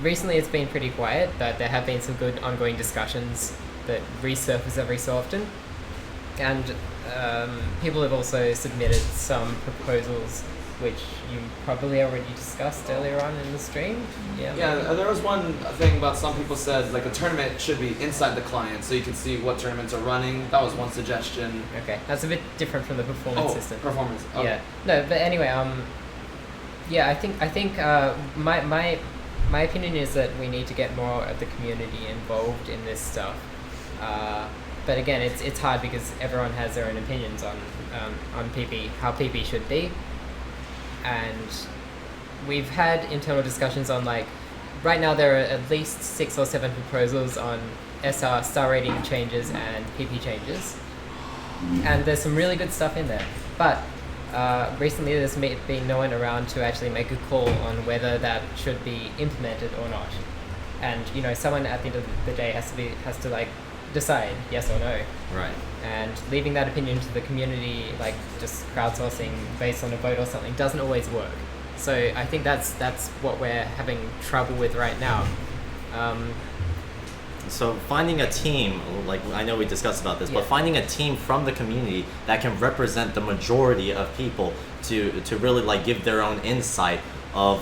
Recently it's been pretty quiet, but there have been some good ongoing discussions that resurface every so often. And people have also submitted some proposals which you probably already discussed earlier on in the stream. Yeah, there was one thing about some people said like a tournament should be inside the client so you can see what tournaments are running. That was one suggestion. Okay, that's a bit different from the performance system. Performance. Okay. Yeah. No, but anyway, yeah, I think my opinion is that we need to get more of the community involved in this stuff. But again, it's hard because everyone has their own opinions on PP, how PP should be. And we've had internal discussions on like, right now there are at least 6 or 7 proposals on SR star rating changes and PP changes. And there's some really good stuff in there. But recently there's been no one around to actually make a call on whether that should be implemented or not. And you know, someone at the end of the day has to like decide yes or no. Right. And leaving that opinion to the community, like just crowdsourcing based on a vote or something, doesn't always work. So I think that's what we're having trouble with right now. So finding a team, like I know we discussed about this, but finding a team from the community that can represent the majority of people to really like give their own insight of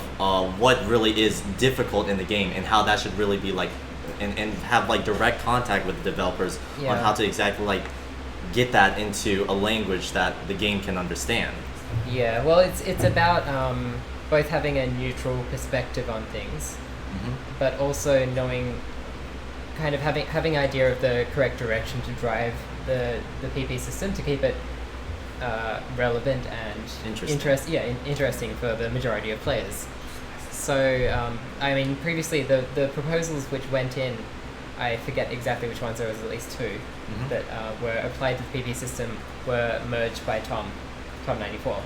what really is difficult in the game and how that should really be like, and have like direct contact with the developers on how to exactly like get that into a language that the game can understand. Yeah, well, it's about both having a neutral perspective on things, but also knowing, kind of having idea of the correct direction to drive the PP system to keep it relevant and interesting for the majority of players. So, I mean, previously the proposals which went in, I forget exactly which ones, there was at least 2 that were applied to the PP system, were merged by Tom94.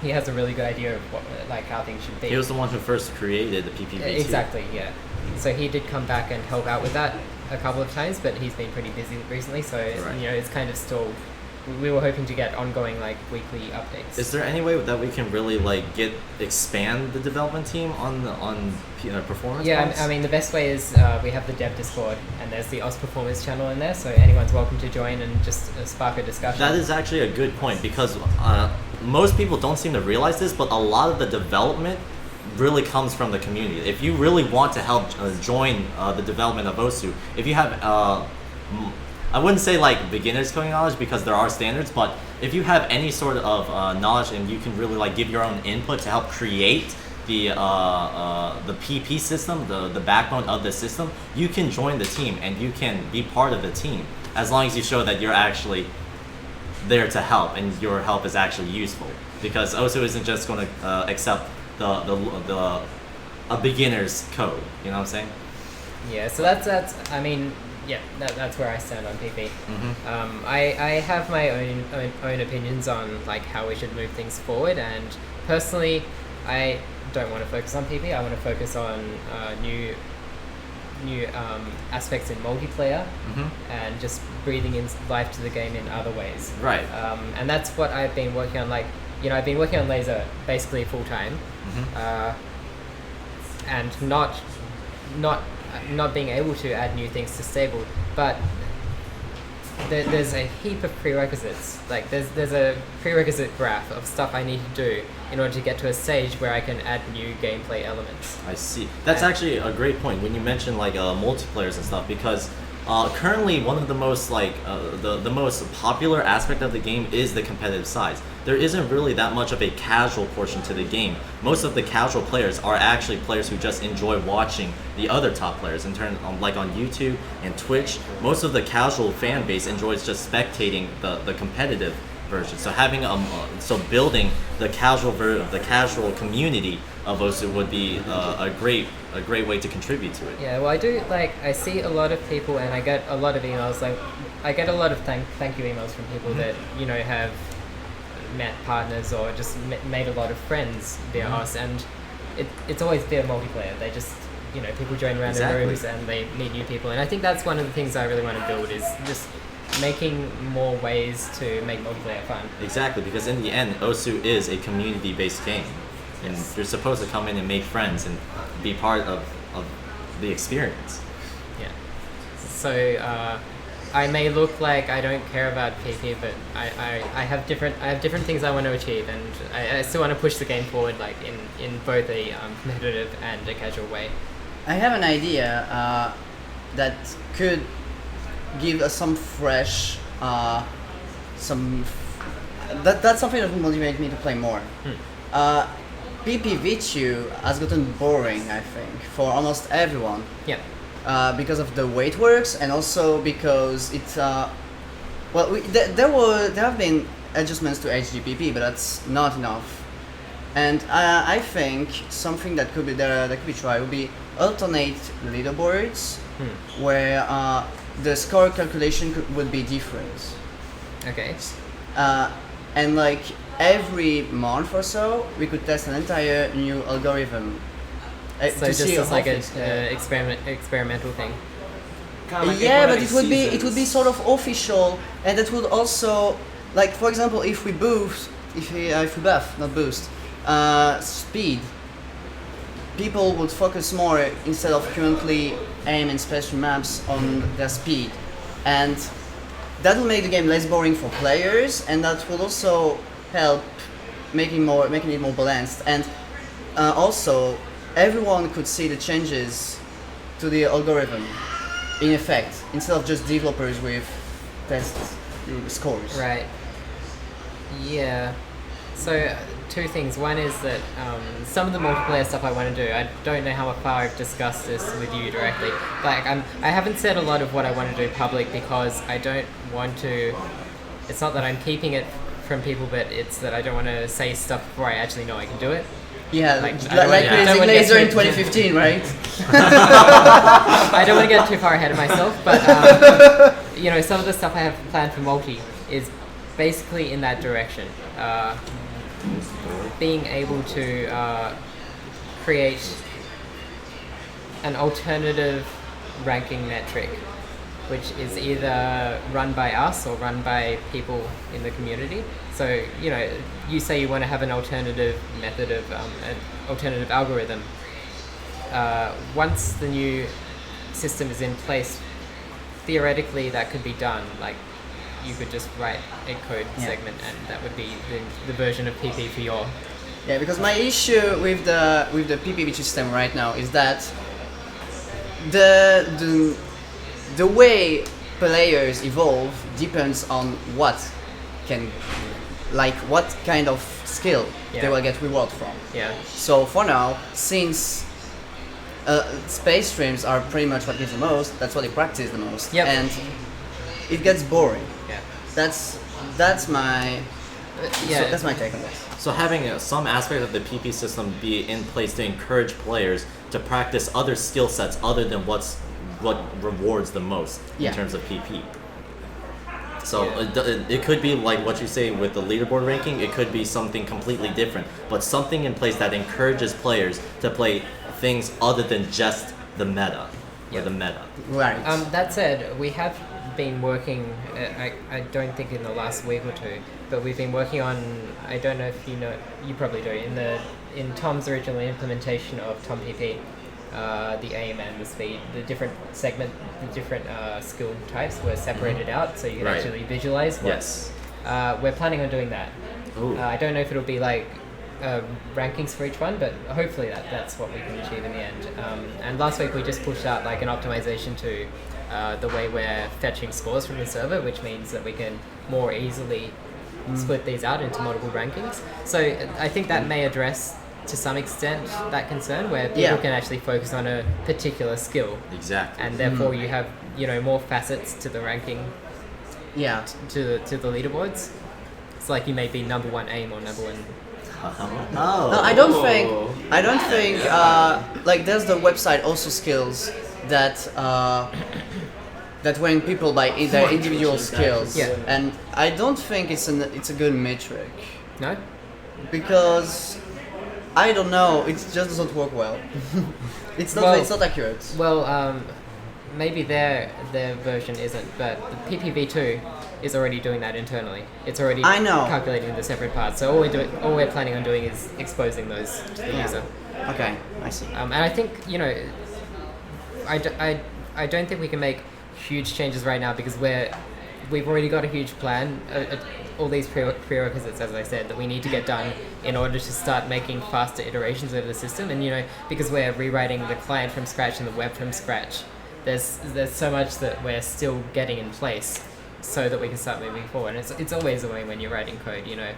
He has a really good idea of what, like, how things should be. He was the one who first created the PPV. Exactly, yeah. So he did come back and help out with that a couple of times, but he's been pretty busy recently, so you know, it's kind of stalled. We were hoping to get ongoing like weekly updates. Is there any way that we can really like expand the development team on performance? Yeah, I mean the best way is we have the dev Discord and there's the Oz Performance channel in there, so anyone's welcome to join and just spark a discussion. That is actually a good point because most people don't seem to realize this, but a lot of the development really comes from the community. If you really want to help join the development of Osu, if you have I wouldn't say like beginner's coding knowledge because there are standards, but if you have any sort of knowledge and you can really like give your own input to help create the PP system, the backbone of the system, you can join the team and you can be part of the team as long as you show that you're actually there to help and your help is actually useful. Because Osu isn't just going to accept a beginner's code. You know what I'm saying? Yeah. So that's I mean. Yeah, that's where I stand on PP. I have my own opinions on like how we should move things forward, and personally, I don't want to focus on PP. I want to focus on new aspects in multiplayer and just breathing in life to the game in other ways. Right. And that's what I've been working on. Like, you know, I've been working on Lazer basically full time, and not being able to add new things to stable, but there's a heap of prerequisites. Like there's a prerequisite graph of stuff I need to do in order to get to a stage where I can add new gameplay elements. I see. That's actually a great point when you mention like multiplayers and stuff, because currently one of the most like the most popular aspect of the game is the competitive side. There isn't really that much of a casual portion to the game. Most of the casual players are actually players who just enjoy watching the other top players. In turn, like on YouTube and Twitch, most of the casual fan base enjoys just spectating the competitive version. So having building the casual community of Osu would be a great way to contribute to it. Yeah, well, I see a lot of people, and I get a lot of emails. Like, I get a lot of thank you emails from people that you know have met partners or just made a lot of friends via us, and it's always via multiplayer. They just, you know, people join random rooms and they meet new people, and I think that's one of the things I really want to build is just making more ways to make multiplayer fun. Exactly, because in the end, Osu is a community-based game. and you're supposed to come in and make friends and be part of the experience. Yeah. So I may look like I don't care about PP, but I have different things I want to achieve, and I still want to push the game forward, like in both a competitive and a casual way. I have an idea that could give us some fresh, that's something that will motivate me to play more. PPV2 has gotten boring, I think, for almost everyone. Yeah. Because of the way it works, and also because it's there have been adjustments to HGPP, but that's not enough. And I think something that could be tried would be alternate leaderboards, where the score calculation would be different. Okay. And like every month or so, we could test an entire new algorithm. So just as like an experimental thing. Yeah, but it would be sort of official, and it would also, like, for example, if we buff, not boost, speed, people would focus more instead of currently aim and special maps on their speed, and that will make the game less boring for players, and that will also help making it more balanced, and also everyone could see the changes to the algorithm in effect, instead of just developers with test scores. Right. Yeah. So two things. One is that some of the multiplayer stuff I want to do, I don't know how far I've discussed this with you directly. Like I haven't said a lot of what I want to do public because I don't want to. It's not that I'm keeping it from people, but it's that I don't want to say stuff before I actually know I can do it. Yeah, like Lazer in 2015, right? I don't want to get too far ahead of myself, but some of the stuff I have planned for multi is basically in that direction. Being able to create an alternative ranking metric, which is either run by us or run by people in the community. So, you say you want to have an alternative method of, an alternative algorithm. Once the new system is in place, theoretically that could be done. Like, you could just write a code segment and that would be the version of PP for your... Yeah, because my issue with the PPV system right now is that the way players evolve depends on what kind of skill they will get reward from. Yeah. So for now, since space streams are pretty much what gives the most, that's what they practice the most, and it gets boring. Yeah. That's my that's my take on this. So having some aspect of the PP system be in place to encourage players to practice other skill sets other than what rewards the most in terms of PP. So it could be like what you say with the leaderboard ranking, it could be something completely different, but something in place that encourages players to play things other than just the meta, or the meta. Right. That said, we have been working, I don't think in the last week or two, but we've been working on, I don't know if you know, you probably do, in Tom's original implementation of Tom PP, the aim and the speed, the different skill types were separated out so you can actually visualize what. We're planning on doing that. I don't know if it'll be like rankings for each one, but hopefully that's what we can achieve in the end. And last week we just pushed out like an optimization to the way we're fetching scores from the server, which means that we can more easily split these out into multiple rankings. So I think that may address to some extent that concern, where people can actually focus on a particular skill. Exactly. And therefore you have more facets to the ranking. Yeah. To the leaderboards. It's like you may be number one aim or number one. No, I don't think like there's the website also skills that when people buy their individual skills, and I don't think it's a good metric. No, because I don't know, it just doesn't work well. It's not accurate. Well, maybe their version isn't, but the PPV2 is already doing that internally. It's already I know. calculating the separate parts. So all we're planning on doing is exposing those to the user. Okay, I see. And I think, you know, I don't think we can make huge changes right now because we've already got a huge plan, all these prerequisites, as I said, that we need to get done in order to start making faster iterations of the system. And, you know, because we're rewriting the client from scratch and the web from scratch, there's so much that we're still getting in place so that we can start moving forward. And it's always the way when you're writing code, you know.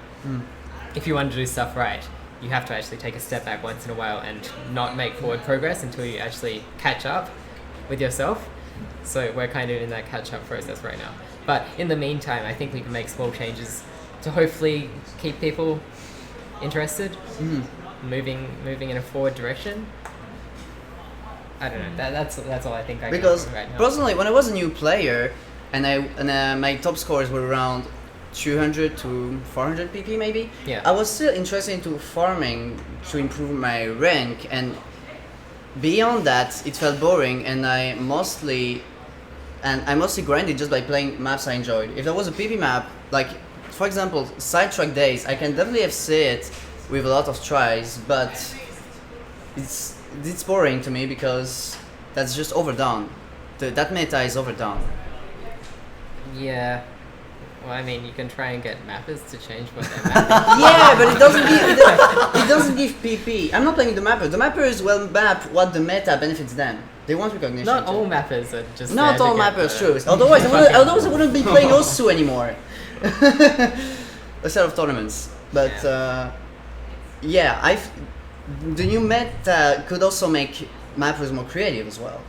If you want to do stuff right, you have to actually take a step back once in a while and not make forward progress until you actually catch up with yourself. So we're kind of in that catch-up process right now. But in the meantime, I think we can make small changes to hopefully keep people interested, moving in a forward direction. I don't know. That's all I think I can Because do right now. personally, when I was a new player, and my top scores were around 200 to 400 PP maybe. Yeah. I was still interested into farming to improve my rank, and beyond that, it felt boring, and I mostly grinded just by playing maps I enjoyed. If there was a PP map, like for example, Sidetrack Days, I can definitely see it with a lot of tries, but it's boring to me because that's just overdone. That meta is overdone. Yeah. Well, I mean, you can try and get mappers to change what they're mapping. Yeah, but it doesn't give PP. I'm not playing the mapper. The mappers will map what the meta benefits them. They want recognition. Not all mappers are just. Not there all to get mappers, the- true. Otherwise, I wouldn't be playing Osu anymore. A set of tournaments, but yeah, the new meta could also make mappers more creative as well.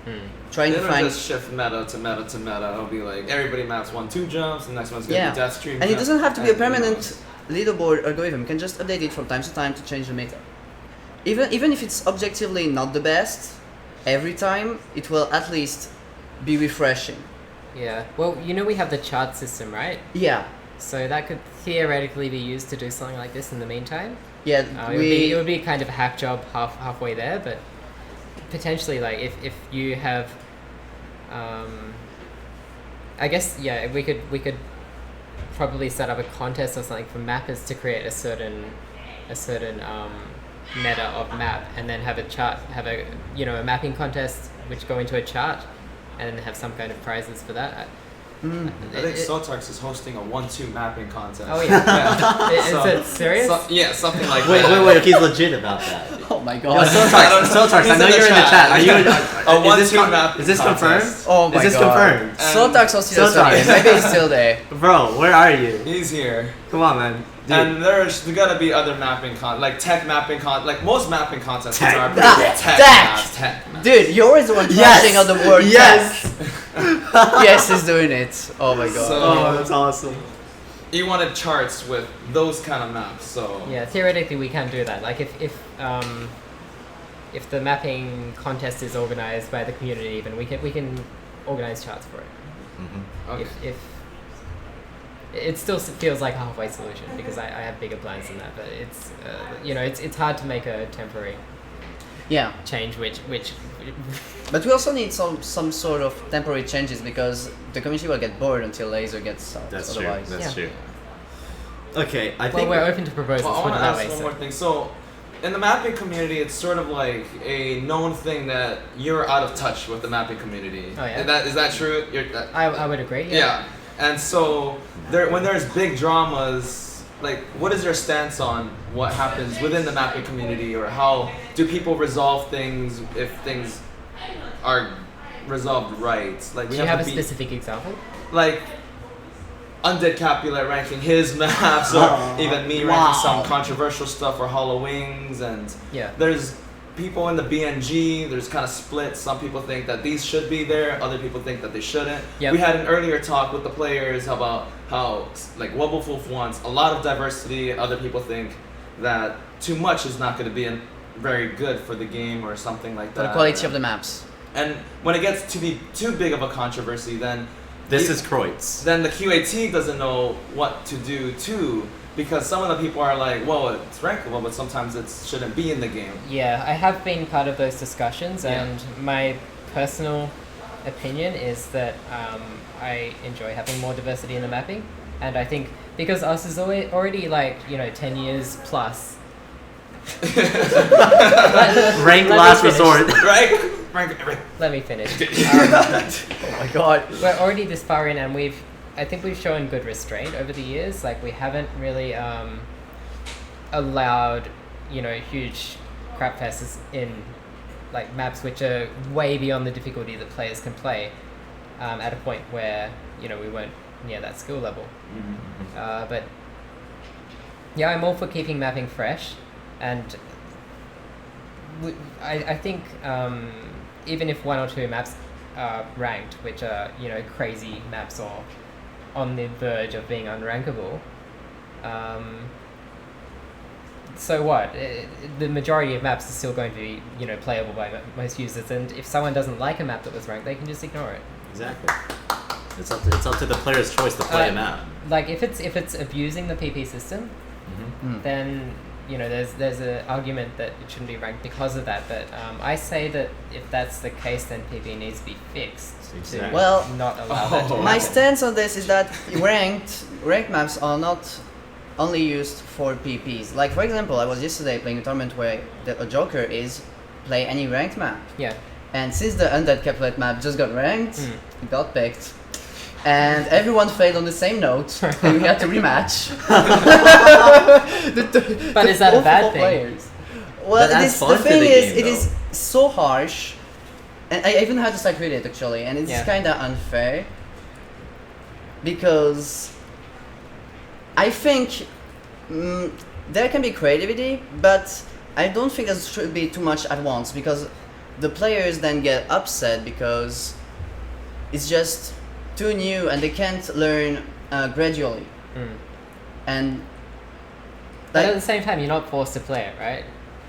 Trying to find just shift meta to meta to meta. It'll be like everybody maps 1-2 jumps, the next one's gonna be death stream. And it doesn't have to be a and permanent leaderboard algorithm. You can just update it from time to change the meta. Even if it's objectively not the best, every time it will at least be refreshing. Yeah. Well, you know we have the chart system, right? Yeah. So that could theoretically be used to do something like this in the meantime. Yeah. It would be kind of a hack job halfway there, but potentially, like if you have, I guess we could probably set up a contest or something for mappers to create a certain meta of map, and then have a mapping contest which go into a chart, and then have some kind of prizes for that. I think Sotarks is hosting a 1-2 mapping contest. Oh yeah. Is it serious? Yeah, something like wait, that. Wait, he's legit about that. Oh my god. Sotarks, I know you're in the chat. Are you a 1-2 map? Is this confirmed? Oh my god. Is this confirmed? Sotarks is serious. Maybe he's still there. Bro, where are you? He's here. Come on, man. Dude. And there's gotta be other mapping like tech mapping like most mapping contests are tech. Dude, you're always the one flashing out the word yes, he's doing it. Oh my god. So, that's awesome. You wanted charts with those kind of maps, so yeah, theoretically we can do that. Like if the mapping contest is organized by the community, even we can organize charts for it. Okay. If it still feels like a halfway solution because I have bigger plans than that, but it's it's hard to make a temporary change which but we also need some sort of temporary changes because the community will get bored until Lazer gets out. That's otherwise. true. That's true. Okay, I think well, we're open to proposals. Well, I want to that ask way, one so. more thing. So, in the mapping community, it's sort of like a known thing that you're out of touch with the mapping community. Oh yeah. Is that true? I would agree. Yeah. And so, when there's big dramas, like, what is your stance on what happens within the mapping community, or how do people resolve things if things are resolved right? Like, do you have a specific example? Like, UndeadCapulet ranking his maps, or even me ranking some controversial stuff, or Hollow Wings, and there's people in the BNG, there's kind of split. Some people think that these should be there, other people think that they shouldn't. Yep. We had an earlier talk with the players about how, like, WubWoofWolf wants a lot of diversity, other people think that too much is not going to be very good for the game, or something like that. For the quality of the maps. And when it gets to be too big of a controversy, then this is Kroytz. Then the QAT doesn't know what to do too, because some of the people are like, well, it's rankable, but sometimes it shouldn't be in the game. Yeah, I have been part of those discussions, and my personal opinion is that I enjoy having more diversity in the mapping, and I think because us is already like 10 years plus. Rank last resort. Rank. Let me finish. Oh my god. We're already this far in, and I think we've shown good restraint over the years. Like we haven't really allowed huge crap fests in like maps which are way beyond the difficulty that players can play at a point where we weren't near that skill level. But yeah, I'm all for keeping mapping fresh, and I think even if one or two maps are ranked, which are crazy maps or on the verge of being unrankable, so what? The majority of maps are still going to be playable by most users, and if someone doesn't like a map that was ranked, they can just ignore it. Exactly. It's up to the player's choice to play a map. Like if it's abusing the PP system, then there's an argument that it shouldn't be ranked because of that. But I say that if that's the case, then PP needs to be fixed to not allow that to happen. My stance on this is that ranked maps are not only used for PPs. Like for example, I was yesterday playing a tournament where a joker is play any ranked map. Yeah. And since the UndeadCapulet map just got ranked, it got picked. And everyone failed on the same note, and we had to rematch. But is that a bad thing? Players. Well, the thing is, it is so harsh, and I even had to read it actually, and it's kind of unfair because I think there can be creativity, but I don't think there should be too much at once because the players then get upset because it's just too new and they can't learn gradually. And but at the same time, you're not forced to play it, right?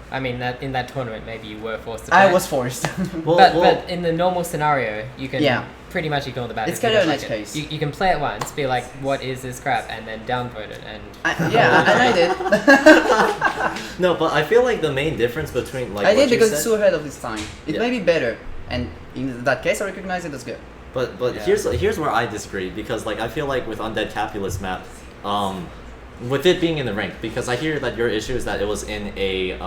I mean, that in that tournament, maybe you were forced to play I it. was forced. But in the normal scenario, you can pretty much ignore the bad. It's kind of an edge case. You can play it once, be like, what is this crap? And then downvote it. And and I did. No, but I feel like the main difference between like I did because it's too ahead of its time. It may be better, and in that case, I recognize it as good. But here's where I disagree because like I feel like with UndeadCapulet's map, with it being in the rank, because I hear that your issue is that it was in a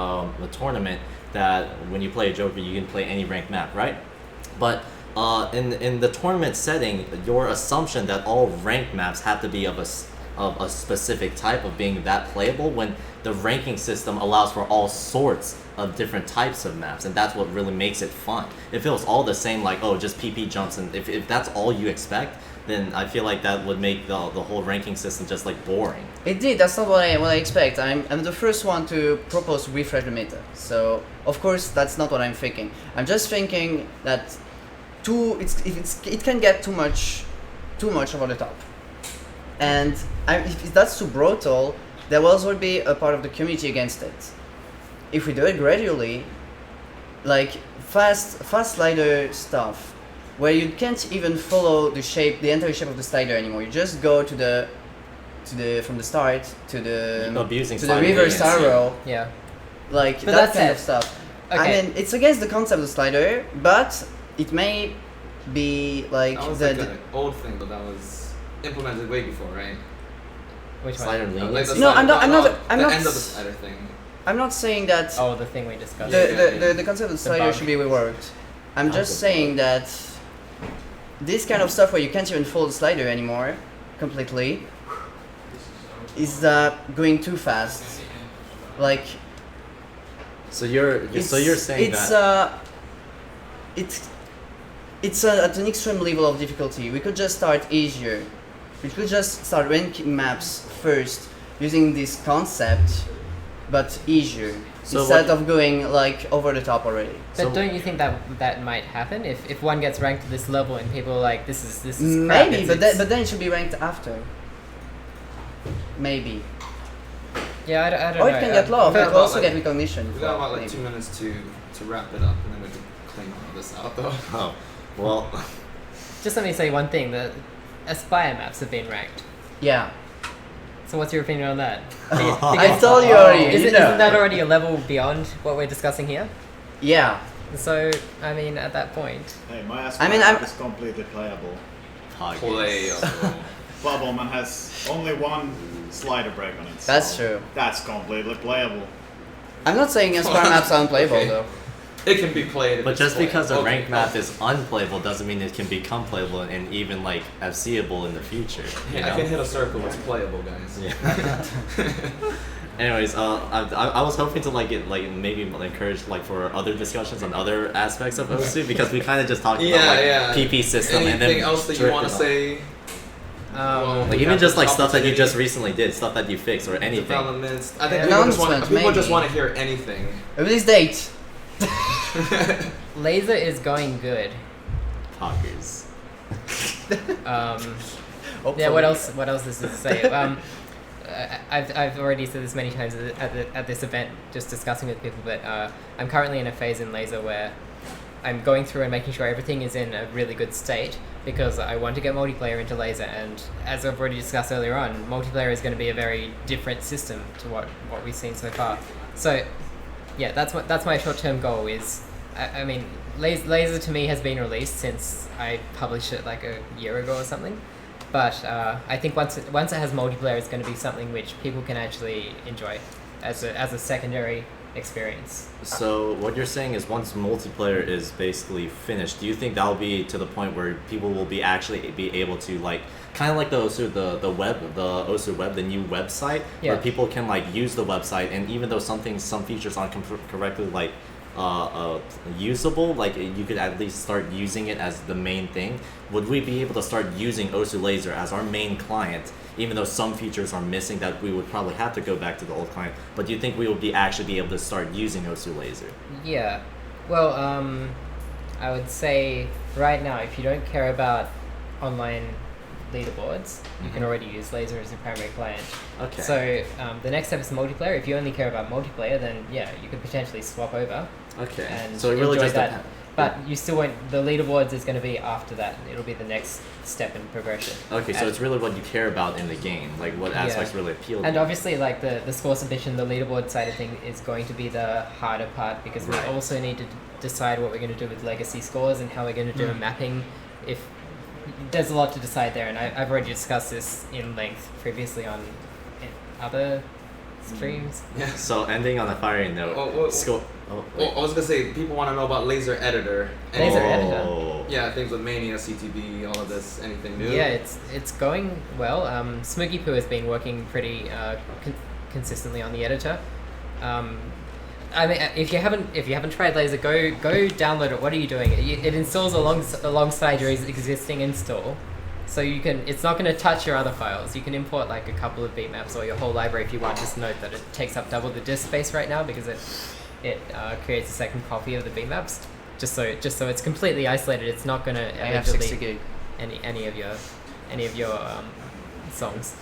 tournament that when you play a Joker you can play any ranked map, right? But in the tournament setting, your assumption that all ranked maps have to be of a specific type of being that playable when the ranking system allows for all sorts of different types of maps, and that's what really makes it fun. If it was all the same, like just PP jumps, and if that's all you expect, then I feel like that would make the whole ranking system just like boring. It did. That's not what I expect. I'm the first one to propose refresh the meta. So of course that's not what I'm thinking. I'm just thinking that it can get too much over the top, and if that's too brutal, there will also be a part of the community against it. If we do it gradually, like fast slider stuff, where you can't even follow the entire shape of the slider anymore. You just go to the from the start to the reverse arrow. Yeah. Like that kind of stuff. Okay. I mean, it's against the concept of the slider, but it may be like that was an old thing, but that was implemented way before, right? Which slider one? Like No, I'm not. the end of the slider thing. I'm not saying that. Oh, the thing we discussed. The concept of the slider should be reworked. I'm just saying that this kind of stuff where you can't even follow the slider anymore completely is going too fast. Like. So you're saying it's at an extreme level of difficulty. We could just start easier. We could just start ranking maps first using this concept, but easier. Instead of going like over the top already. But don't you think that might happen if one gets ranked to this level and people are like this is maybe, crap, but then it should be ranked after. Maybe. Yeah, I don't know. Or it can get low. It will also get recognition. We got about like 2 minutes to wrap it up, and then we can clean all this out though. Oh, well. Just let me say one thing: the Aspire maps have been ranked. Yeah. So what's your opinion on that? I told you already. Isn't that already a level beyond what we're discussing here? Yeah. So, I mean, at that point... Hey, my I mean, I'm- is completely playable. Playable. Bubbleman has only one slider break on it. That's so true. That's completely playable. I'm not saying Aspire maps are unplayable Okay. though. It can be played. if But it's just played. because a Okay. ranked map is unplayable doesn't mean it can become playable and even like seeable in the future. You Yeah, know? I can hit a circle. It's playable, guys. Yeah. Anyways, I was hoping to like maybe encourage like for other discussions on other aspects of OSU because we kind of just talked about like PP system and then Anything else that you want to drifted say? like even just like stuff that you just recently did, stuff that you fixed or anything. Developments. I think people just want to hear anything. Release date. Lazer is going good. Talkers. Yeah. What else? What else is to say? I've already said this many times at this event, just discussing with people. But I'm currently in a phase in Lazer where I'm going through and making sure everything is in a really good state because I want to get multiplayer into Lazer. And as I've already discussed earlier on, multiplayer is going to be a very different system to what we've seen so far. So, yeah, that's my short-term goal. Is I mean, Lazer to me has been released since I published it like a year ago or something. But I think once it has multiplayer, it's going to be something which people can actually enjoy as a secondary experience. So what you're saying is once multiplayer is basically finished, do you think that'll be to the point where people will be actually be able to like kind of like the OSU OSU web, the new website, Yeah. where people can like use the website, and even though some features aren't correctly like usable, like you could at least start using it as the main thing. Would we be able to start using OSU Lazer as our main client, even though some features are missing that we would probably have to go back to the old client? But do you think we would actually be able to start using OSU Lazer? Yeah. Well, I would say right now, if you don't care about online leaderboards, you can already use Lazer as your primary client. Okay. So the next step is multiplayer. If you only care about multiplayer, then yeah, you could potentially swap over. Okay. And So it really enjoy just that. But you still won't. The leaderboards is going to be after that. It'll be the next step in progression. Okay, so it's really what you care about in the game, like what aspects really appeal to And you. obviously, like the score submission, the leaderboard side of thing is going to be the harder part because Right. we also need to decide what we're going to do with legacy scores and how we're going to do a mapping. If there's a lot to decide there, and I've already discussed this in length previously on other streams. Yeah. So ending on a fiery note, score. Well, I was gonna say people want to know about Lazer Editor. Lazer Editor. Yeah, things with Mania, CTB, all of this. Anything new? Yeah, it's going well. Smooky Poo has been working pretty consistently on the editor. I mean, if you haven't tried Lazer, go download it. What are you doing? It installs alongside your existing install, so you can. It's not going to touch your other files. You can import like a couple of beatmaps or your whole library if you want. Just note that it takes up double the disk space right now because it creates a second copy of the beatmaps. Just so it's completely isolated. It's not going to I have 60 gig. any of your songs.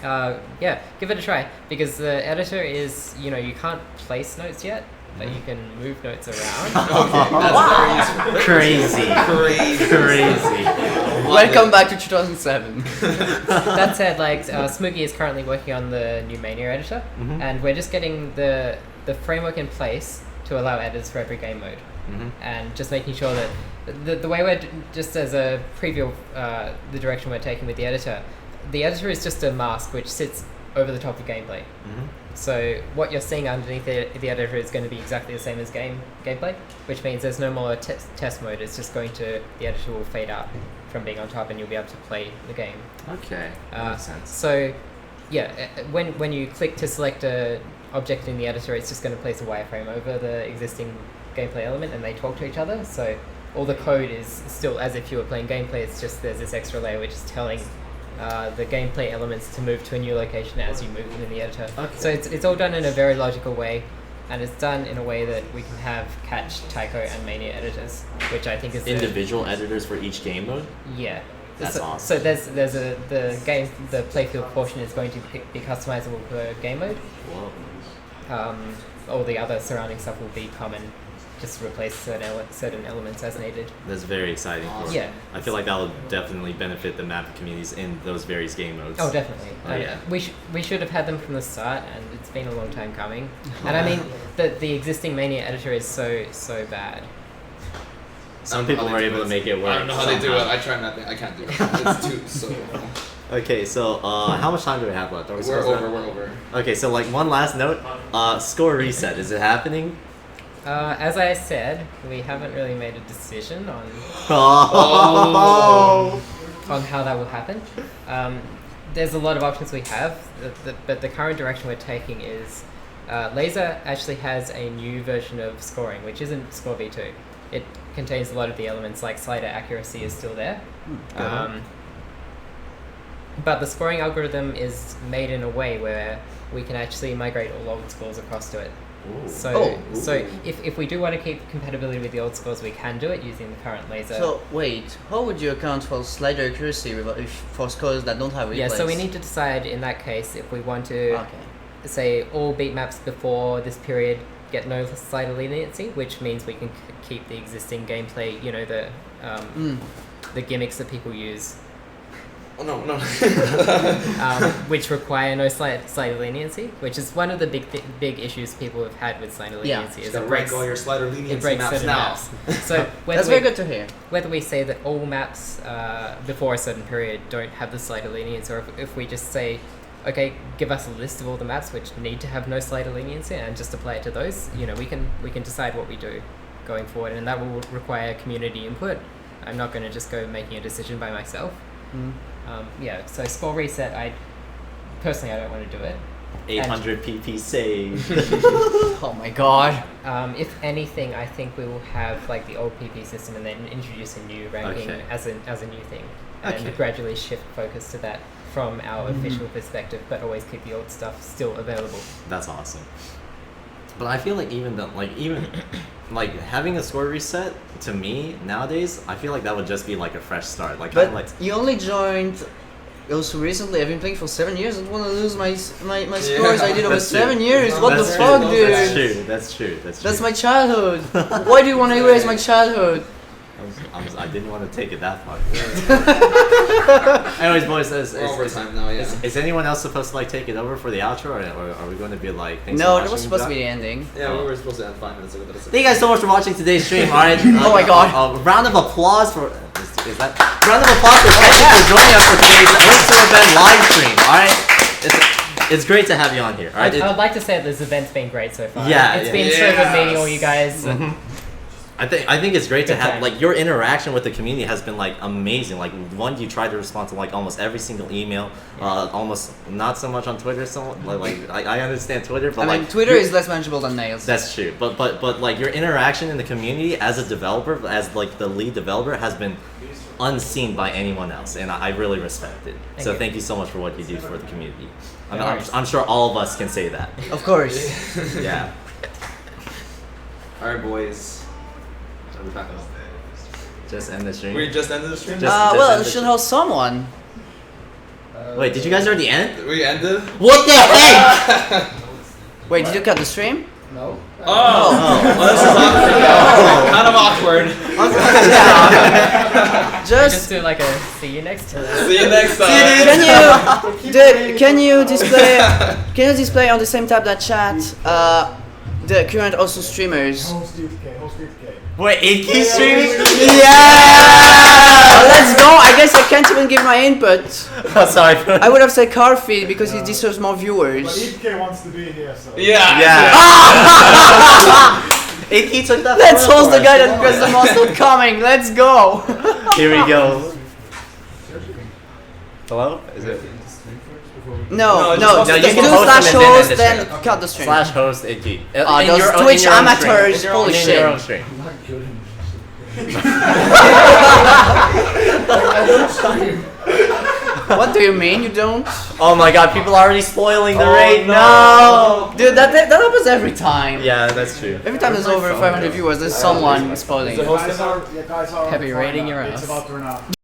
Yeah, give it a try because the editor is, you can't place notes yet, but you can move notes around. Okay, that's very useful. Crazy. Welcome back to 2007. That said, like Smooky is currently working on the new Mania editor, and we're just getting the framework in place to allow editors for every game mode, and just making sure that the way we're just as a preview of the direction we're taking with the editor. The editor is just a mask which sits over the top of gameplay. So what you're seeing underneath the editor is going to be exactly the same as gameplay, which means there's no more test mode. It's just the editor will fade out from being on top, and you'll be able to play the game. Okay, that makes sense. So, yeah, when you click to select a object in the editor, it's just going to place a wireframe over the existing gameplay element, and they talk to each other. So all the code is still as if you were playing gameplay. It's just there's this extra layer which is telling the gameplay elements to move to a new location as you move them in the editor. Okay. So it's all done in a very logical way, and it's done in a way that we can have Catch, Tycho, and Mania editors, which I think is Individual editors for each game mode? Yeah. That's awesome. So there's the playfield portion is going to be customizable per game mode. Whoa. All the other surrounding stuff will be common just replace certain elements as needed. That's very exciting. Yeah. I feel like that will definitely benefit the map communities in those various game modes. Oh, definitely. Yeah. We should have had them from the start, and it's been a long time coming. And I mean, the existing Mania editor is so bad. Some people were able to make it work. I don't know how they do it. I try nothing. I can't do it. It's too so. Okay, so how much time do we have left? Are we We're over. Okay, so like one last note. Score reset. Is it happening? As I said, we haven't really made a decision on on how that will happen. There's a lot of options we have, but the current direction we're taking is Lazer actually has a new version of scoring, which isn't Score V2. It contains a lot of the elements, like slider accuracy is still there. But the scoring algorithm is made in a way where we can actually migrate all old scores across to it. Ooh. So if we do want to keep compatibility with the old scores, we can do it using the current Lazer. So wait, how would you account for slider accuracy for scores that don't have replays? Yeah, so we need to decide in that case if we want to say all beat maps before this period get no slider leniency, which means we can keep the existing gameplay, you know, the gimmicks that people use. Oh, no. Which require no slider leniency, which is one of the big issues people have had with slider leniency. Is it breaks all your slider leniency it breaks maps certain now. maps. So That's very good to hear. Whether we say that all maps before a certain period don't have the slider leniency, or if we just say, okay, give us a list of all the maps which need to have no slider leniency and just apply it to those, you know, we can decide what we do going forward, and that will require community input. I'm not going to just go making a decision by myself. So score reset, I don't want to do it. 800 PP save. Oh my god. If anything, I think we will have like the old PP system and then introduce a new ranking as a new thing, and gradually shift focus to that from our official perspective, but always keep the old stuff still available. That's awesome. But I feel like even having a score reset, to me nowadays, I feel like that would just be like a fresh start. But you only joined also recently. I've been playing for 7 years. I don't want to lose my scores I did over 7 years. What the fuck, dude? That's true. That's my childhood. Why do you want to erase my childhood? I didn't want to take it that far. Anyways, boys, we're overtime now. Yeah. Is anyone else supposed to like take it over for the outro, or are we going to be like? No, that was supposed to be the ending. Yeah, we were supposed to end 5 minutes ago. Thank you guys so much for watching today's stream. All right. Oh my god. A round of applause for round of applause for Peppy for joining us for today's Links to Event live stream. All right. It's great to have you on here. All right. I would like to say that this event's been great so far. Yeah, it's been so good meeting all you guys. I think it's great to have like your interaction with the community has been like amazing. Like one, you try to respond to like almost every single email. Almost not so much on Twitter. So like I understand Twitter, but I mean, Twitter is less manageable than nails. That's true. But like your interaction in the community as a developer, as like the lead developer, has been unseen by anyone else, and I really respect it. Thank you so much for what you do for the community. I'm sure all of us can say that. Of course. Yeah. All right, boys. What are we talking about? Just end the stream. We just ended the stream? Well, it should help someone. Wait, did you guys already end? We ended? What the heck? Wait, did you cut the stream? No. Well, this is awkward. Kind of awkward. Just do like a see you next time. See you next time. Can you display on the same tab that chat the current also streamers? Wait, it keeps streaming? Yeah! Let's go! I guess I can't even give my input. Oh, sorry. I would have said Carfeed because he deserves more viewers. But Ike wants to be here, so... Yeah! Ike took that. Let's host the guy that requests the most not coming. Let's go! Here we go. Hello? Is it? No, you just can do host / host, then cut the stream. / host Ike. Those Twitch amateurs, holy shit. In your own stream. What do you mean you don't? Oh my god, people are already spoiling the raid. No! Dude, that happens every time. Yeah, that's true. Every time there's over 500 viewers, there's someone spoiling. Guys are Peppy raiding your ass. It's about to run out.